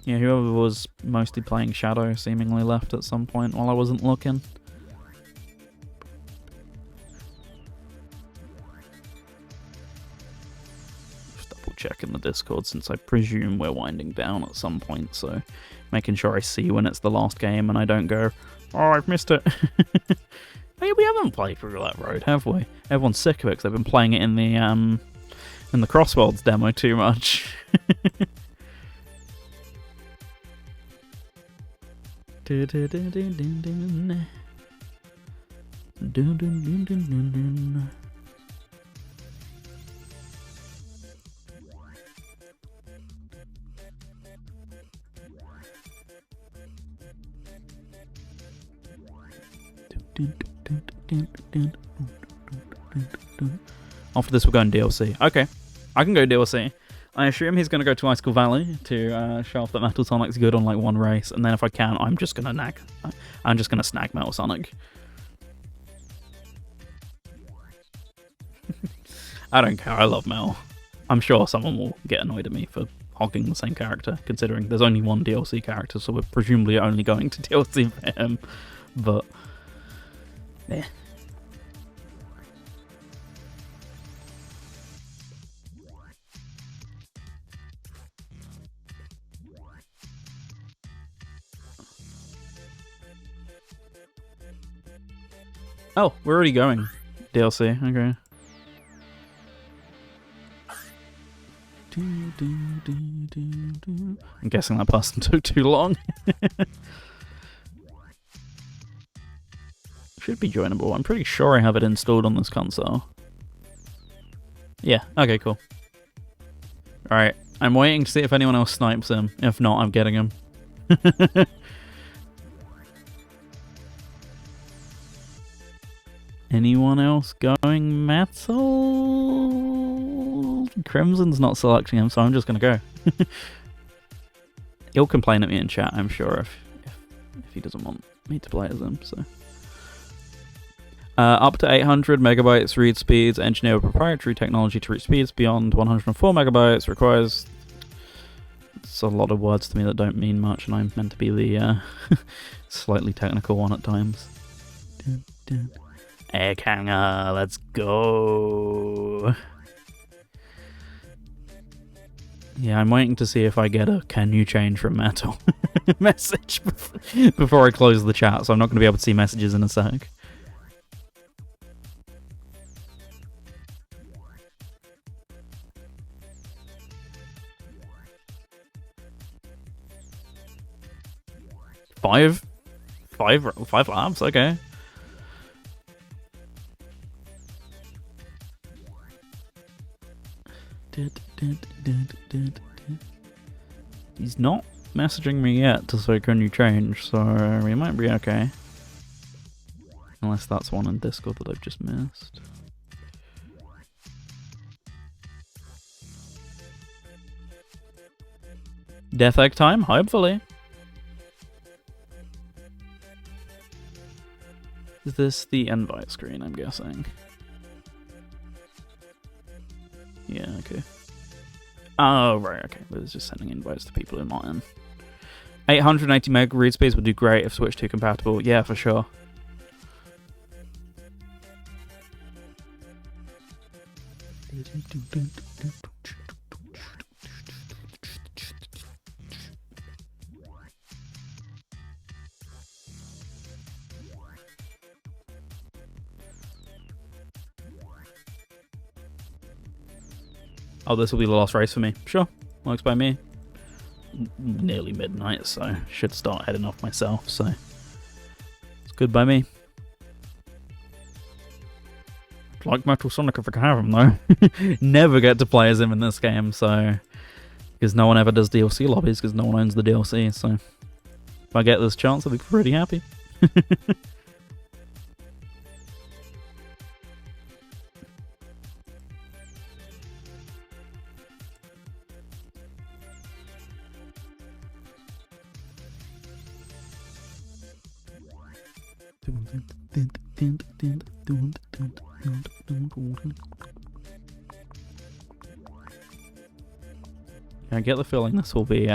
Yeah, whoever was mostly playing Shadow seemingly left at some point while I wasn't looking. Just double checking the Discord since I presume we're winding down at some point, so making sure I see when it's the last game and I don't go, oh, I've missed it. Hey, we haven't played through that road, have we? Everyone's sick of it because they've been playing it in the Crossworlds demo too much. After this, we're going DLC. Okay, I can go DLC. I assume he's going to go to Icicle Valley to show off that Metal Sonic's good on like one race, and then if I can, I'm just going to snag Metal Sonic. I don't care. I love Metal. I'm sure someone will get annoyed at me for hogging the same character, considering there's only one DLC character, so we're presumably only going to DLC for him. But yeah. Oh, we're already going. DLC, okay. I'm guessing that person took too long. Should be joinable. I'm pretty sure I have it installed on this console. Yeah, okay, cool. Alright, I'm waiting to see if anyone else snipes him. If not, I'm getting him. Anyone else going Metal? Crimson's not selecting him, so I'm just gonna go. He'll complain at me in chat, I'm sure, if he doesn't want me to play as him, so. Up to 800 megabytes read speeds, engineer with proprietary technology to reach speeds beyond 104 megabytes, requires... It's a lot of words to me that don't mean much, and I'm meant to be the slightly technical one at times. Dun, dun. Egg hanger, let's go. Yeah, I'm waiting to see if I get a "can you change from metal" message before I close the chat, so I'm not going to be able to see messages in a sec. Five labs, okay. He's not messaging me yet to say "can you change," so we might be okay. Unless that's one in Discord that I've just missed. Death egg time, hopefully. Is this the invite screen, I'm guessing? Yeah, okay. Oh, right, okay. But it's just sending invites to people in mine. 880 meg read speeds would do great if Switch 2 compatible. Yeah, for sure. Oh, this will be the last race for me. Sure, works by me. Nearly midnight, so should start heading off myself, so it's good by me. Like Metal Sonic if I can have him, though. Never get to play as him in this game, so... Because no one ever does DLC lobbies, because no one owns the DLC, so... If I get this chance, I'll be pretty happy. I get the feeling this will be,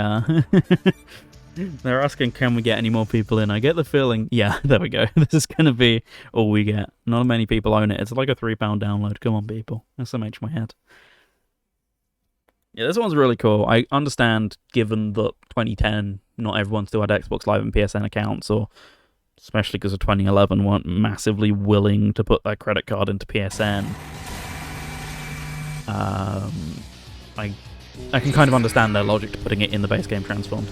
They're asking, can we get any more people in? I get the feeling, yeah, there we go. This is going to be all we get. Not many people own it. It's like a £3 download. Come on, people. SMH my head. Yeah, this one's really cool. I understand, given that 2010, not everyone still had Xbox Live and PSN accounts, or especially because of 2011, weren't massively willing to put their credit card into PSN. I can kind of understand their logic to putting it in the base game transformed.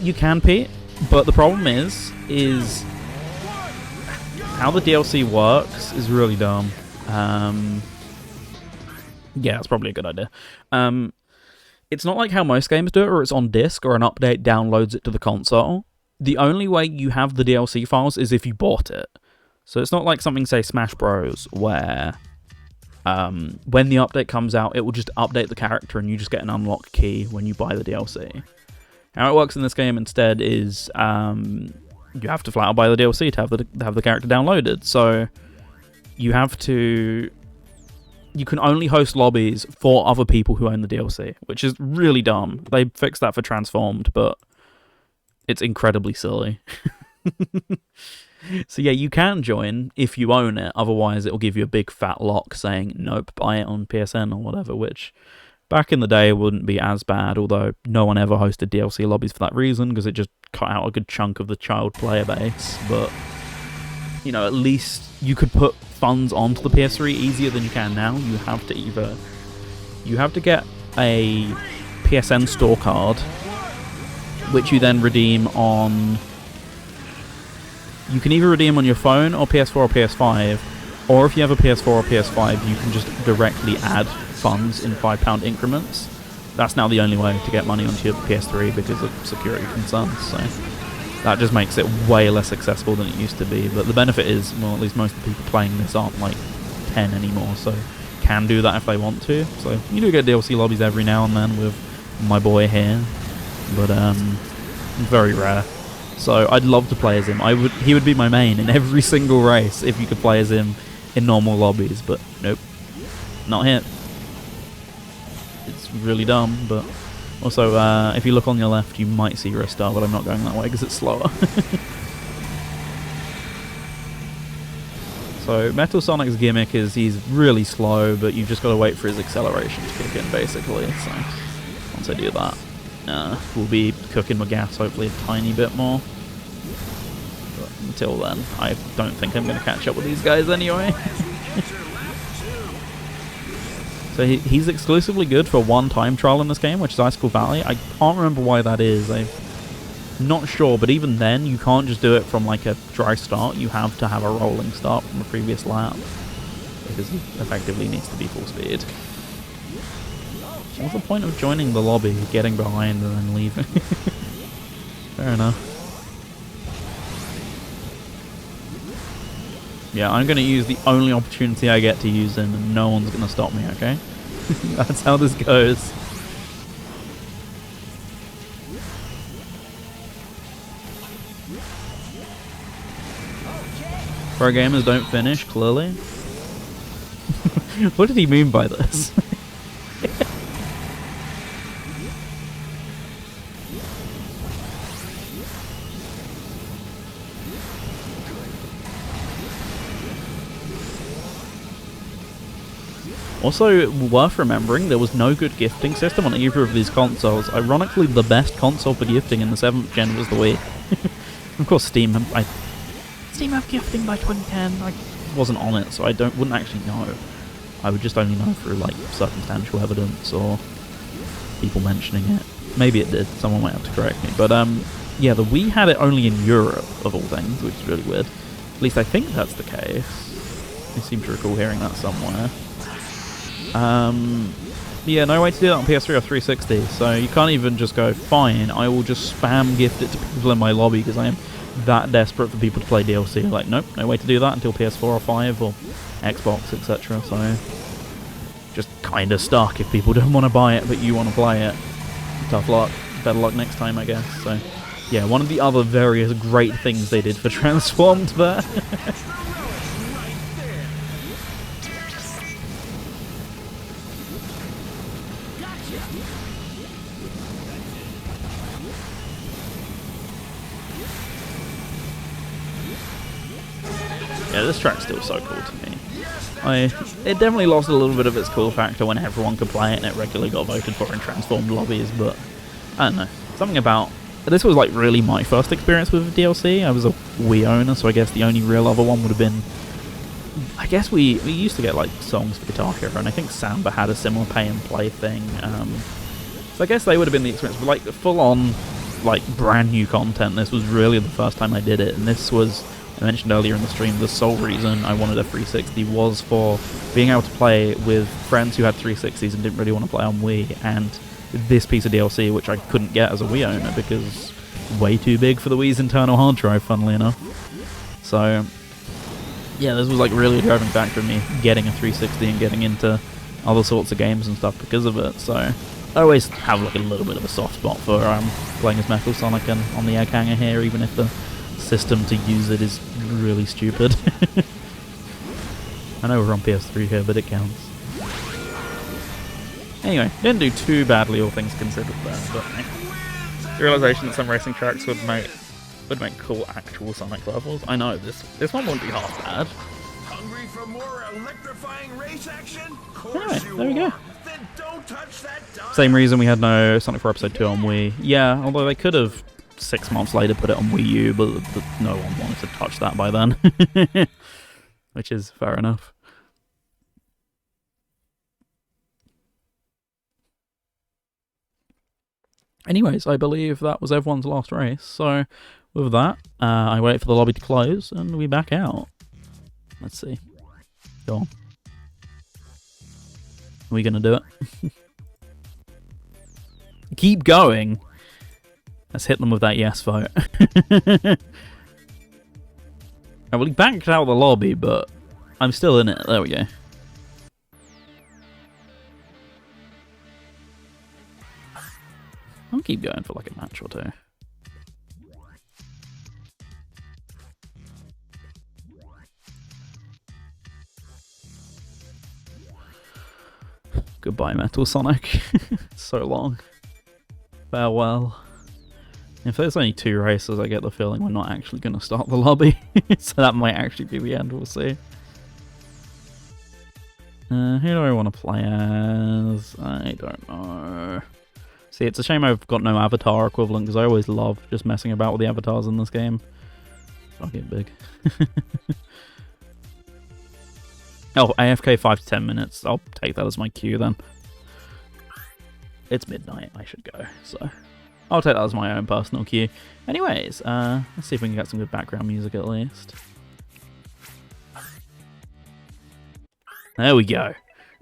You can, Pete, but the problem is how the DLC works is really dumb. Yeah, that's probably a good idea. It's not like how most games do it, where it's on disc or an update downloads it to the console. The only way you have the DLC files is if you bought it. So it's not like something, say, Smash Bros, where when the update comes out, it will just update the character and you just get an unlock key when you buy the DLC. How it works in this game instead is you have to flat out buy the DLC to have the character downloaded. So you can only host lobbies for other people who own the DLC, which is really dumb. They fixed that for Transformed, but it's incredibly silly. So yeah, you can join if you own it, otherwise it'll give you a big fat lock saying, nope, buy it on PSN or whatever, which back in the day wouldn't be as bad, although no one ever hosted DLC lobbies for that reason, because it just cut out a good chunk of the child player base. But, you know, at least you could put funds onto the PS3 easier than you can now. You have to get a PSN store card, which you then redeem on... You can either redeem on your phone or PS4 or PS5, or if you have a PS4 or PS5, you can just directly add funds in £5 increments. That's now the only way to get money onto your PS3 because of security concerns, so that just makes it way less accessible than it used to be. But the benefit is, well, at least most of the people playing this aren't like 10 anymore, so can do that if they want to. So you do get DLC lobbies every now and then with my boy here, but very rare. So I'd love to play as him. He would be my main in every single race if you could play as him in normal lobbies, but nope, not here. It's really dumb, but also if you look on your left, you might see Ristar, but I'm not going that way because it's slower. So Metal Sonic's gimmick is he's really slow, but you've just got to wait for his acceleration to kick in, basically. So once I do that, we'll be cooking with gas hopefully a tiny bit more. But until then, I don't think I'm going to catch up with these guys anyway. So he's exclusively good for one time trial in this game, which is Icicle Valley. I can't remember why that is. I'm not sure, but even then, you can't just do it from like a dry start. You have to have a rolling start from a previous lap, because he effectively needs to be full speed. What's the point of joining the lobby, getting behind, and then leaving? Fair enough. Yeah, I'm going to use the only opportunity I get to use him, and no one's going to stop me, okay? That's how this goes. Pro gamers don't finish, clearly. What did he mean by this? Also, worth remembering, there was no good gifting system on either of these consoles. Ironically, the best console for gifting in the 7th gen was the Wii. Of course, Steam have gifting by 2010. I wasn't on it, so I wouldn't actually know. I would just only know through like circumstantial evidence or people mentioning it. Maybe it did. Someone might have to correct me. But yeah, the Wii had it only in Europe, of all things, which is really weird. At least I think that's the case. I seem to recall hearing that somewhere. Yeah, no way to do that on PS3 or 360, so you can't even just go, fine, I will just spam gift it to people in my lobby because I am that desperate for people to play DLC. Like, nope, no way to do that until PS4 or 5 or Xbox, etc. So, just kind of stuck if people don't want to buy it but you want to play it. Tough luck. Better luck next time, I guess. So, yeah, one of the other various great things they did for Transformed there. Yeah, this track's still so cool to me. It definitely lost a little bit of its cool factor when everyone could play it and it regularly got voted for in Transformed lobbies, but I don't know. Something about... This was like really my first experience with DLC. I was a Wii owner, so I guess the only real other one would have been... I guess we used to get like songs for Guitar Hero, and I think Samba had a similar pay and play thing. So I guess they would have been the experience, but like full on, like brand new content. This was really the first time I did it, and this was... I mentioned earlier in the stream, the sole reason I wanted a 360 was for being able to play with friends who had 360s and didn't really want to play on Wii, and this piece of DLC, which I couldn't get as a Wii owner because way too big for the Wii's internal hard drive, funnily enough. So, yeah, this was like really a driving factor in me getting a 360 and getting into other sorts of games and stuff because of it. So, I always have like a little bit of a soft spot for playing as Metal Sonic and on the egg hanger here, even if the system to use it is really stupid. I know we're on PS3 here, but it counts. Anyway, didn't do too badly, all things considered there, but the realization that some racing tracks would make cool actual Sonic levels. I know this one wouldn't be half bad.
Hungry for more electrifying race action?
Anyway, there we go.
Then don't touch that dial.
Same reason we had no Sonic 4 Episode 2 on Wii. Yeah, although they could have 6 months later put it on Wii U, but no one wanted to touch that by then. Which is fair enough. Anyways, I believe that was everyone's last race, so with that, I wait for the lobby to close, and we back out. Let's see. Go on. Are we gonna do it? Keep going! Let's hit them with that yes vote. I well, he backed out of the lobby, but I'm still in it. There we go. I'll keep going for like a match or two. Goodbye, Metal Sonic. So long. Farewell. If there's only 2 races, I get the feeling we're not actually going to start the lobby. So that might actually be the end, we'll see. Who do I want to play as? I don't know. See, it's a shame I've got no avatar equivalent, because I always love just messing about with the avatars in this game. I'll get big. Oh, AFK 5 to 10 minutes. I'll take that as my cue then. It's midnight, I should go, so I'll take that as my own personal cue. Anyways, let's see if we can get some good background music at least. There we go.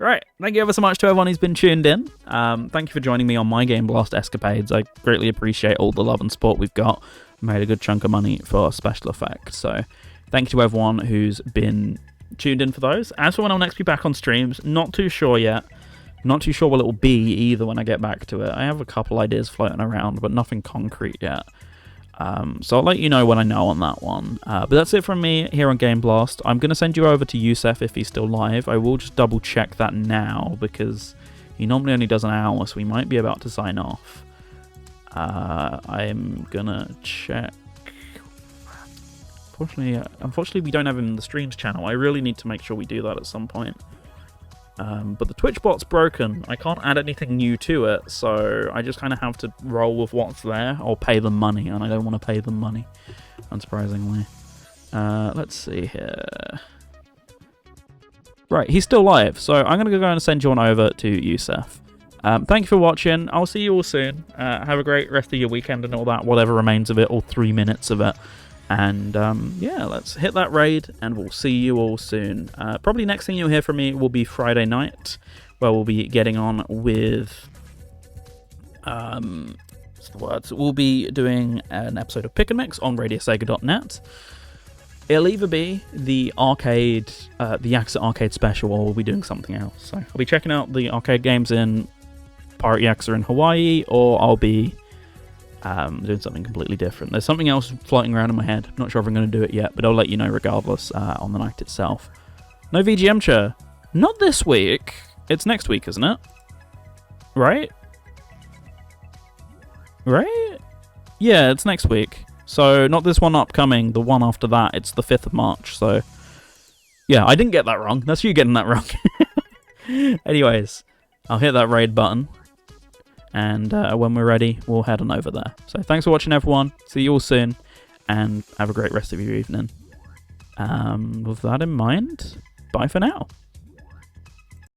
Right, thank you ever so much to everyone who's been tuned in. Thank you for joining me on my Game Blast escapades. I greatly appreciate all the love and support we've got. Made a good chunk of money for special effects, so thank you to everyone who's been tuned in for those. As for when I'll next be back on streams, not too sure yet. Not too sure what it will be either when I get back to it. I have a couple ideas floating around, but nothing concrete yet. So I'll let you know when I know on that one. But that's it from me here on Game Blast. I'm going to send you over to Yusef if he's still live. I will just double check that now, because he normally only does an hour, so we might be about to sign off. I'm going to check. Unfortunately, we don't have him in the streams channel. I really need to make sure we do that at some point. But the Twitch bot's broken. I can't add anything new to it, so I just kind of have to roll with what's there or pay them money, and I don't want to pay them money, unsurprisingly. Let's see here. Right, he's still live, so I'm going to go and send you on over to Yusef. Thank you for watching. I'll see you all soon. Have a great rest of your weekend and all that, whatever remains of it, or 3 minutes of it. And yeah, let's hit that raid, and we'll see you all soon. Probably next thing you'll hear from me will be Friday night, where we'll be getting on with what's the words? We'll be doing an episode of Pick and Mix on radiosega.net. It'll either be the arcade, the Yakuza arcade special, or we'll be doing something else. So I'll be checking out the arcade games in Pirate Yakuza in Hawaii, or I'll be doing something completely different. There's something else floating around in my head. Not sure if I'm going to do it yet, but I'll let you know regardless on the night itself. No VGM chair. Not this week. It's next week, isn't it? Right? Right? Yeah, it's next week. So not this one upcoming, the one after that. It's the 5th of March, so yeah, I didn't get that wrong. That's you getting that wrong. Anyways, I'll hit that raid button, and when we're ready, we'll head on over there. So thanks for watching, everyone. See you all soon, and have a great rest of your evening. With that in mind, bye for now.